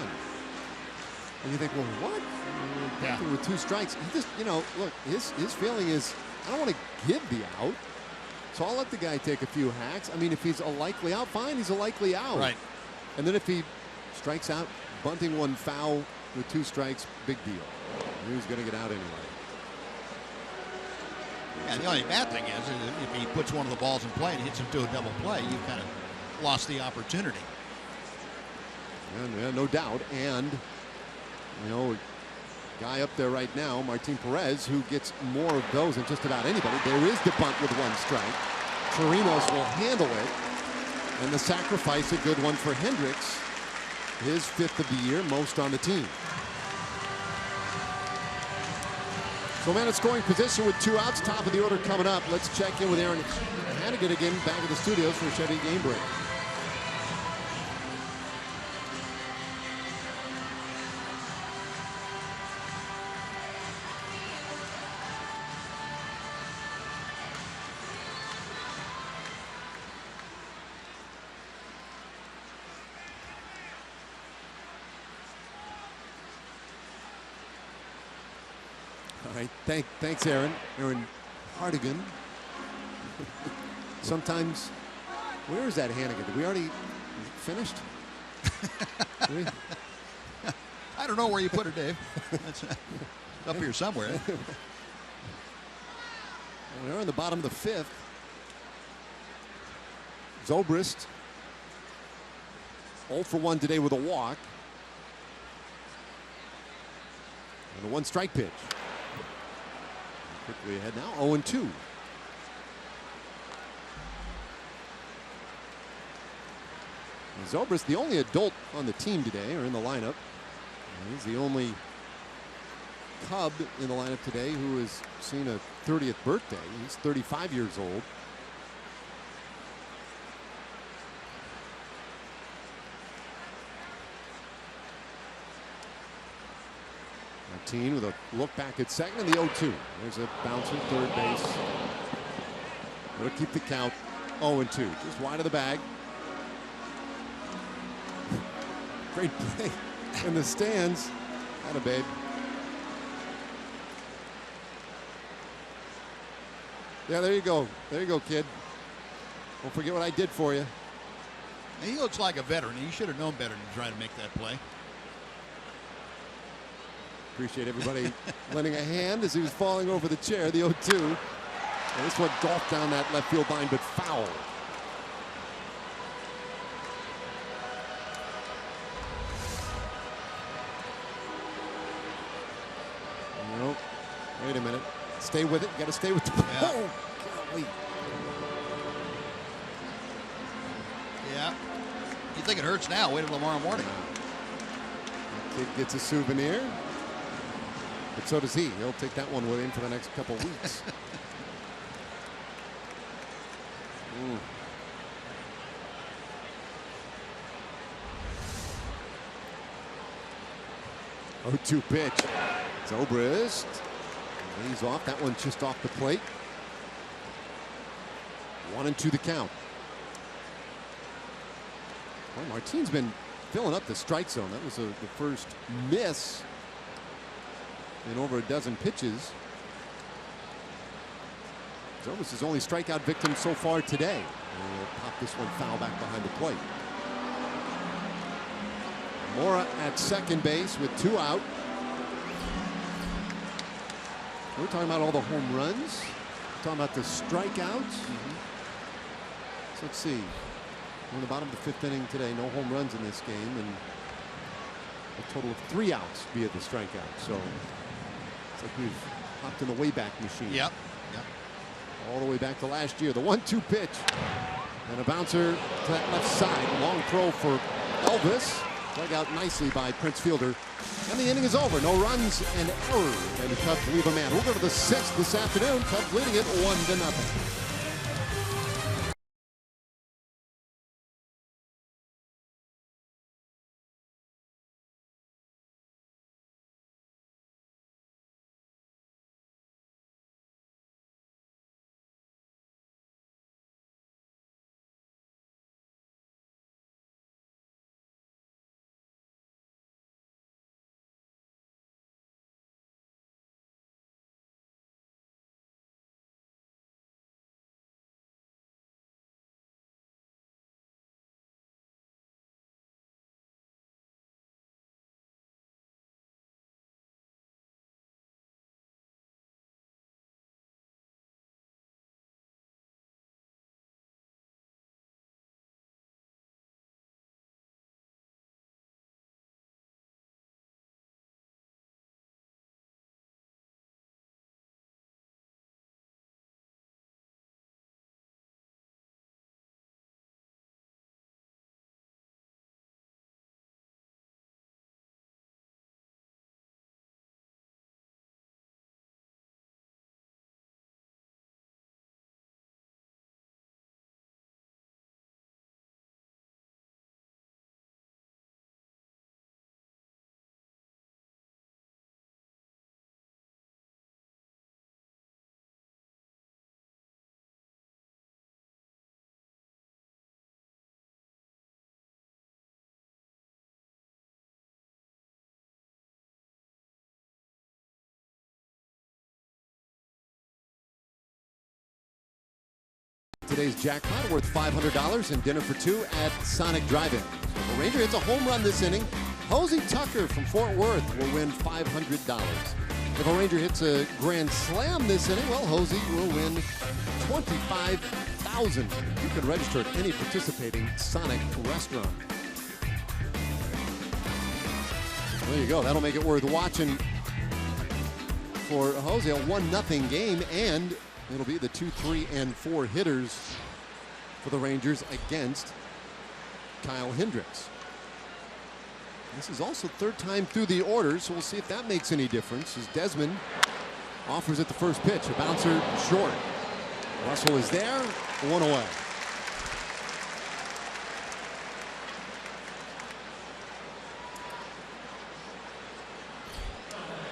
And you think, well, what? Yeah. With 2 strikes, he just, look, his feeling is, I don't want to give the out, so I'll let the guy take a few hacks. I mean, if he's a likely out, fine, he's a likely out. Right. And then if he strikes out, bunting 1 foul with 2 strikes, big deal. He was going to get out anyway. Yeah, the only bad thing is if he puts one of the balls in play and hits him to a double play, you've kind of lost the opportunity. And no doubt. And guy up there right now, Martin Perez, who gets more of those than just about anybody. There is the bunt with 1 strike. Chirinos will handle it. And the sacrifice, a good one for Hendricks. His 5th of the year, most on the team. So man, it's scoring position with 2 outs. Top of the order coming up. Let's check in with Aaron Hannigan again, back at the studios for a Chevy game break. All right, thanks, Aaron. Aaron Hardigan. Sometimes, where is that Hannigan? Did we already finished? I don't know where you put it, Dave. It's up here somewhere. We're in the bottom of the 5th. Zobrist 0 for 1 today with a walk. And a 1-strike pitch. Quickly ahead now, 0-2. Zobrist, the only adult on the team today, or in the lineup. He's the only Cub in the lineup today who has seen a 30th birthday. He's 35 years old. Martin with a look back at second and the 0-2. There's a bouncer, third base. It'll keep the count 0-2. Just wide of the bag. Great play in the stands. Atta babe. Yeah, there you go. There you go, kid. Don't forget what I did for you. And he looks like a veteran. He should have known better than trying to make that play. Appreciate everybody lending a hand as he was falling over the chair, the 0-2. And this one golfed down that left field line, but foul. No, wait a minute. Stay with it. You got to stay with the. Yeah. Oh, golly. Yeah. You think it hurts now? Wait until tomorrow morning. Kid gets a souvenir. But so does he. He'll take that one with him for the next couple weeks. 0-2 pitch. Zobrist. He's off. That one just off the plate. 1-2 the count. Well, Martin's been filling up the strike zone. That was the first miss in over a dozen pitches. Zobrist his only strikeout victim so far today. And he'll pop this one foul back behind the plate. Mora at second base with 2 out. We're talking about all the home runs. We're talking about the strikeouts. So let's see. We're in the bottom of the 5th inning today. No home runs in this game, and a total of 3 outs via the strikeout. So it's like we've hopped in the Wayback Machine. Yep. All the way back to last year. The 1-2 pitch. And a bouncer to that left side. Long throw for Elvis. Dug out nicely by Prince Fielder. And the inning is over. No runs and errors. And the Cubs leave a man. We'll go to the 6th this afternoon. Cubs leading it 1-0. Today's jackpot worth $500 and dinner for 2 at Sonic Drive-In. So if a Ranger hits a home run this inning, Hosey Tucker from Fort Worth will win $500. If a Ranger hits a grand slam this inning, well, Hosey will win $25,000. $1,000 you can register at any participating Sonic restaurant. There you go. That'll make it worth watching for Jose. A 1-0 game, and it'll be the 2, 3, and 4 hitters for the Rangers against Kyle Hendricks. This is also third time through the order, so we'll see if that makes any difference as Desmond offers at the first pitch. A bouncer short. Russell is there, 1 away.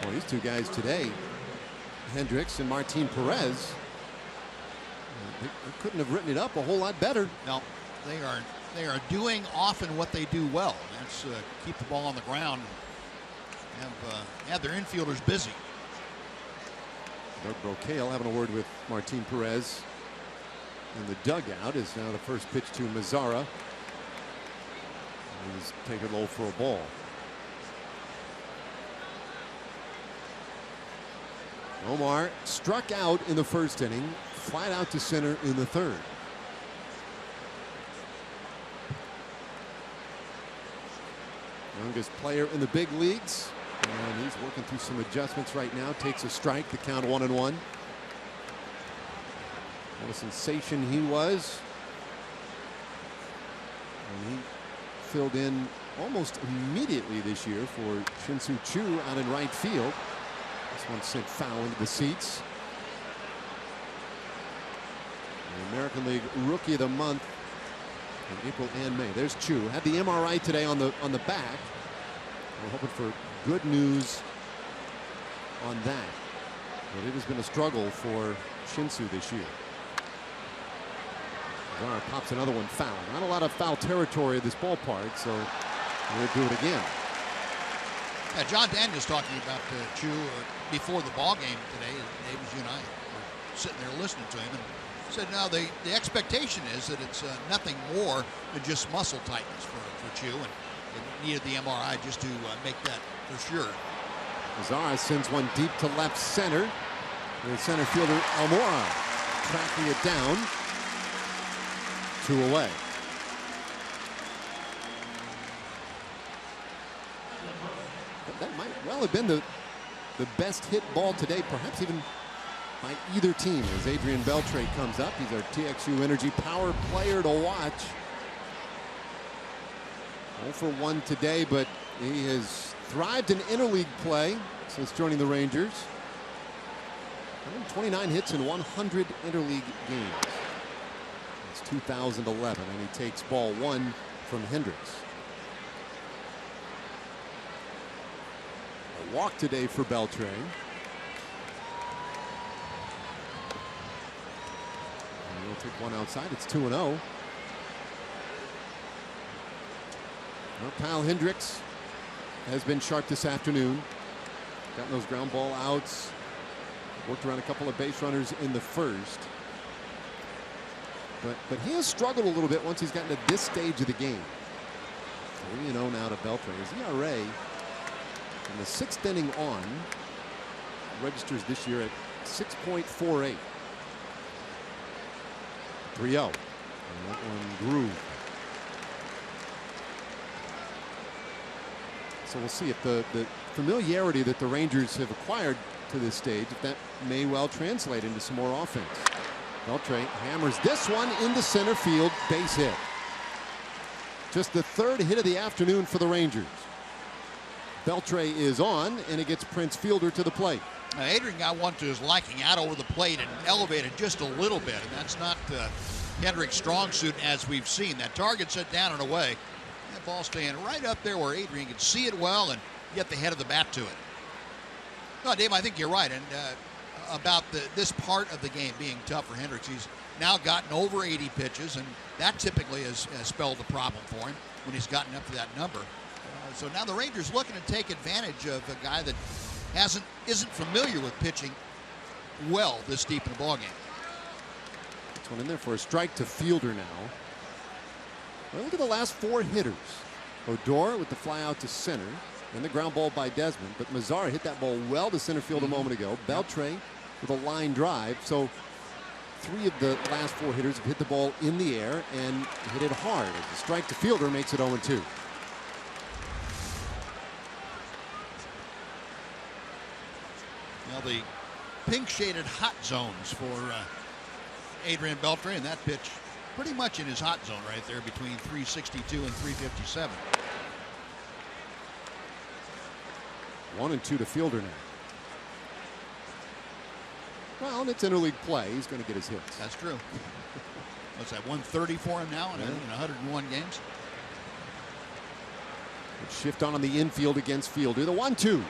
Well, these two guys today, Hendricks and Martin Perez, they couldn't have written it up a whole lot better. No, they are doing often what they do well. That's keep the ball on the ground and have their infielders busy. Doug Brocail having a word with Martin Perez in the dugout is now the first pitch to Mazzara. He's taken low for a ball. Omar struck out in the first inning, flat out to center in the third. Youngest player in the big leagues, and he's working through some adjustments right now. Takes a strike, the count 1-1. What a sensation he was. And he filled in almost immediately this year for Shin-Soo Choo out in right field. This one sent foul into the seats. The American League Rookie of the Month in April and May. There's Choo. Had the MRI today on the back. We're hoping for good news on that. But it has been a struggle for Shin-Soo this year. Zara pops another one foul. Not a lot of foul territory at this ballpark, so we'll do it again. Yeah, John Daniels talking about Choo before the ball game today. Davis, you and I were sitting there listening to him, and said now the expectation is that it's nothing more than just muscle tightness for Choo, and they needed the MRI just to make that for sure. Zara sends one deep to left center. The center fielder Almora tracking it down. 2 away. That might well have been the best hit ball today, perhaps even by either team, as Adrian Beltre comes up. He's our TXU Energy Power player to watch. 0 for 1 today, but he has thrived in interleague play since joining the Rangers. 129 hits in 100 interleague games. It's 2011, and he takes ball 1 from Hendricks. A walk today for Beltre. And he'll take one outside. It's 2-0. Well, Kyle Hendricks has been sharp this afternoon. Gotten those ground ball outs. Worked around a couple of base runners in the first. But he has struggled a little bit once he's gotten to this stage of the game. 3-0 now to Beltre. His ERA in the 6th inning on registers this year at 6.48. 3-0. And that one grew. So we'll see if the familiarity that the Rangers have acquired to this stage, if that may well translate into some more offense. Beltre hammers this one into center field, base hit. Just the 3rd hit of the afternoon for the Rangers. Beltre is on, and it gets Prince Fielder to the plate. Now, Adrian got one to his liking out over the plate and elevated just a little bit, and that's not Hendricks' strong suit as we've seen. That target set down and away. That ball staying right up there where Adrian could see it well and get the head of the bat to it. No, Dave, I think you're right, and about this part of the game being tough for Hendricks. He's now gotten over 80 pitches, and that typically has spelled a problem for him when he's gotten up to that number. So now the Rangers looking to take advantage of a guy that isn't familiar with pitching well this deep in the ballgame. This one in there for a strike to Fielder now. Well, look at the last 4 hitters. Odor with the fly out to center, and the ground ball by Desmond. But Mazzara hit that ball well to center field a moment ago. Beltre with a line drive. So 3 of the last 4 hitters have hit the ball in the air and hit it hard. As the strike to fielder makes it 0-2. Well, the pink shaded hot zones for Adrian Beltre, and that pitch pretty much in his hot zone right there between 362 and 357. 1-2 to fielder now. Well, and it's interleague play. He's going to get his hits. That's true. What's that, 130 for him now in 101 games? Shift on the infield against fielder. The 1-2.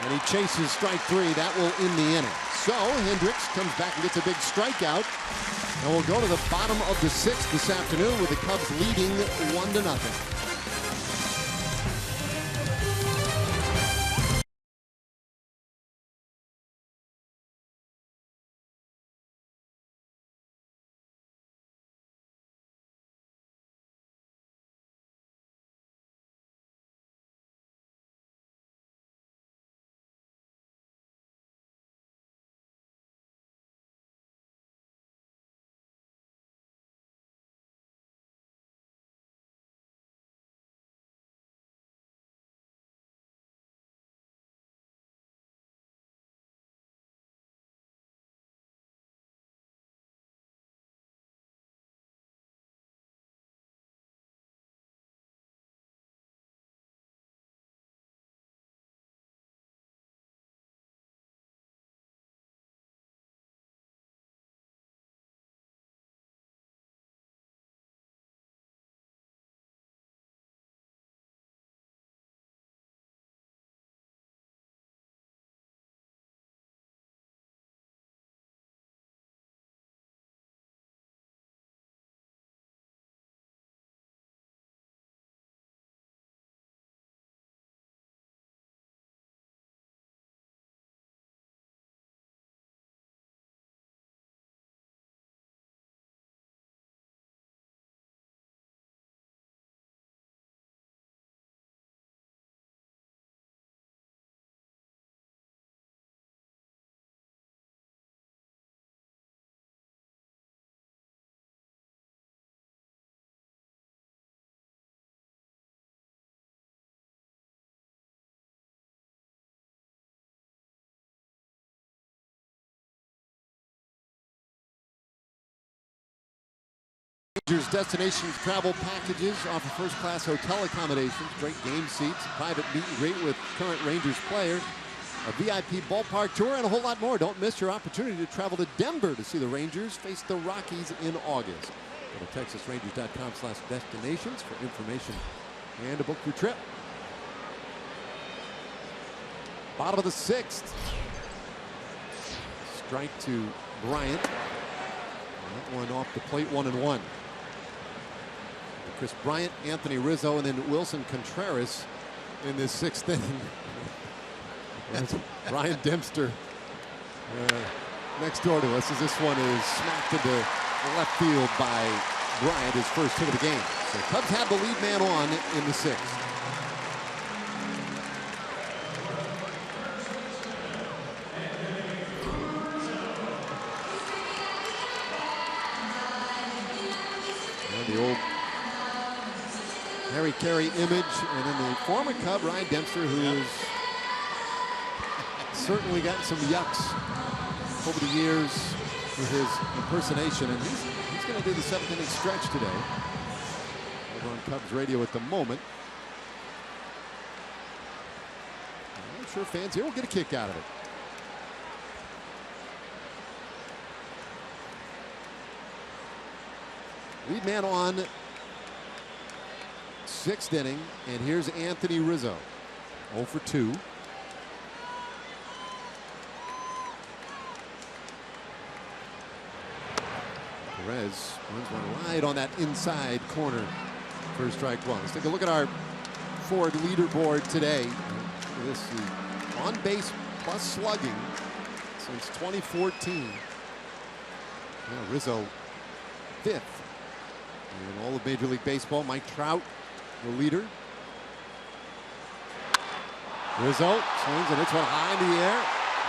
And he chases strike 3. That will end the inning. So Hendricks comes back and gets a big strikeout. And we'll go to the bottom of the 6th this afternoon with the Cubs leading 1-0. Rangers Destinations travel packages offer first-class hotel accommodations, great game seats, private meet and greet with current Rangers players, a VIP ballpark tour, and a whole lot more. Don't miss your opportunity to travel to Denver to see the Rangers face the Rockies in August. Go to TexasRangers.com/destinations for information and to book your trip. Bottom of the 6th. Strike to Bryant. That one off the plate, 1-1. Chris Bryant, Anthony Rizzo, and then Wilson Contreras in this 6th inning. Ryan Dempster next door to us as this one is smacked into left field by Bryant, his first hit of the game. So Cubs have the lead man on in the 6th. The old Harry Carey image, and then the former Cub Ryan Dempster, who has certainly gotten some yucks over the years with his impersonation, and he's going to do the 7th inning stretch today over on Cubs radio at the moment. I'm sure fans here will get a kick out of it. Lead man on 6th inning, and here's Anthony Rizzo, 0 for 2. Perez runs one wide on that inside corner for strike 1. Let's take a look at our Ford leaderboard today. This is on base plus slugging since 2014. Yeah, Rizzo 5th. In all of Major League Baseball. Mike Trout, the leader. Rizzo swings and hits one high in the air.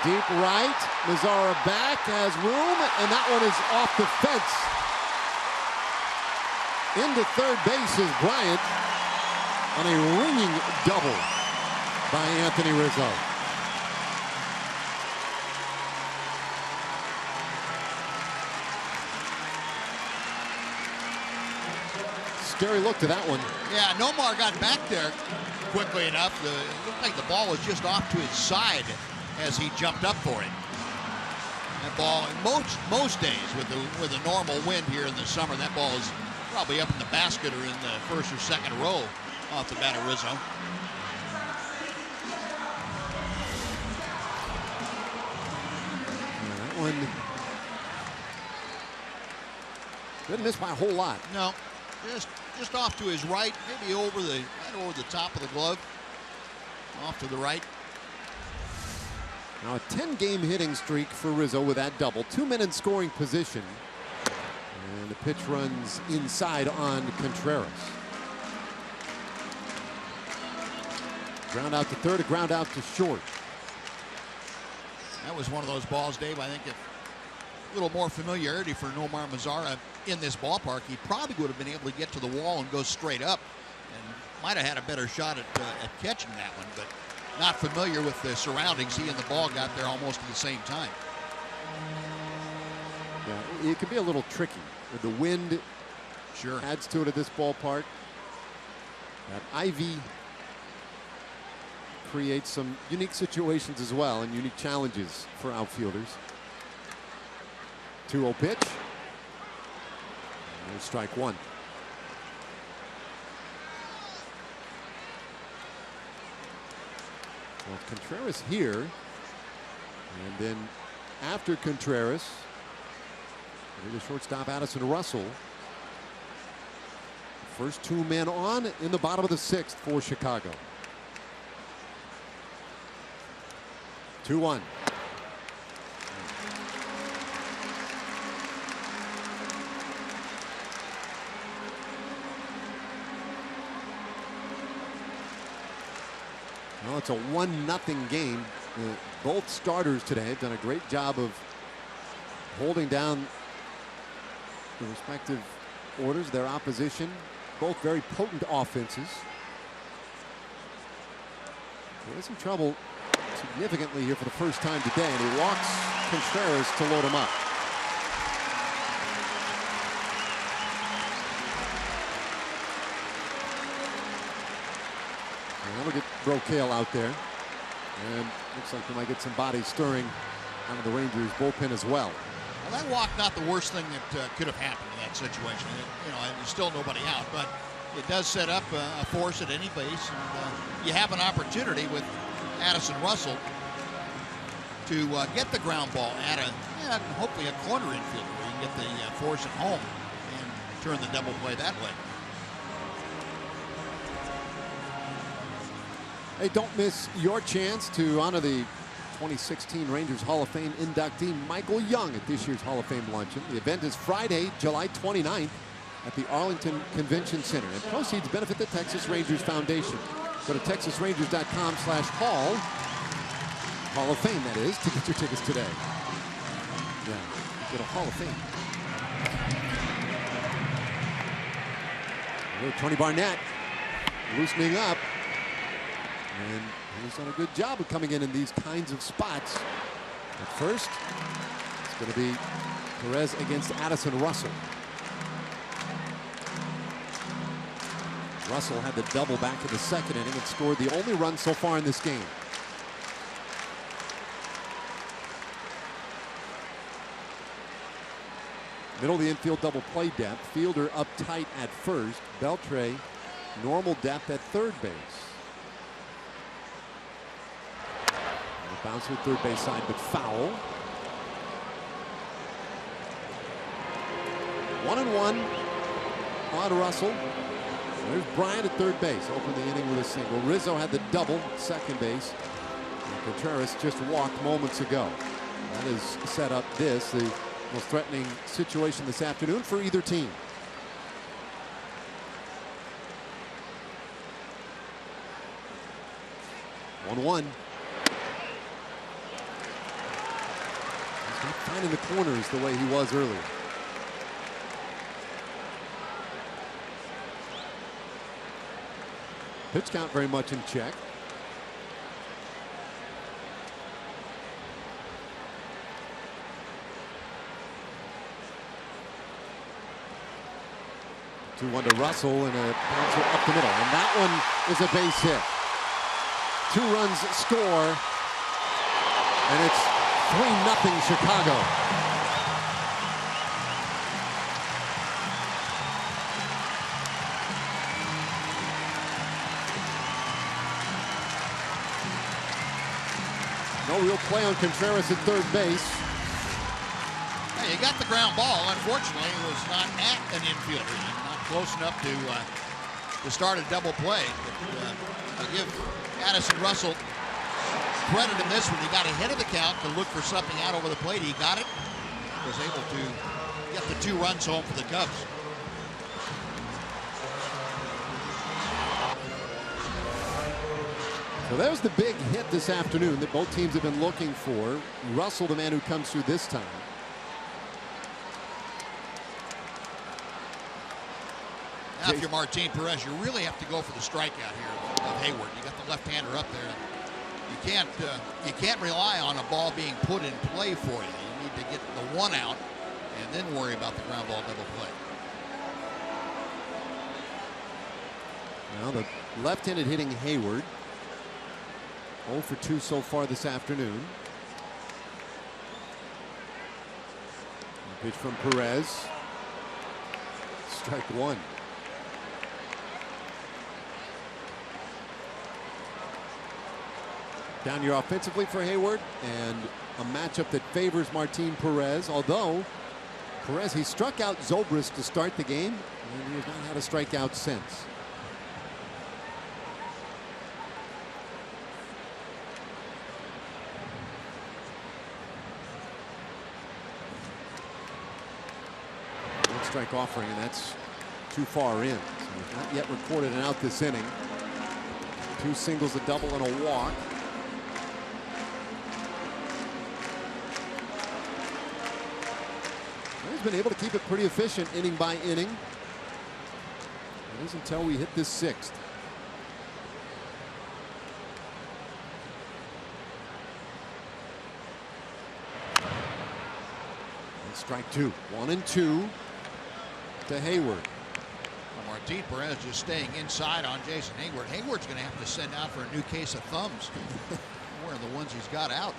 Deep right. Mazzara back, has room, and that one is off the fence. Into third base is Bryant on a ringing double by Anthony Rizzo. Scary look to that one. Yeah, Nomar got back there quickly enough. It looked like the ball was just off to his side as he jumped up for it. That ball, most days with a normal wind here in the summer, that ball is probably up in the basket or in the first or second row off the bat of Rizzo. That one didn't miss by a whole lot. No, just off to his right, maybe over the top of the glove, off to the right. Now a 10-game hitting streak for Rizzo with that double. 2 men in scoring position. And the pitch runs inside on Contreras. Ground out to third, a ground out to short. That was one of those balls, Dave. I think if a little more familiarity for Nomar Mazzara in this ballpark, he probably would have been able to get to the wall and go straight up, and might have had a better shot at catching that one, but not familiar with the surroundings. He and the ball got there almost at the same time. Yeah, it can be a little tricky. The wind sure adds to it at this ballpark. That ivy creates some unique situations as well and unique challenges for outfielders. 2-0 pitch. And strike one. Well, Contreras here, and then after Contreras, the shortstop Addison Russell. First 2 men on in the bottom of the 6th for Chicago. 2-1. Well, it's a 1-0 game. Both starters today have done a great job of holding down the respective orders, their opposition. Both very potent offenses. There is some trouble significantly here for the first time today, and he walks Contreras to load him up. And we'll get Brocail out there, and looks like we might get some bodies stirring out of the Rangers bullpen as well. Well, that walk, not the worst thing that could have happened in that situation. There's still nobody out, but it does set up a force at any base, and you have an opportunity with Addison Russell to get the ground ball at hopefully a corner infield where you can get the force at home and turn the double play that way. Hey, don't miss your chance to honor the 2016 Rangers Hall of Fame inductee Michael Young at this year's Hall of Fame luncheon. The event is Friday, July 29th at the Arlington Convention Center, and proceeds benefit the Texas Rangers Foundation. Go to texasrangers.com/hall, Hall of Fame, that is, to get your tickets today. Yeah, get a Hall of Fame. Tony Barnett loosening up, and he's done a good job of coming in these kinds of spots. At first, it's going to be Perez against Addison Russell. Russell had the double back in the second inning and scored the only run so far in this game. Middle of the infield double play depth. Fielder up tight at first. Beltre normal depth at third base. And a bounce to the third base side, but foul. 1-1 on Russell. There's Bryant at third base. Opened the inning with a single. Rizzo had the double at second base. And Contreras just walked moments ago. That has set up the most threatening situation this afternoon for either team. Not finding the corners the way he was earlier. Pitch count very much in check. Two one to Russell and a bouncer up the middle, and that one is a base hit. 2 runs score, and it's 3-0 Chicago. No real play on Contreras at third base. Hey, you got the ground ball. Unfortunately, it was not at an infielder. Not close enough to start a double play. But, I give Addison Russell credit in this one. He got ahead of the count to look for something out over the plate. He got it. Was able to get the 2 runs home for the Cubs. So there's the big hit this afternoon that both teams have been looking for. Russell, the man who comes through this time. Now, if you're Martin Perez, you really have to go for the strikeout here of Hayward. You got the left-hander up there. You can't rely on a ball being put in play for you. You need to get the 1 out and then worry about the ground ball double play. Now the left-handed hitting Hayward. 0 for 2 so far this afternoon. Pitch from Perez. Strike 1. Down here offensively for Hayward, and a matchup that favors Martin Perez. Although Perez, he struck out Zobrist to start the game, and he has not had a strikeout since. One strike offering, and that's too far in. So he's not yet recorded an out this inning. 2 singles, a double, and a walk. He's been able to keep it pretty efficient inning by inning. It is until we hit this 6th. And strike 2. 1 and 2 to Hayward. Well, Martin Perez just staying inside on Jason Hayward. Hayward's going to have to send out for a new case of thumbs. One of the ones he's got out.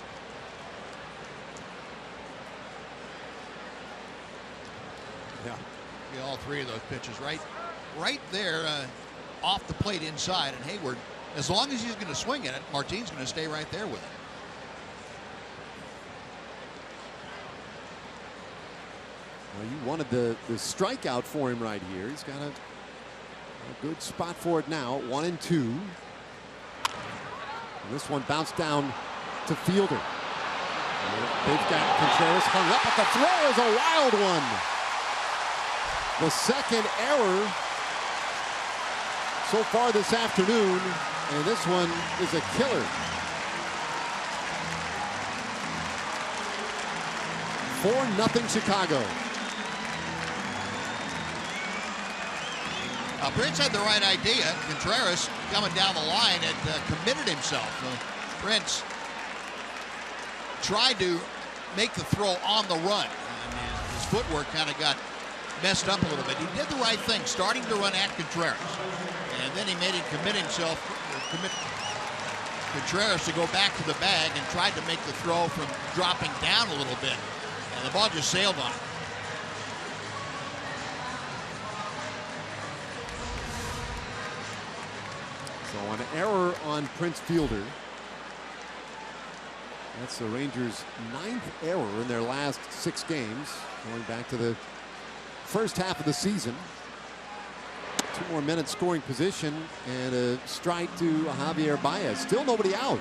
Yeah. All 3 of those pitches right there off the plate inside, and Hayward, as long as he's going to swing at it, Martin's going to stay right there with it. Well, you wanted the strikeout for him right here. He's got a good spot for it now. 1 and 2. And this one bounced down to Fielder. They've got Contreras hung up, but the throw is a wild one. The second error so far this afternoon, and this one is a killer. 4-0 Chicago. Prince had the right idea. Contreras coming down the line had committed himself. Prince tried to make the throw on the run, and his footwork kind of got messed up a little bit. He did the right thing, starting to run at Contreras, and then he made him commit Contreras to go back to the bag and tried to make the throw from dropping down a little bit, and the ball just sailed on him. So an error on Prince Fielder. That's the Rangers' 9th error in their last 6 games, going back to the first half of the season. 2 more minutes scoring position, and a strike to Javier Baez. Still nobody out.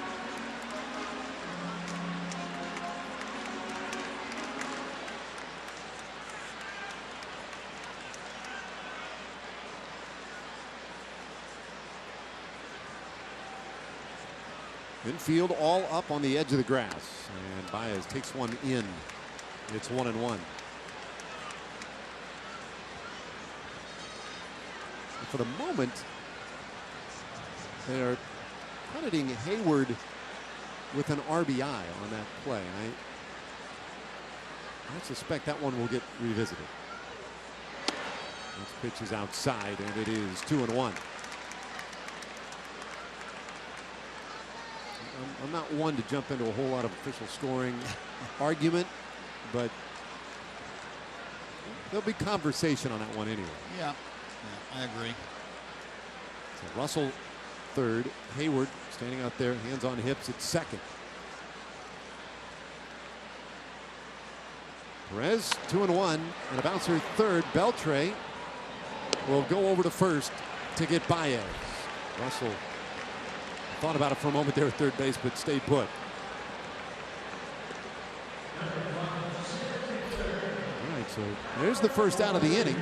Infield all up on the edge of the grass, and Baez takes one in. It's 1-1. For the moment, they're crediting Hayward with an RBI on that play. I suspect that one will get revisited. This pitch is outside, and it is 2-1. I'm not one to jump into a whole lot of official scoring argument, but there'll be conversation on that one anyway. Yeah, I agree. So Russell third, Hayward standing out there, hands on hips at second. Perez 2-1, and a bouncer third. Beltre will go over to first to get Baez. Russell thought about it for a moment there at third base, but stayed put. All right, so there's the first out of the inning.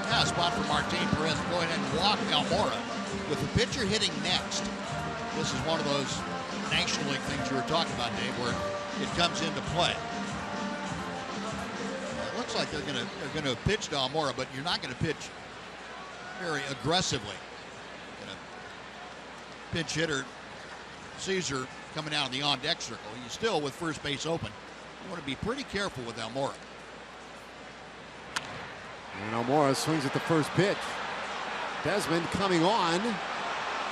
Yeah, a spot for Martin Perez to go ahead and walk Almora. With the pitcher hitting next, this is one of those National League things you were talking about, Dave, where it comes into play. It looks like they're going to pitch to Almora, but you're not going to pitch very aggressively. Pinch hitter Caesar coming out of the on-deck circle. He's still with first base open. You want to be pretty careful with Almora. And Almora swings at the first pitch. Desmond coming on.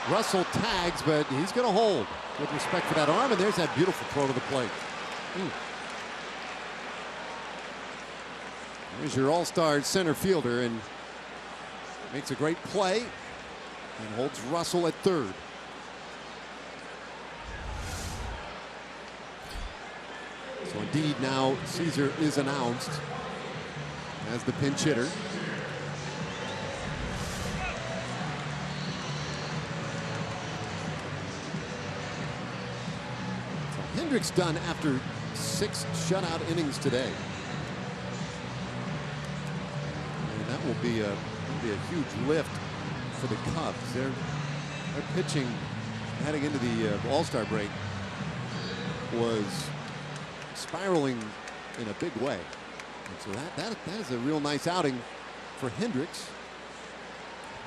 Russell tags, but he's going to hold with respect for that arm, and there's that beautiful throw to the plate. There's your all-star center fielder, and makes a great play and holds Russell at third. So indeed now Caesar is announced as the pinch hitter. So Hendricks done after 6 shutout innings today. And that will be a huge lift for the Cubs. Their pitching heading into the All-Star break was spiraling in a big way. And so that is a real nice outing for Hendricks.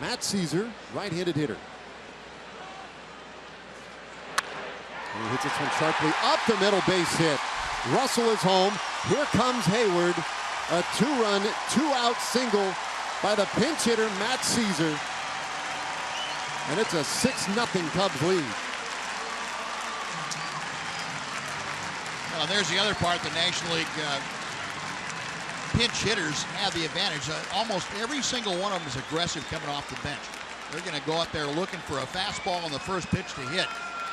Matt Caesar, right-handed hitter. And he hits this one sharply up the middle, base hit. Russell is home. Here comes Hayward. A 2-run, 2-out single by the pinch hitter, Matt Caesar. And it's a 6-0 Cubs lead. Well, there's the other part. The National League pinch hitters have the advantage. Almost every single one of them is aggressive coming off the bench. They're going to go up there looking for a fastball on the first pitch to hit.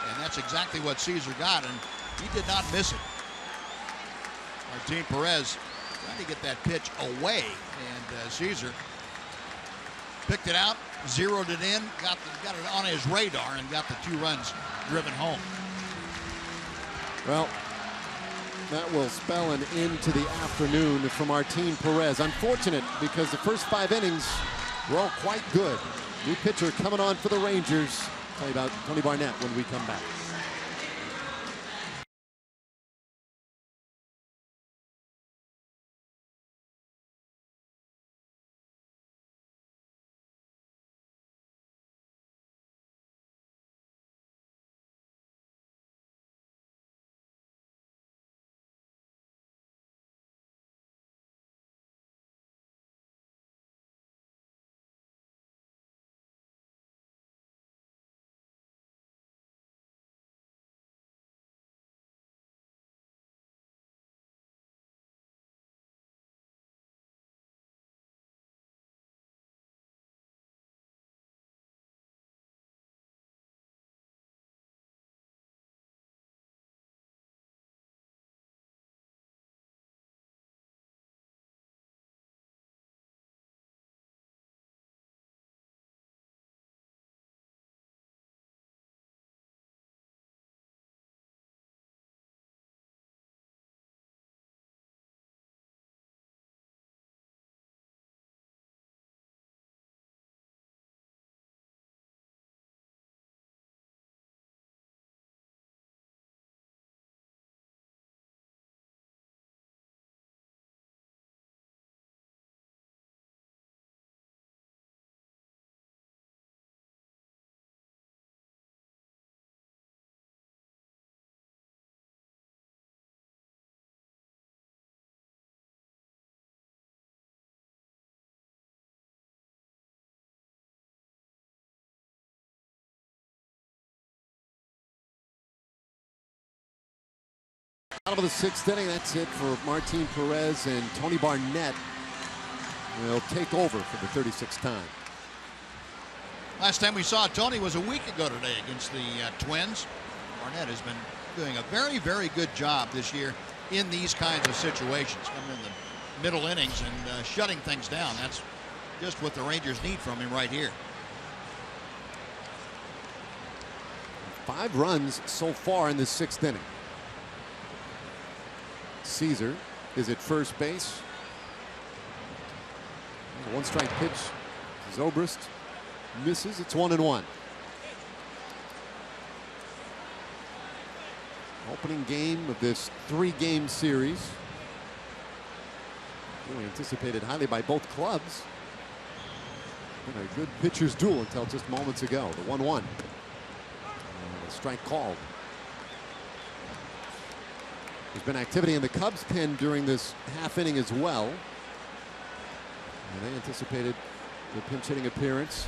And that's exactly what Caesar got, and he did not miss it. Martin Perez trying to get that pitch away, and Caesar picked it out, zeroed it in, got it on his radar, and got the 2 runs driven home. Well, that will spell an end to the afternoon for Martin Perez. Unfortunate, because the first 5 innings were all quite good. New pitcher coming on for the Rangers. Tell you about Tony Barnett when we come back. Out of the 6th inning, that's it for Martin Perez, and Tony Barnett will take over for the 36th time. Last time we saw Tony was a week ago today against the Twins. Barnett has been doing a very, very good job this year in these kinds of situations, coming in the middle innings and shutting things down. That's just what the Rangers need from him right here. 5 runs so far in the 6th inning. Caesar is at first base. A 1-strike pitch. Zobrist misses. It's 1-1. Opening game of this 3-game series. Really anticipated highly by both clubs. Been a good pitcher's duel until just moments ago. The 1-1. Strike called. There's been activity in the Cubs pen during this half inning as well. And they anticipated the pinch hitting appearance.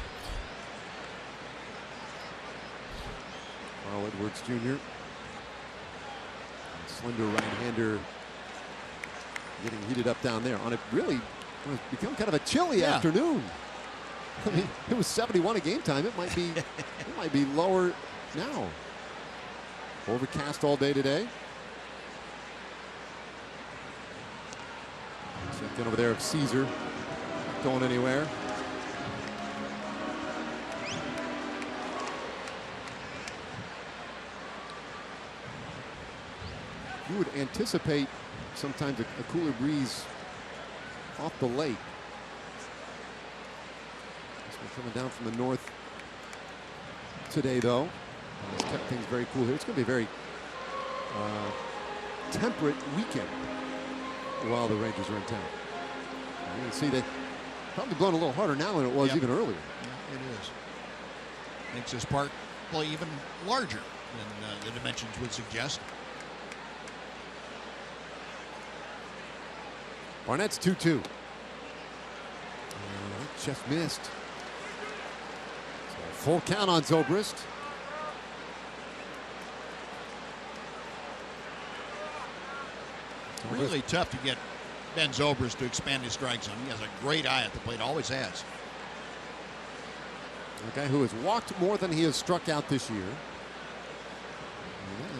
Carl Edwards Jr. Slender right-hander getting heated up down there on a really become kind of a chilly afternoon. I mean, it was 71 at game time. It might be lower now. Overcast all day today. Checked in over there of Caesar. Not going anywhere. You would anticipate sometimes a cooler breeze off the lake. This one coming down from the north today, though. It's kept things very cool here. It's going to be a very temperate weekend while the Rangers are in town. You can see they probably blowing a little harder now than it was even earlier. Yeah, it is. Makes this park play even larger than the dimensions would suggest. Barnett's 2-2. Just missed. So full count on Zobrist. Really tough to get Ben Zobrist to expand his strike zone. He has a great eye at the plate, always has. A guy who has walked more than he has struck out this year.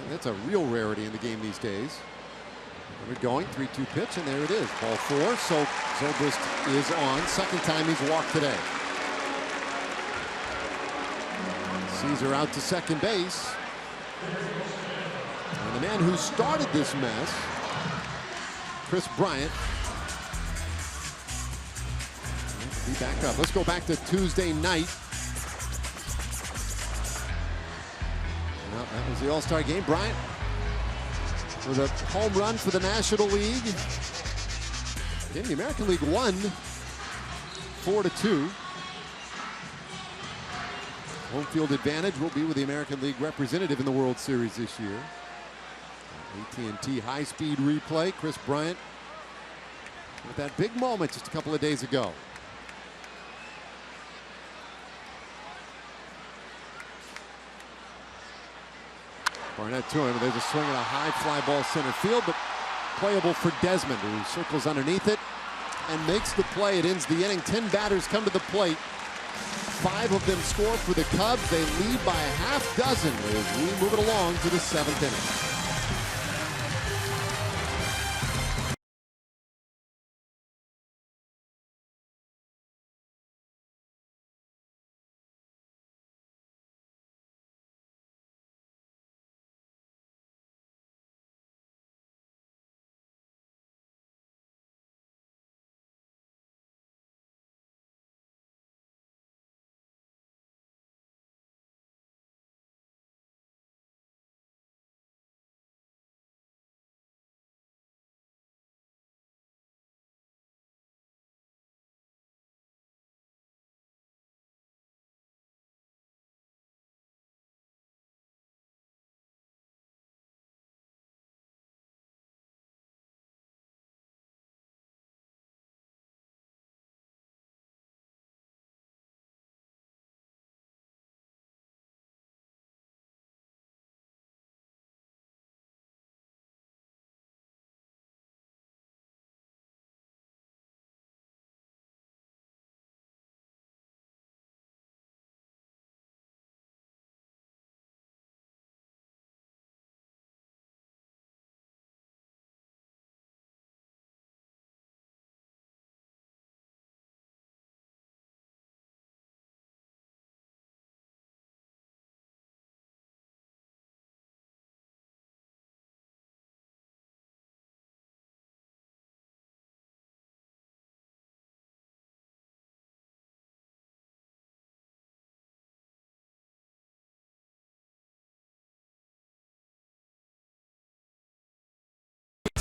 That's a real rarity in the game these days. We're going 3-2 pitch, and there it is. Ball 4. So Zobrist is on. Second time he's walked today. Caesar out to second base. And the man who started this mess, Chris Bryant, be back up. Let's go back to Tuesday night. Well, that was the All-Star game. Bryant with a home run for the National League. Again, the American League won 4-2. Home field advantage will be with the American League representative in the World Series this year. AT&T high-speed replay. Chris Bryant with that big moment just a couple of days ago. Barnett to him. There's a swing and a high fly ball center field, but playable for Desmond, who circles underneath it and makes the play. It ends the inning. 10 batters come to the plate. 5 of them score for the Cubs. They lead by a half dozen as we move it along to the 7th inning.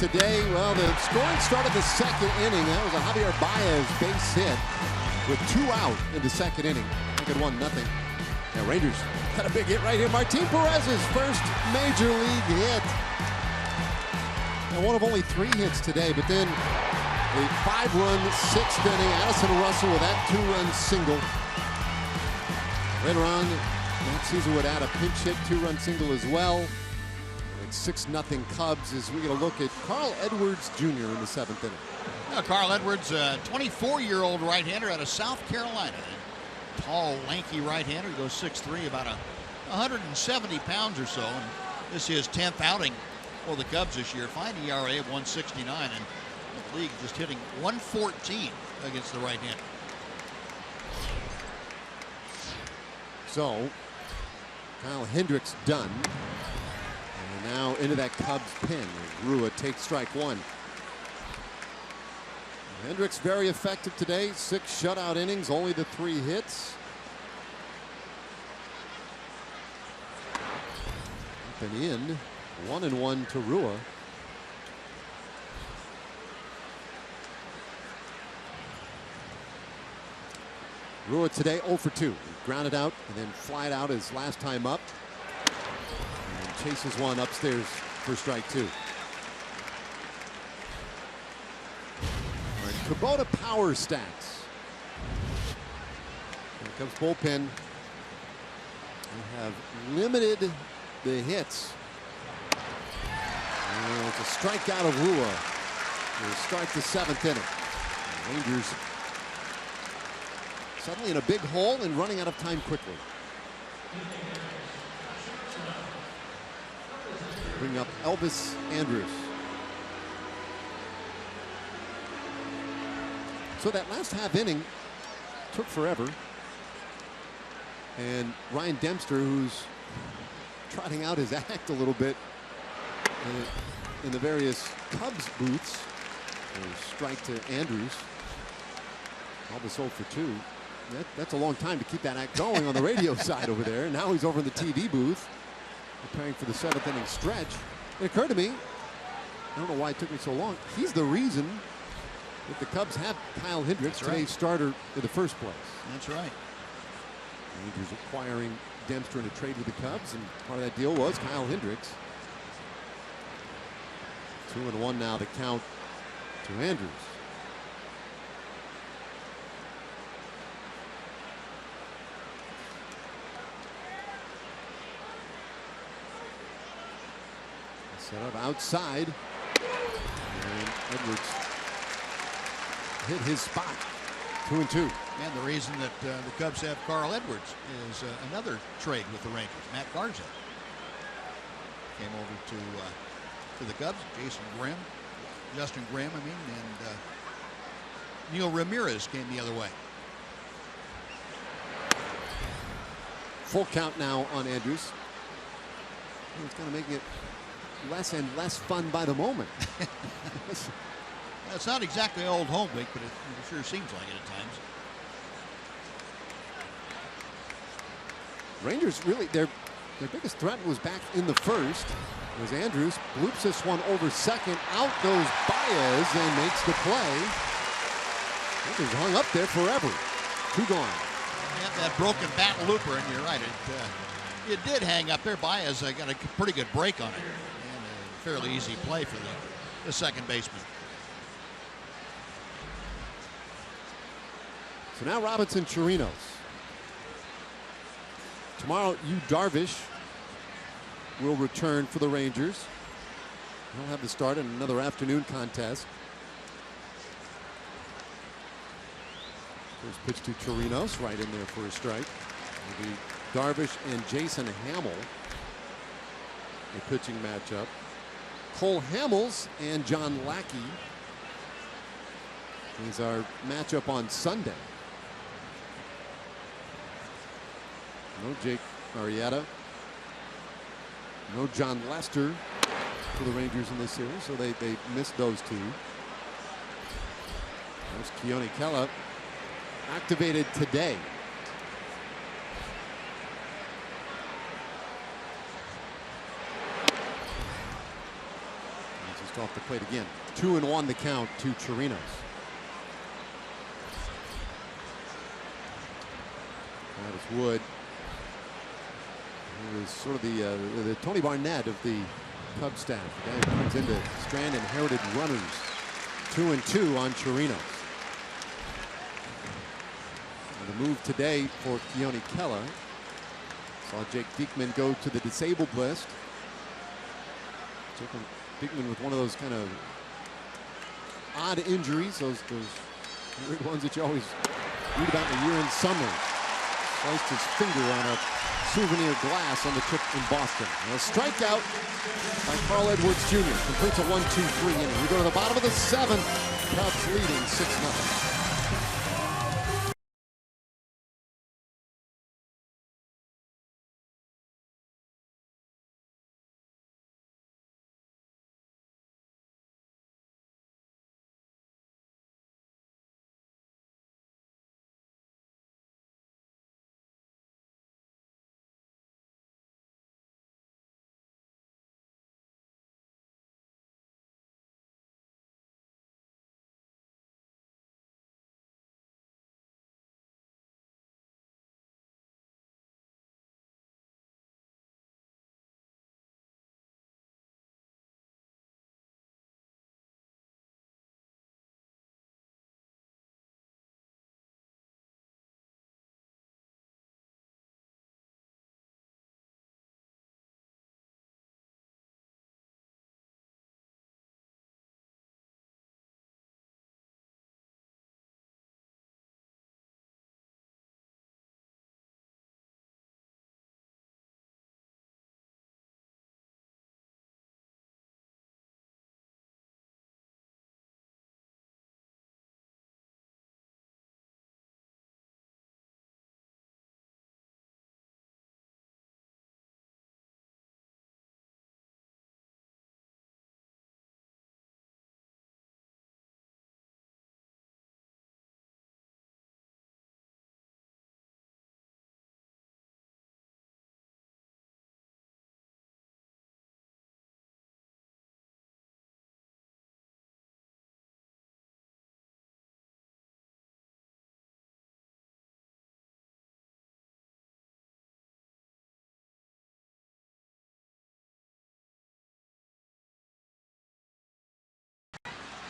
today. Well, the scoring started the second inning. That was a Javier Baez base hit with 2 out in the second inning. Make it 1-0. Now Rangers got a big hit right here. Martin Perez's first major league hit. And one of only 3 hits today, but then a 5-run 6th inning. Addison Russell with that 2-run single. Later on, that season would add a pinch hit 2-run single as well. It's 6-0 Cubs as we get a look at Carl Edwards Jr. in the 7th inning. Now, Carl Edwards, 24-year-old right-hander out of South Carolina. Tall, lanky right-hander. He goes 6'3", about 170 pounds or so. And this is his 10th outing for the Cubs this year. Fine ERA of 1.69, and the league just hitting 114 against the right-hander. So, Kyle Hendricks done. And now into that Cubs pen. Rua takes strike 1. Hendricks very effective today. 6 shutout innings, only the 3 hits. Up and in. 1-1 to Rua. Rua today 0 for 2. Grounded out and then flied out his last time up. And chases one upstairs for strike 2. All right, Kubota power stats. Here comes bullpen. We have limited the hits. And it's a strikeout of Rua. We'll start the 7th inning. The Rangers suddenly in a big hole and running out of time quickly. Bring up Elvis Andrus. So that last half inning took forever. And Ryan Dempster, who's trotting out his act a little bit in the various Cubs booths. A strike to Andrews. Elvis 0 for 2. That's a long time to keep that act going on the radio side over there. Now he's over in the TV booth preparing for the 7th inning stretch. It occurred to me, I don't know why it took me so long, he's the reason that the Cubs have Kyle Hendricks, today's starter, in the first place. That's right. Rangers acquiring Dempster in a trade with the Cubs, and part of that deal was Kyle Hendricks. 2-1 now the count to Andrews. Set up outside, and Edwards hit his spot. 2-2. And the reason that the Cubs have Carl Edwards is another trade with the Rangers. Matt Garza came over to the Cubs. Justin Grimm, and Neil Ramirez came the other way. Full count now on Andrews. It's going to make it less and less fun by the moment. It's not exactly old home week, but it sure seems like it at times. Rangers really, their biggest threat was back in the first. It was Andrews bloops this one over second. Out goes Baez and makes the play. It was hung up there forever. 2 gone. Yeah, that broken bat looper, and you're right. It did hang up there. Baez got a pretty good break on it. And a fairly easy play for the second baseman. So now Robinson Chirinos. Tomorrow, Darvish will return for the Rangers. He'll have the start in another afternoon contest. First pitch to Chirinos, right in there for a strike. It'll be Darvish and Jason Hamel, a pitching matchup. Cole Hamels and John Lackey is our matchup on Sunday. No Jake Arrieta. No John Lester for the Rangers in this series, so they missed those 2. There's Keone Kela activated today. Just off the plate again. 2-1 the count to Chirinos. That is Wood. He was sort of the Tony Barnett of the Cubs staff. The guy who comes into Strand inherited runners. 2-2 on Chirinos. And the move today for Keone Keller. Saw Jake Diekman go to the disabled list. Diekman with one of those kind of odd injuries, those weird ones that you always read about in the year-end summary. Sliced his finger on a souvenir glass on the trip in Boston. And a strikeout by Carl Edwards Jr. Completes a 1-2-3 inning. We go to the bottom of the seventh. Cubs leading 6-0.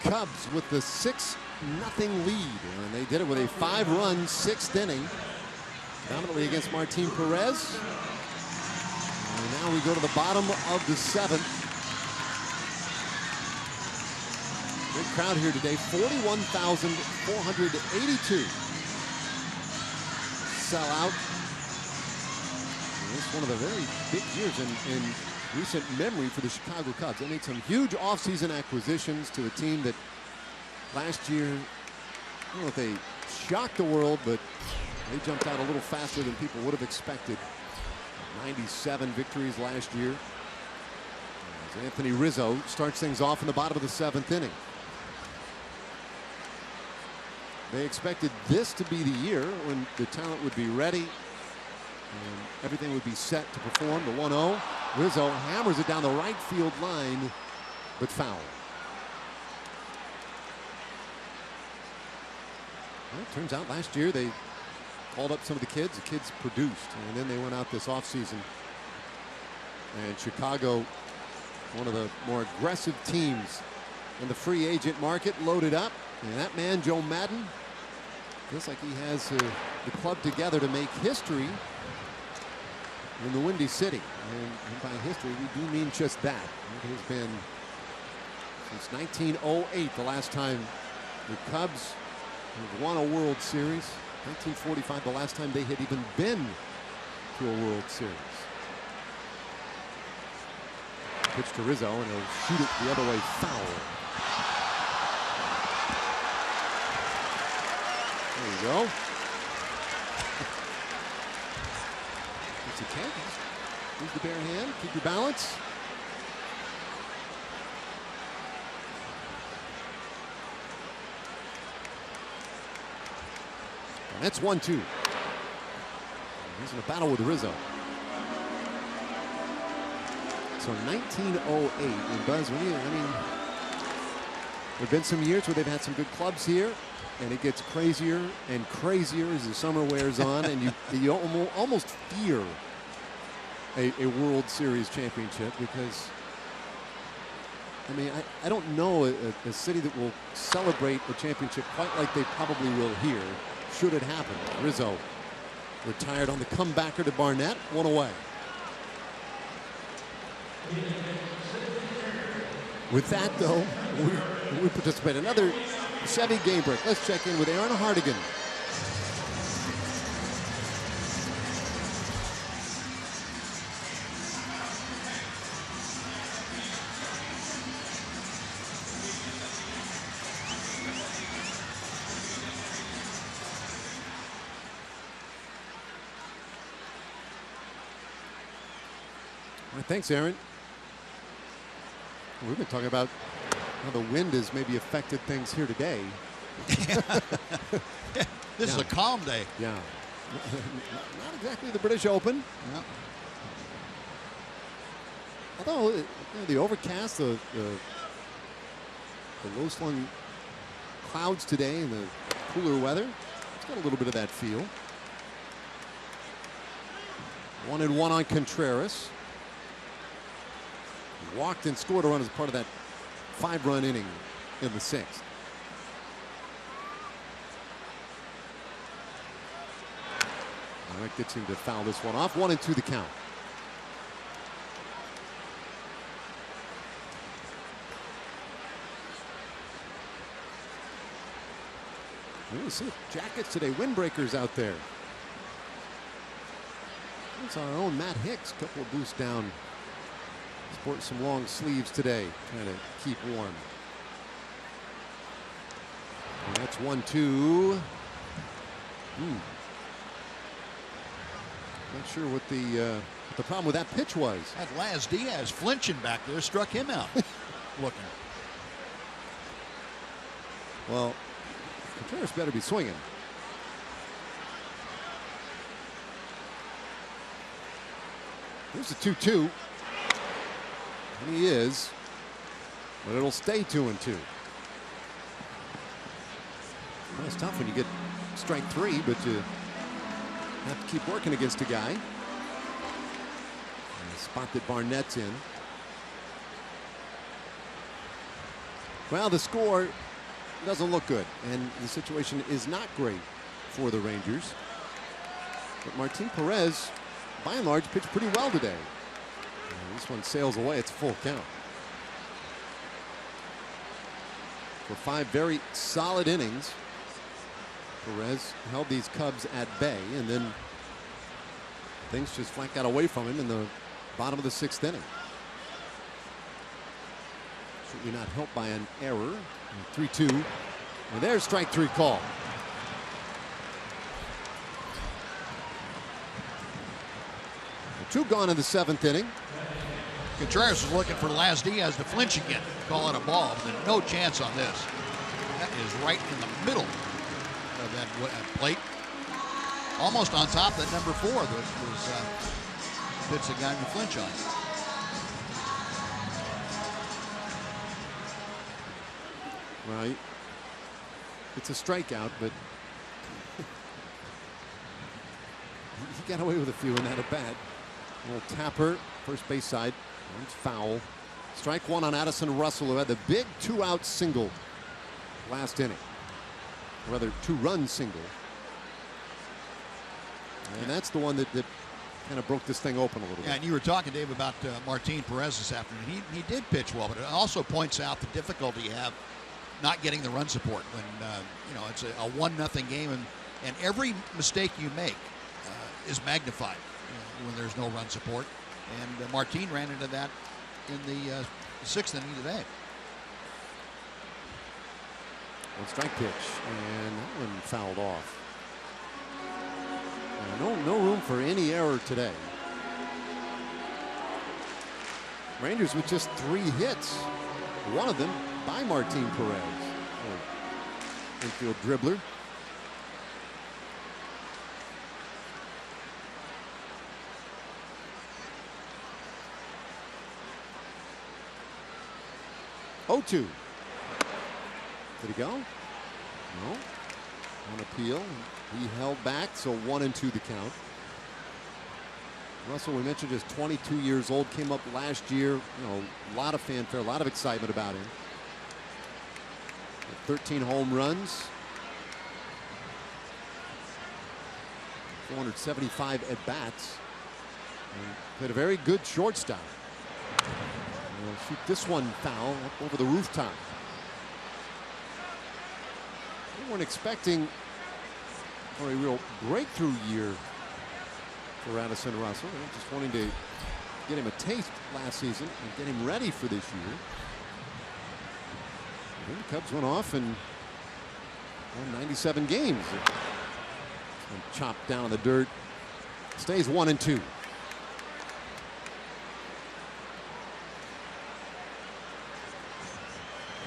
Cubs with the 6-0 lead, and they did it with a 5-run 6th inning, dominantly against Martin Perez. And now we go to the bottom of the 7th. Big crowd here today, 41,482. Sellout. It's one of the very big years in recent memory for the Chicago Cubs. They made some huge offseason acquisitions to a team that last year, I don't know if they shocked the world, but they jumped out a little faster than people would have expected. 97 victories last year. As Anthony Rizzo starts things off in the bottom of the 7th inning. They expected this to be the year when the talent would be ready and everything would be set to perform. The 1-0. Rizzo hammers it down the right field line, but foul. Well, it turns out last year they called up some of the kids. The kids produced, and then they went out this offseason. And Chicago, one of the more aggressive teams in the free agent market, loaded up. And that man, Joe Madden, feels like he has the club together to make history in the Windy City. And by history, we do mean just that. It has been since 1908, the last time the Cubs have won a World Series. 1945, the last time they had even been to a World Series. Pitch to Rizzo, and he'll shoot it the other way, foul. There you go. You can. Use the bare hand. Keep your balance. And that's 1-2. He's in a battle with Rizzo. So 1908, and Buzz, I mean, have been some years where they've had some good clubs here, and it gets crazier and crazier as the summer wears on, and you almost fear a World Series championship, because I mean, I don't know a city that will celebrate a championship quite like they probably will here, should it happen. Rizzo retired on the comebacker to Barnett, one away. With that, though, we participate. Another Chevy game break. Let's check in with Aaron Hardigan. All right, thanks, Aaron. We've been talking about how the wind has maybe affected things here today. This is a calm day. Yeah. Not exactly the British Open. Yeah. Although the overcast, the low-slung clouds today and the cooler weather, it's got a little bit of that feel. 1-1 on Contreras. Walked and scored a run as part of that 5-run inning in the 6th. All right, gets him to foul this one off. 1-2 the count. We'll see jackets today, windbreakers out there. It's our own Matt Hicks, couple of boosts down. Sporting some long sleeves today, trying to keep warm. And that's 1-2. Not sure what the problem with that pitch was. That Laz Diaz flinching back there struck him out. Looking. Well, Contreras better be swinging. Here's the 2-2. And he is, but it'll stay 2-2. Well, it's tough when you get strike 3, but you have to keep working against a guy. And the spot that Barnett's in. Well, the score doesn't look good, and the situation is not great for the Rangers. But Martin Perez, by and large, pitched pretty well today. This one sails away. It's a full count. For 5 very solid innings, Perez held these Cubs at bay, and then things just flat got away from him in the bottom of the 6th inning. Certainly not helped by an error. 3-2. And there's strike 3 call. Two gone in the 7th inning. Contreras is looking for Laz Diaz to flinch again, call it a ball, but no chance on this. That is right in the middle of that plate, almost on top of that number 4 that was pitch the guy to flinch on. Right. It's a strikeout, but he got away with a few in that at bat. Little tapper, first base side. It's foul. Strike 1 on Addison Russell, who had the big 2-out single last inning. Or rather, 2-run single. And that's the one that kind of broke this thing open a little bit. And you were talking, Dave, about Martin Perez this afternoon. He did pitch well, but it also points out the difficulty you have not getting the run support when it's a 1-0 game, and every mistake you make is magnified when there's no run support. And Martin ran into that in the 6th inning today. One strike pitch, and that one fouled off. No room for any error today. Rangers with just 3 hits. One of them by Martin Perez. Infield dribbler. Oh, 2. Did he go? No. On appeal, he held back, so 1-2 the count. Russell, we mentioned, is 22 years old, came up last year. You know, a lot of fanfare, a lot of excitement about him. 13 home runs, 475 at bats. Played a very good shortstop. We'll shoot this one foul up over the rooftop. We weren't expecting a real breakthrough year for Addison Russell. They're just wanting to get him a taste last season and get him ready for this year. And the Cubs went off and won 97 games. And chopped down in the dirt. Stays 1-2.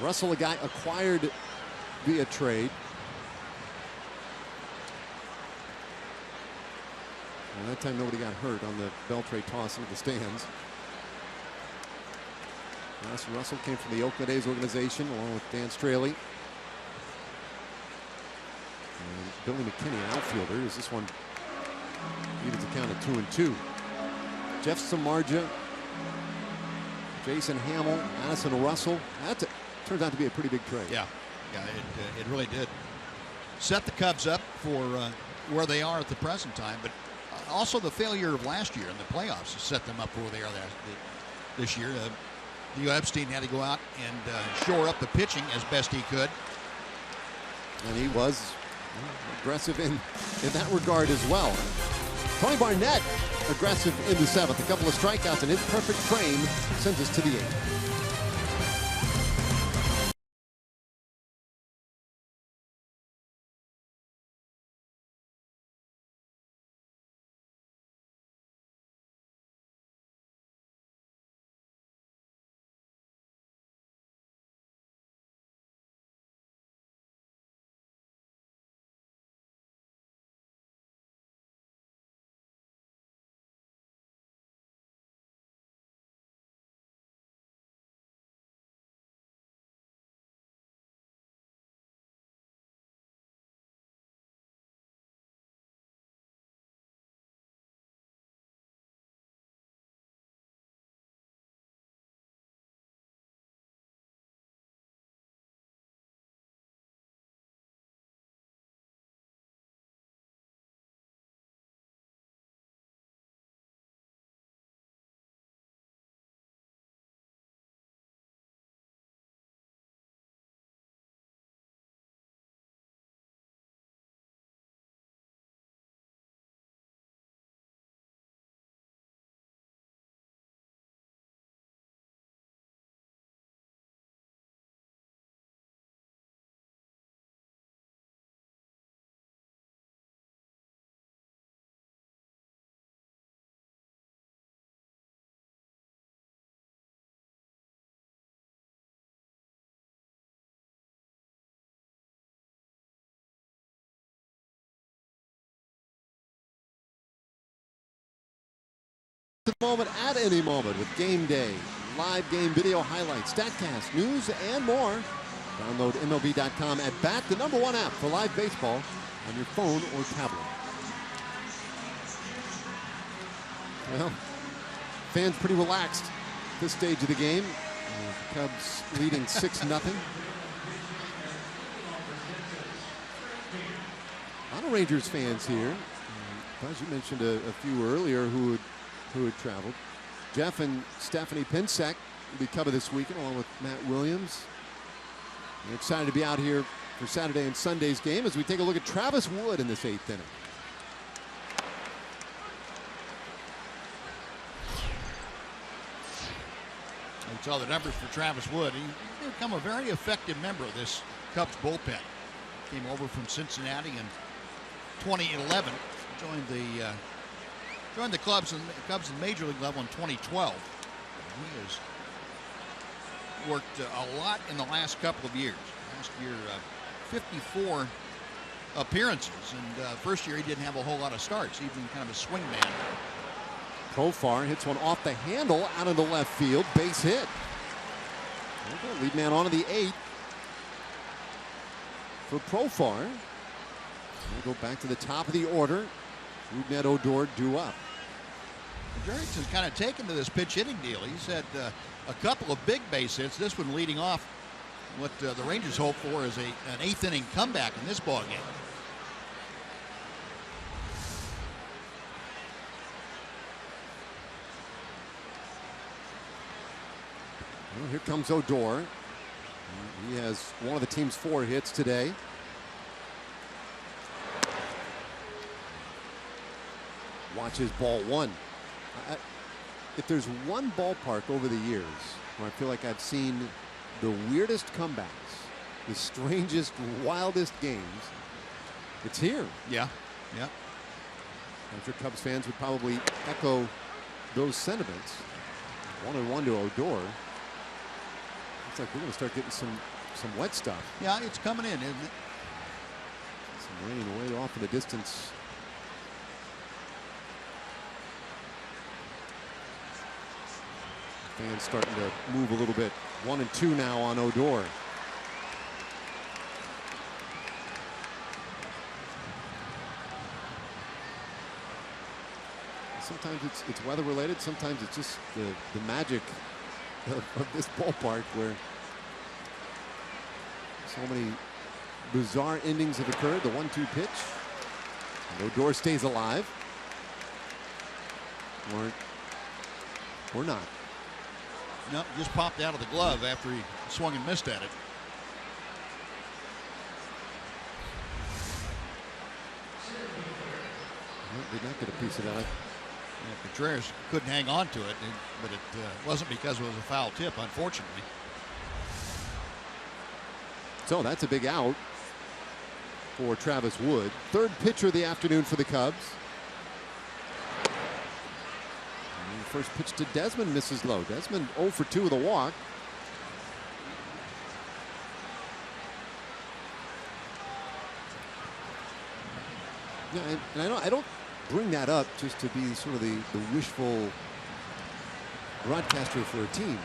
Russell, a guy acquired via trade. Well, that time nobody got hurt on the Beltray toss into the stands. Russell came from the Oakland A's organization along with Dan Straley. And Billy McKinney, an outfielder, as this one needed to count at 2-2. Jeff Samardzija, Jason Hamel, Addison Russell. That turns out to be a pretty big trade. Yeah, it really did. Set the Cubs up for where they are at the present time, but also the failure of last year in the playoffs has set them up for where they are this year. Leo Epstein had to go out and shore up the pitching as best he could. And he was aggressive in that regard as well. Tony Barnett aggressive in the seventh. A couple of strikeouts and his perfect frame sends us to the eighth. Moment at any moment with Game Day, live game video highlights, StatCast, news, and more. Download MLB.com at Bat, the #1 app for live baseball on your phone or tablet. Well, fans pretty relaxed at this stage of the game. The Cubs leading 6-0. A lot of Rangers fans here. As you mentioned a few earlier who had traveled. Jeff and Stephanie Pinsek will be covered this weekend along with Matt Williams. We're excited to be out here for Saturday and Sunday's game as we take a look at Travis Wood in this 8th inning. You saw the numbers for Travis Wood. He's become a very effective member of this Cubs bullpen. Came over from Cincinnati in 2011. Joined the Cubs in Major League level in 2012. He has worked a lot in the last couple of years. Last year, 54 appearances, and first year he didn't have a whole lot of starts, even kind of a swing man. Profar hits one off the handle out of the left field, base hit. Lead man on to the 8th. for Profar. We'll go back to the top of the order. Rougned Odor due up. Jerrickson's kind of taken to this pitch hitting deal. He's had a couple of big base hits. This one leading off what the Rangers hope for is an 8th inning comeback in this ball game. Well, here comes Odor. He has one of the team's 4 hits today. Watches ball 1. If there's one ballpark over the years where I feel like I've seen the weirdest comebacks, the strangest, wildest games, it's here. Yeah. Yeah. I'm sure Cubs fans would probably echo those sentiments. 1-1 to Odor. Looks like we're going to start getting some wet stuff. Yeah, it's coming in, isn't it? Some rain way off in the distance. Fans starting to move a little bit. 1-2 now on Odor. Sometimes it's weather related. Sometimes it's just the magic of this ballpark where so many bizarre endings have occurred. The 1-2 pitch. And Odor stays alive. Or not. Nope, just popped out of the glove after he swung and missed at it. Well, did not get a piece of that. Yeah, Contreras couldn't hang on to it, but it wasn't because it was a foul tip, unfortunately. So that's a big out for Travis Wood. 3rd pitcher of the afternoon for the Cubs. First pitch to Desmond misses low. Desmond 0 for 2 with a walk. Yeah, and I don't bring that up just to be sort of the wishful broadcaster for a team.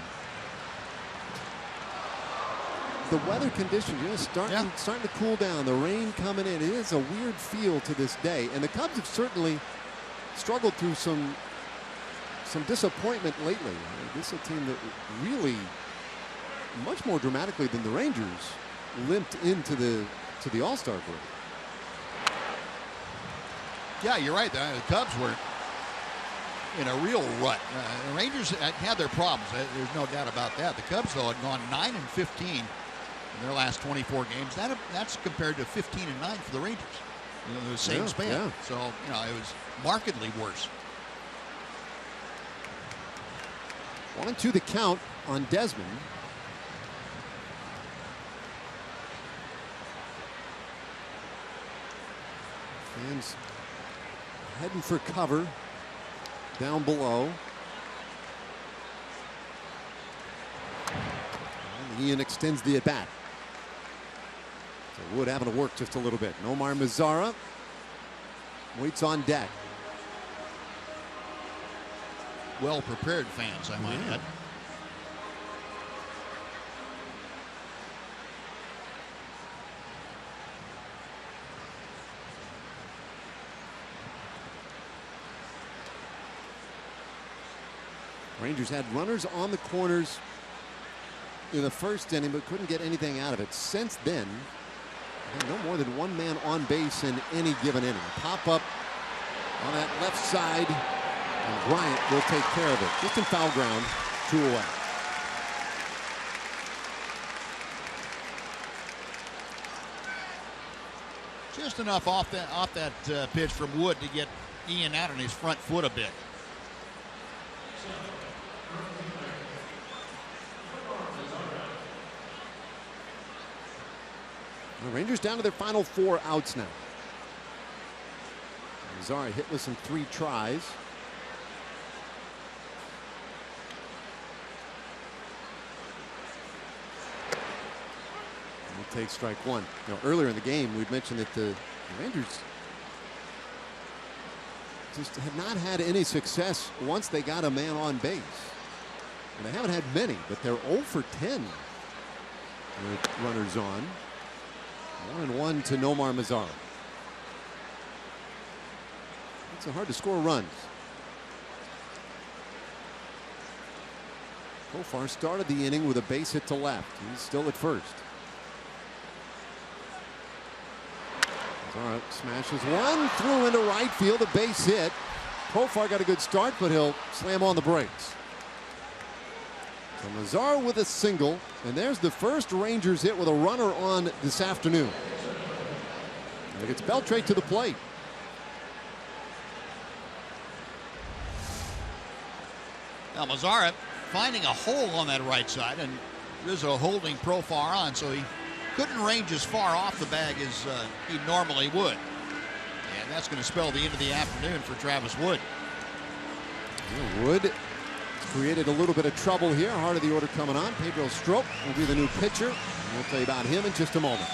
The weather conditions, starting to cool down. The rain coming in. It is a weird feel to this day, and the Cubs have certainly struggled through some disappointment lately. This is a team that really, much more dramatically than the Rangers, limped into the All-Star break. Yeah, you're right. The Cubs were in a real rut. The Rangers had their problems. There's no doubt about that. The Cubs, though, had gone 9-15 in their last 24 games. That's compared to 15-9 for the Rangers. The same span. Yeah. So it was markedly worse. 1-2 the count on Desmond. Fans heading for cover down below. And Ian extends the at bat. So Wood having to work just a little bit. Nomar Mazara waits on deck. Well-prepared fans, I might add. Rangers had runners on the corners in the first inning, but couldn't get anything out of it. Since then, no more than 1 man on base in any given inning. Pop up on that left side. And Bryant will take care of it. Just in foul ground, 2 away. Just enough off that pitch from Wood to get Ian out on his front foot a bit. The Rangers down to their final 4 outs now. Mazara hitless in 3 tries. Take strike 1. Earlier in the game, we'd mentioned that the Rangers just have not had any success once they got a man on base. And they haven't had many, but they're 0 for 10 with runners on. 1-1 to Nomar Mazara. It's hard to score runs. Profar started the inning with a base hit to left. He's still at first. Mazara smashes one through into right field, a base hit. Profar got a good start, but he'll slam on the brakes. So Mazara with a single, and there's the first Rangers hit with a runner on this afternoon. And it gets Beltre to the plate. Now Mazara finding a hole on that right side, and Rizzo holding Profar on, so he couldn't range as far off the bag as he normally would. And that's going to spell the end of the afternoon for Travis Wood. Yeah, Wood created a little bit of trouble here. Heart of the order coming on. Pedro Strop will be the new pitcher. We'll tell you about him in just a moment.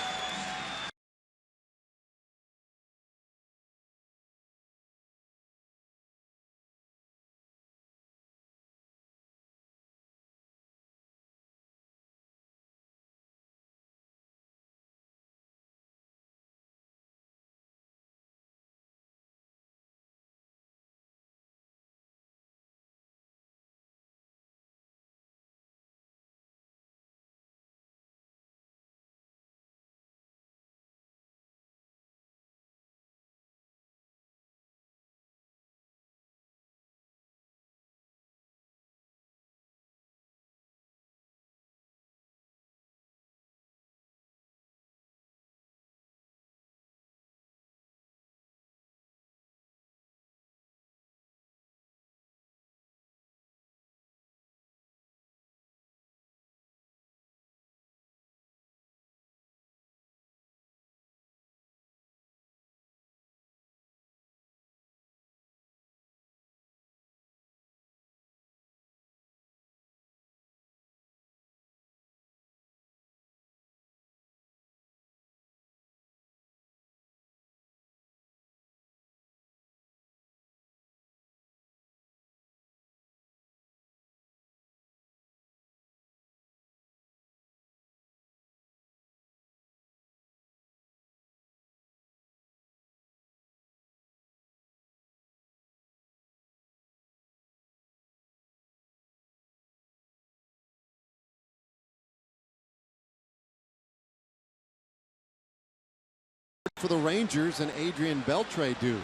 For the Rangers and Adrian Beltre do.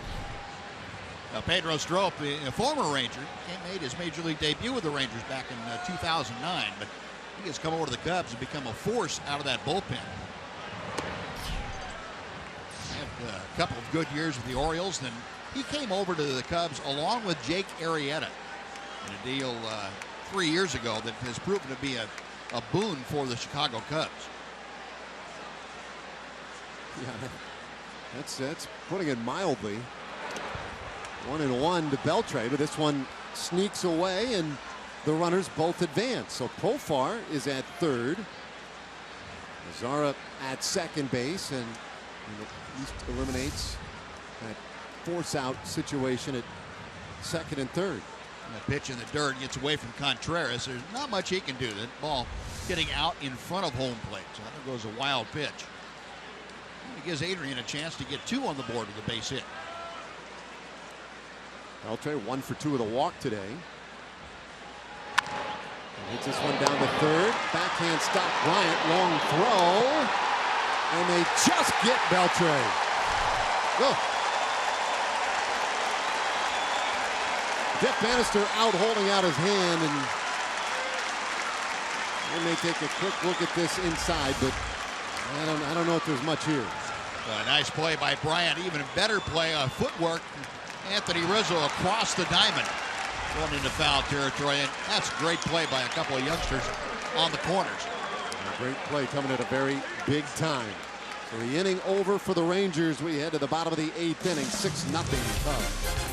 Now Pedro Strop, a former Ranger, made his major league debut with the Rangers back in 2009, but he has come over to the Cubs and become a force out of that bullpen. Had a couple of good years with the Orioles, then he came over to the Cubs along with Jake Arrieta in a deal 3 years ago that has proven to be a boon for the Chicago Cubs. Yeah, that's putting it mildly. 1-1 to Beltre, but this one sneaks away and the runners both advance. So Profar is at third. Mazara at second base, and at least eliminates that force out situation at second and third. And the pitch in the dirt gets away from Contreras. There's not much he can do. That ball getting out in front of home plate. So there goes a wild pitch. It gives Adrian a chance to get two on the board with a base hit. Beltre 1 for 2 with a walk today. Hits this one down to third. Backhand stop Bryant. Long throw. And they just get Beltre. Go. Jeff Bannister out holding out his hand, and they may take a quick look at this inside, but I don't know if there's much here. A nice play by Bryant. Even better play on footwork. Anthony Rizzo across the diamond, going into foul territory, and that's a great play by a couple of youngsters on the corners. A great play coming at a very big time. So the inning over for the Rangers. We head to the bottom of the 8th inning, 6-0 Cubs.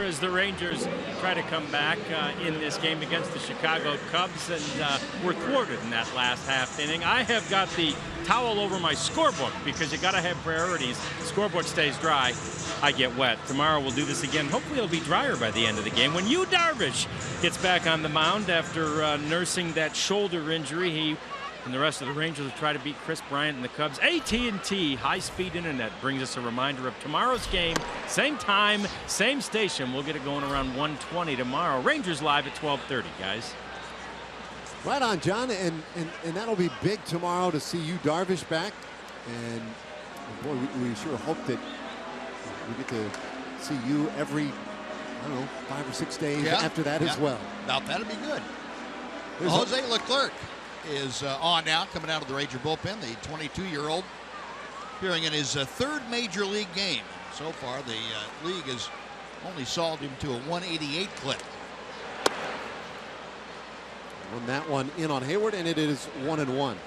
as the Rangers try to come back in this game against the Chicago Cubs, and were thwarted in that last half inning. I have got the towel over my scorebook because you got to have priorities. Scorebook stays dry, I get wet. Tomorrow we'll do this again. Hopefully it'll be drier by the end of the game. When Yu Darvish gets back on the mound after nursing that shoulder injury, he and the rest of the Rangers will try to beat Chris Bryant and the Cubs. AT&T high-speed internet brings us a reminder of tomorrow's game. Same time, same station. We'll get it going around 1:20 tomorrow. Rangers live at 12:30, guys. Right on, John, and that'll be big tomorrow to see Yu Darvish back. And boy, we sure hope that we get to see you every, I don't know, 5 or 6 days after that as well. Now, that'll be good. Jose Leclerc is on now, coming out of the Ranger bullpen, the 22-year-old, appearing in his third major league game. So far, the league has only sawed him to a 188 clip. Run that one in on Hayward, and it is 1-1.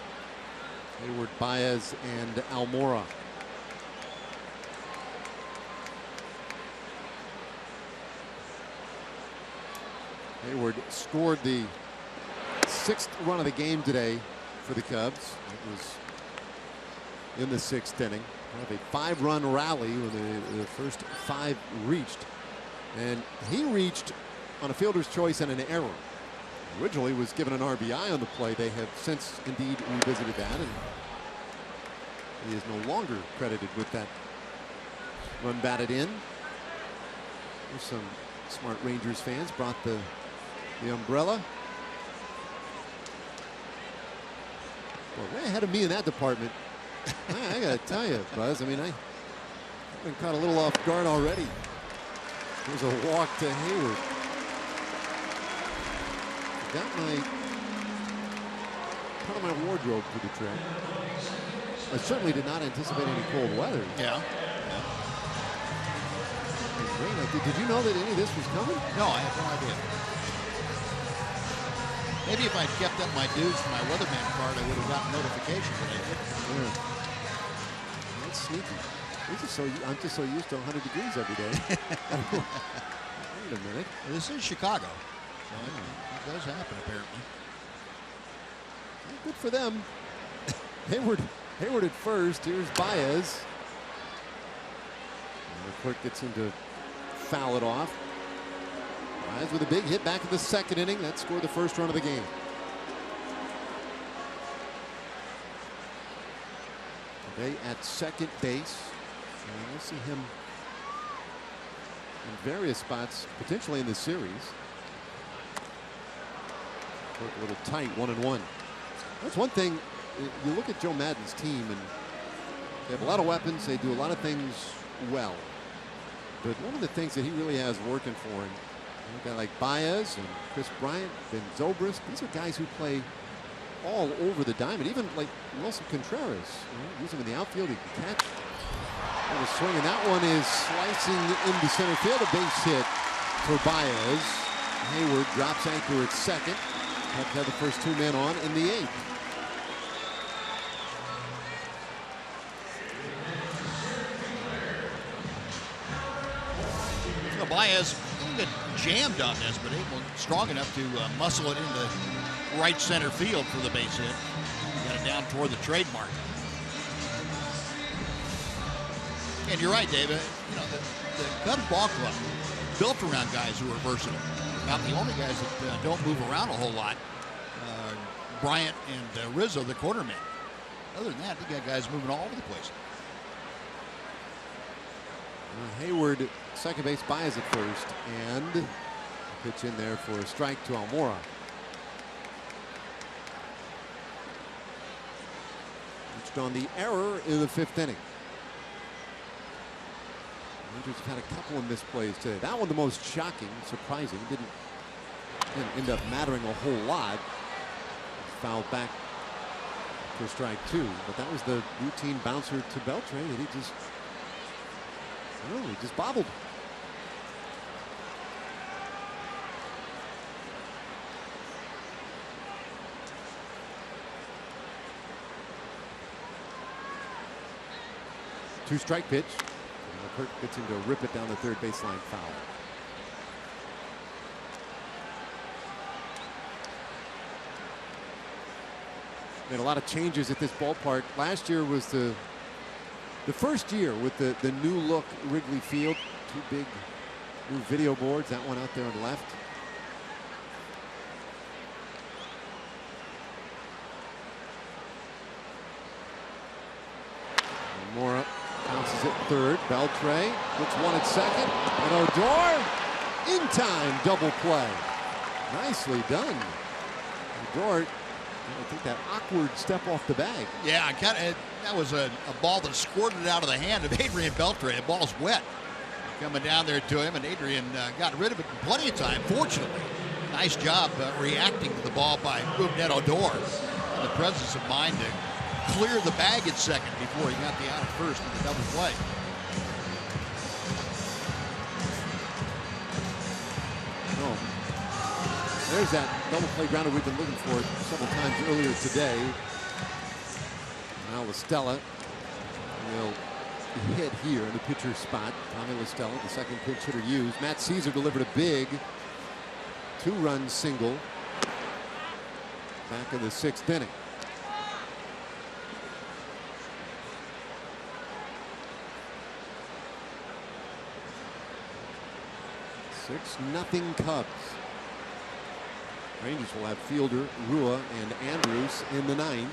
Hayward, Baez, and Almora. Hayward scored the 6th run of the game today for the Cubs. It was in the 6th inning. A 5-run rally when the first 5 reached. And he reached on a fielder's choice and an error. Originally was given an RBI on the play. They have since indeed revisited that, and he is no longer credited with that run batted in. There's some smart Rangers fans brought the umbrella. Well, way ahead of me in that department. I gotta tell you, Buzz. I mean, I've been caught a little off guard already. There's a walk to Hayward. Got part of my wardrobe for the trip. I certainly did not anticipate any cold weather. Yeah. Did you know that any of this was coming? No, I have no idea. Maybe if I'd kept up my dues for my weatherman card, I would have gotten notification, but I didn't. That's sneaky. I'm just so used to 100 degrees every day. Wait a minute. Well, this is Chicago. So it does happen, apparently. Well, good for them. Hayward at first. Here's Baez. And the clerk gets him to foul it off. Baez with a big hit back in the 2nd inning. That scored the 1st run of the game. Today at 2nd base. And we'll see him in various spots, potentially in the series. A little tight, 1-1. That's one thing. You look at Joe Madden's team, and they have a lot of weapons. They do a lot of things well. But one of the things that he really has working for him, a guy like Baez and Chris Bryant, Ben Zobrist, these are guys who play all over the diamond. Even like Wilson Contreras, use him in the outfield. He can catch. And the swing, and that one is slicing into center field. A base hit for Baez. Hayward drops anchor at 2nd. Have to have the first 2 men on in the 8th. Baez a little bit jammed on this, but strong enough to muscle it into right center field for the base hit. Got it down toward the trademark. And you're right, David. You know, the Cubs ball club built around guys who are versatile. About the only guys that don't move around a whole lot, Bryant and Rizzo, the cornermen. Other than that, you got guys moving all over the place. Hayward, 2nd base, Baez at 1st, and pitch in there for a strike to Almora. Reached on the error in the 5th inning. Rangers have had a couple of misplays today. That one the most shocking, surprising. Didn't end up mattering a whole lot. Fouled back for strike 2, but that was the routine bouncer to Beltran, and he just bobbled. Two-strike pitch. Kirk gets him to rip it down the 3rd baseline foul. Made a lot of changes at this ballpark. Last year was the first year with the new look Wrigley Field. 2 big new video boards. That one out there on the left. And Mora bounces at third. Beltre gets one at second. And Odor in time. Double play. Nicely done. Odor, I think that awkward step off the bag. Yeah, that was a ball that squirted out of the hand of Adrian Beltre. The ball's wet. Coming down there to him, and Adrian got rid of it in plenty of time, fortunately. Nice job reacting to the ball by Rougned Odor. The presence of mind to clear the bag at second before he got the out at first in the double play. There's that double play grounder we've been looking for several times earlier today. Now LaStella will hit here in the pitcher's spot. Tommy LaStella, the second pinch hitter used. Matt Caesar delivered a big 2-run single back in the 6th inning. Six nothing Cubs. Rangers will have Fielder, Rua, and Andrews in the 9th.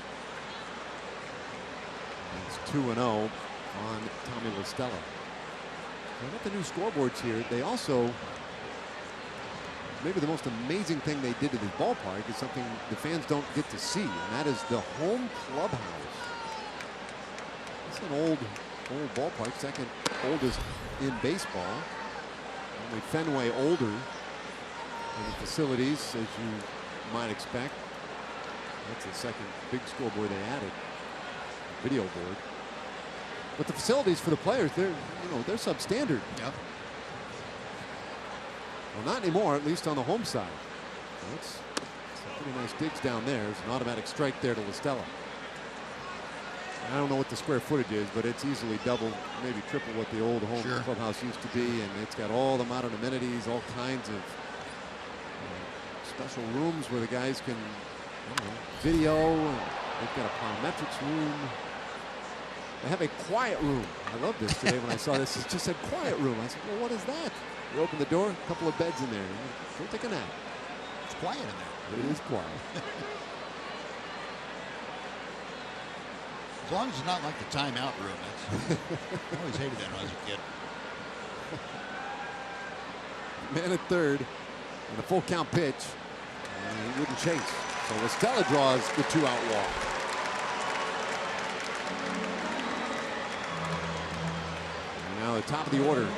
It's 2-0 on Tommy LaStella. They got the new scoreboards here. They also, maybe the most amazing thing they did to this ballpark is something the fans don't get to see, and that is the home clubhouse. It's an old ballpark, second oldest in baseball. Only Fenway older. And the facilities, as you might expect. That's the second big scoreboard they added. Video board. But the facilities for the players, they're substandard. Yep. Well, not anymore, at least on the home side. That's some pretty nice digs down there. There's an automatic strike there to LaStella. I don't know what the square footage is, but it's easily double, maybe triple what the old home clubhouse used to be. And it's got all the modern amenities, all kinds of special rooms where the guys can video. They've got a plyometrics room. They have a quiet room. I love this today when I saw this. It just said quiet room. I said, well, what is that? You open the door, a couple of beds in there. Go take a nap. It's quiet in there. It is quiet. As long as it's not like the timeout room. I always hated that when I was a kid. Man at third. And a full count pitch. And he wouldn't chase. So LaStella draws the 2-out walk. And now the top of the order.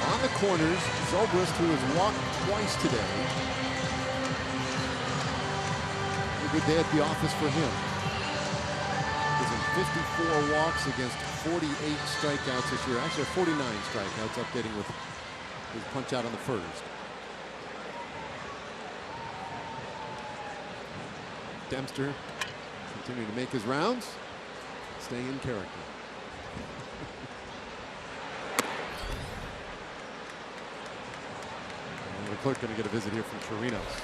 On the corners, Zobrist, who has walked twice today. A good day at the office for him. 54 walks against 48 strikeouts this year. Actually, 49 strikeouts, updating with his punch out on the first. Dempster continuing to make his rounds, staying in character. And the clerk going to get a visit here from Chirinos.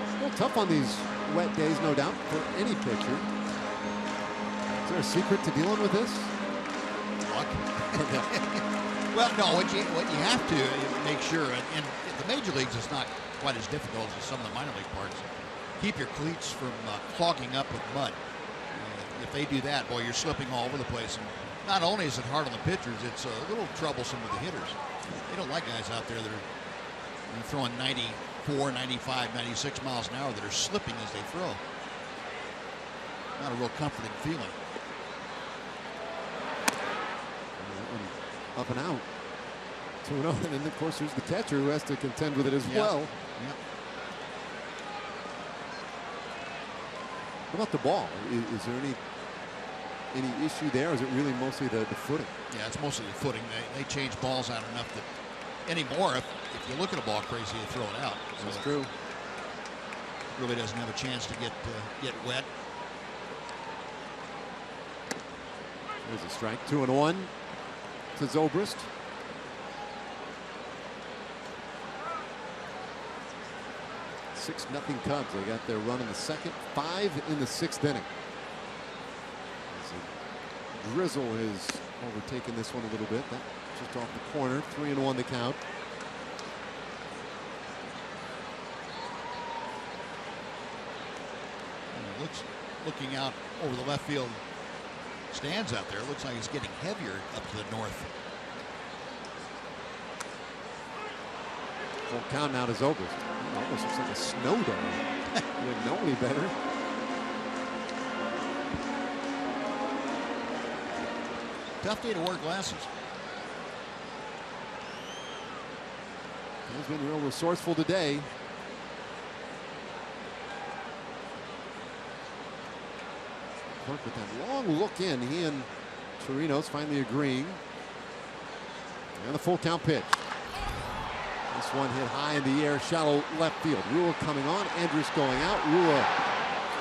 A little tough on these wet days, no doubt, for any pitcher. Is there a secret to dealing with this? Luck. Well, no, what you have to make sure, and the major leagues is not quite as difficult as some of the minor league parts. Keep your cleats from clogging up with mud. If they do that, boy, you're slipping all over the place. And not only is it hard on the pitchers, it's a little troublesome with the hitters. They don't like guys out there that are throwing 94, 95, 96 miles an hour that are slipping as they throw. Not a real comforting feeling. Up and out. 2-0, and then of course there's the catcher who has to contend with it as well. Yep. What about the ball? Is there any issue there? Or is it really mostly the footing? Yeah, it's mostly the footing. They change balls out enough that anymore, if you look at a ball crazy, you throw it out. So that's true. Really doesn't have a chance to get wet. There's a strike. 2-1 to Zobrist. 6-0 Cubs. They got their run in the second, 5 in the 6th inning. As Drizzle has overtaken this one a little bit. That just off the corner. 3-1 the count. Looking out over the left field stands out there, looks like it's getting heavier up to the north. Full count now to Zobrist. Almost looks like a snow day. You didn't know any better. Tough day to wear glasses. He's been real resourceful today. Clark with that long look in. He and Torino's finally agreeing. And the full count pitch. This one hit high in the air, shallow left field. Rua coming on, Andrus going out. Rua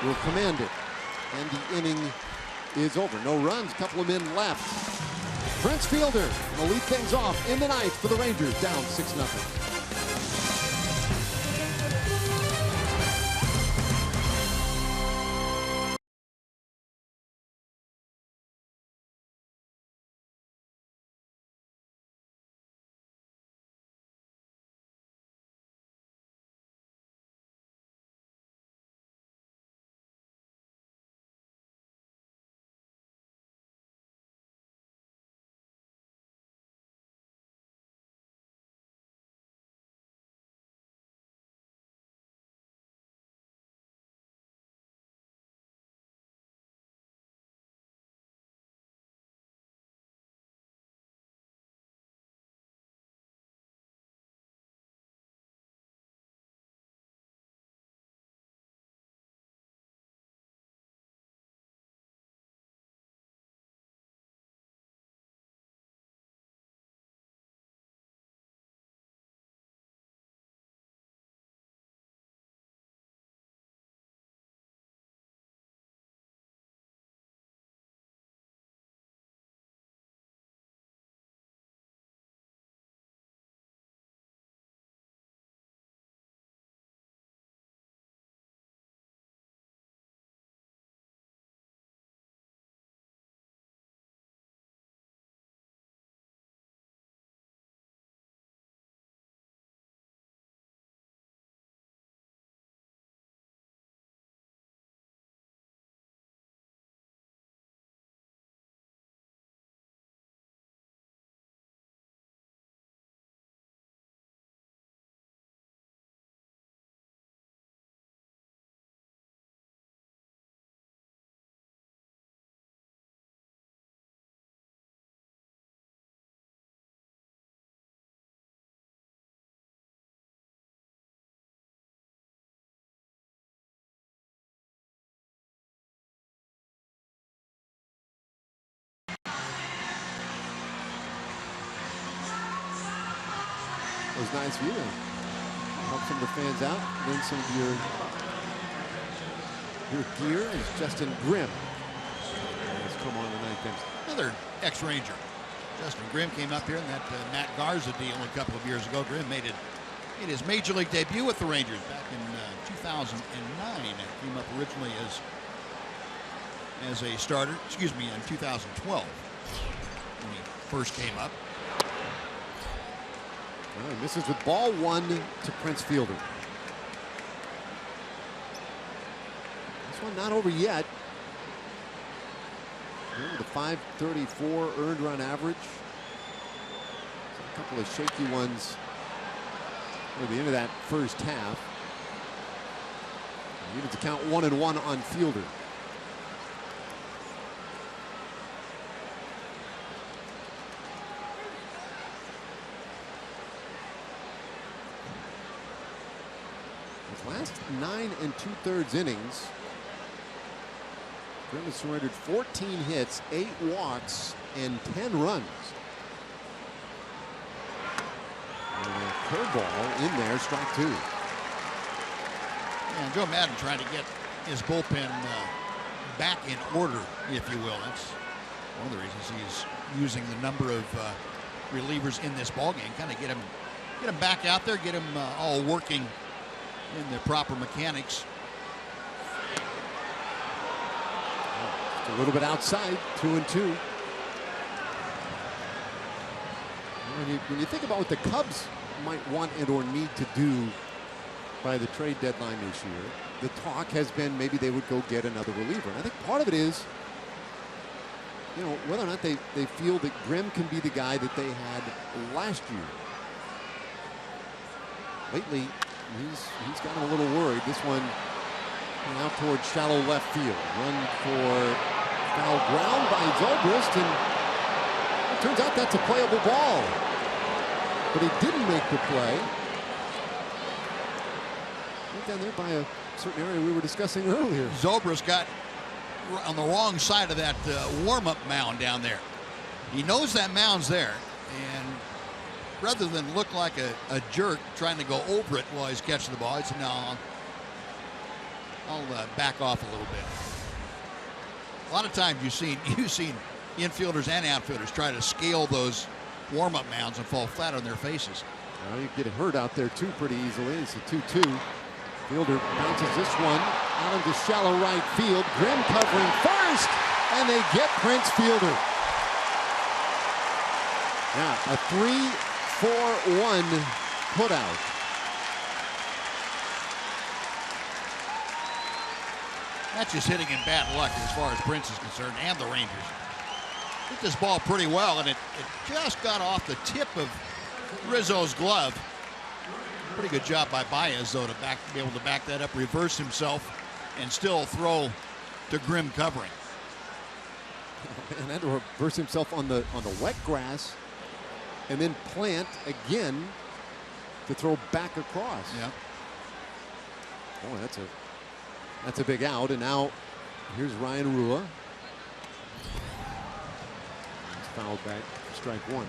will command it. And the inning is over. No runs, couple of men left. Prince Fielder will lead things off in the ninth for the Rangers, down 6-0. It was nice of you to help some of the fans out. Then some of your gear is Justin Grimm. He's come on the ninth inning. Another ex-Ranger. Justin Grimm came up here in that Matt Garza deal a couple of years ago. Grimm made his major league debut with the Rangers back in 2009. Came up originally as a starter, in 2012 when he first came up. Well, and this is with ball one to Prince Fielder. This one not over yet. The 534 earned run average. A couple of shaky ones near the end of that first half. Even to count 1-1 on Fielder. His last 9 2/3 innings, Grimm has surrendered 14 hits, 8 walks, and 10 runs. And a curveball in there, strike 2. And Joe Madden trying to get his bullpen back in order, if you will. That's One of the reasons he's using the number of relievers in this ballgame, kind of get him back out there, get him all working in the proper mechanics. A little bit outside, 2-2. When you think about what the Cubs might want and or need to do by the trade deadline this year, the talk has been maybe they would go get another reliever. And I think part of it is, you know, whether or not they feel that Grimm can be the guy that they had last year. Lately, he's gotten a little worried. This one out towards shallow left field. Run for foul ground by Zobrist, and it turns out that's a playable ball. But he didn't make the play. Right down there by a certain area we were discussing earlier. Zobrist got on the wrong side of that warm-up mound down there. He knows that mound's there, and rather than look like a jerk trying to go over it while he's catching the ball, he said, no, I'll back off a little bit. A lot of times you've seen infielders and outfielders try to scale those warm-up mounds and fall flat on their faces. Well, you get hurt out there too pretty easily. It's a 2-2. Fielder bounces this one out into shallow right field. Grimm covering first, and they get Prince Fielder. Yeah, a 3-4-1 putout. That's just hitting in bad luck as far as Prince is concerned, and the Rangers. Hit this ball pretty well, and it just got off the tip of Rizzo's glove. Pretty good job by Baez, though, to be able to back that up, reverse himself, and still throw to Grimm covering. And had to reverse himself on the wet grass, and then plant again to throw back across. Yeah. Boy, that's a big out, and now here's Ryan Rua. He's fouled back for strike one.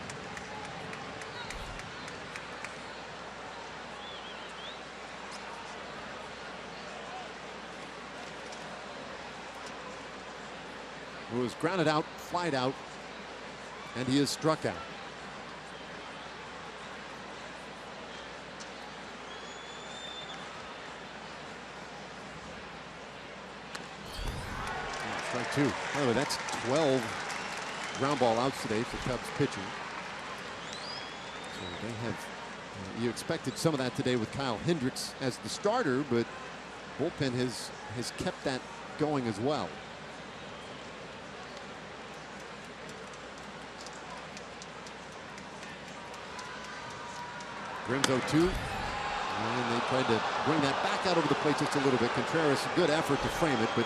Rua's grounded out, flied out, and he is struck out. Strike two. By the way, that's 12 ground ball outs today for Cubs pitching. So they have, you expected some of that today with Kyle Hendricks as the starter, but bullpen has kept that going as well. Grimm's 0-2. And they tried to bring that back out over the plate just a little bit. Contreras, a good effort to frame it, but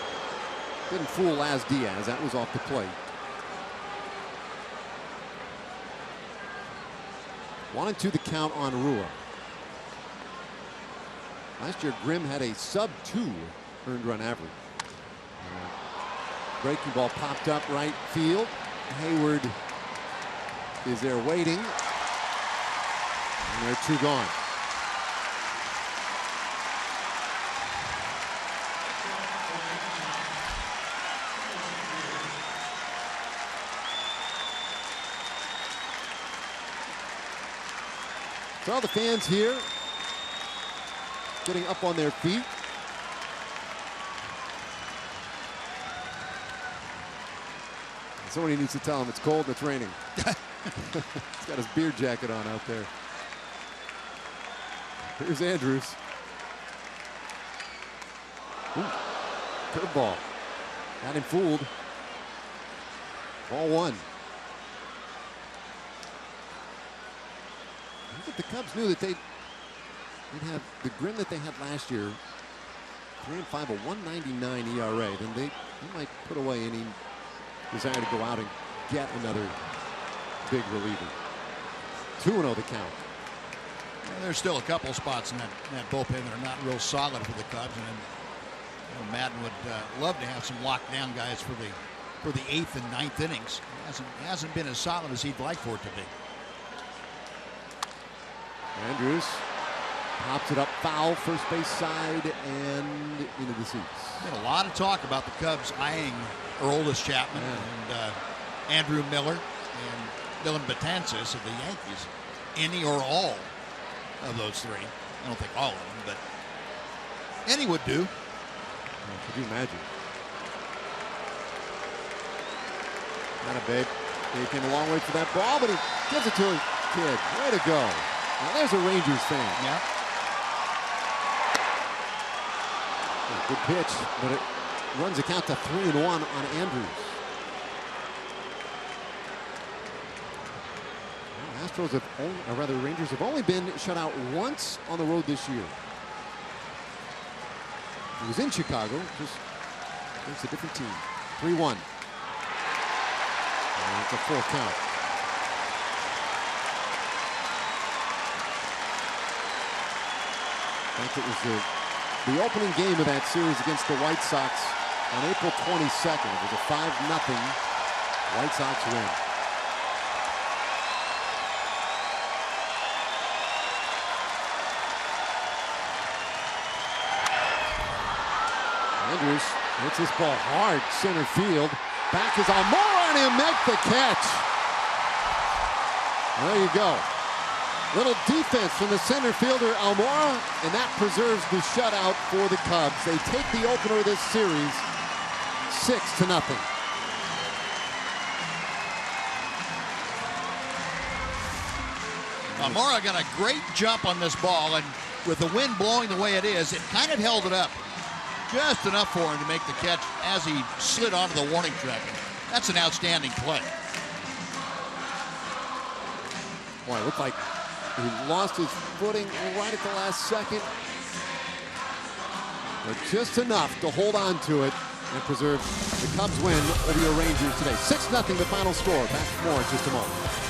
didn't fool Laz Diaz. That was off the plate. 1-2 the count on Rua. Last year, Grimm had a sub-2 earned run average. Breaking ball popped up right field. Hayward is there waiting. And they're two gone. So all the fans here getting up on their feet. Somebody needs to tell him it's cold and it's raining. He's got his beer jacket on out there. Here's Andrews. Curveball. Got him fooled. Ball one. I think the Cubs knew that they'd have the Grimm that they had last year. 3-5, a 1.99 ERA. Then they might put away any desire to go out and get another big reliever. 2-0 the count. There's still a couple spots in that bullpen that are not real solid for the Cubs, and Madden would love to have some lockdown guys for the 8th and 9th innings. It hasn't been as solid as he'd like for it to be. Andrews pops it up foul, first base side, and into the seats. Been a lot of talk about the Cubs eyeing Aroldis Chapman, and Andrew Miller and Dylan Betances of the Yankees. Any or all of those three. I don't think all of them, but any would do. Could you imagine? Not a babe. He came a long way for that ball, but he gives it to his kid. Way to go. Now there's a Rangers fan. Yeah. Good pitch, but it runs the count to 3-1 on Andrews. Astros have only, or rather Rangers have only been shut out once on the road this year. It was in Chicago, just against a different team. 3-1. And it's a full count. I think it was the opening game of that series against the White Sox on April 22nd. It was a 5-0 White Sox win. Andrews hits this ball hard, center field. Back is Almora, and he'll make the catch. There you go. Little defense from the center fielder, Almora, and that preserves the shutout for the Cubs. They take the opener of this series 6-0. Almora got a great jump on this ball, and with the wind blowing the way it is, it kind of held it up just enough for him to make the catch as he slid onto the warning track. That's an outstanding play. Boy, it looked like he lost his footing right at the last second. But just enough to hold on to it and preserve the Cubs win over your Rangers today. 6-0 the final score. Back for more in just a moment.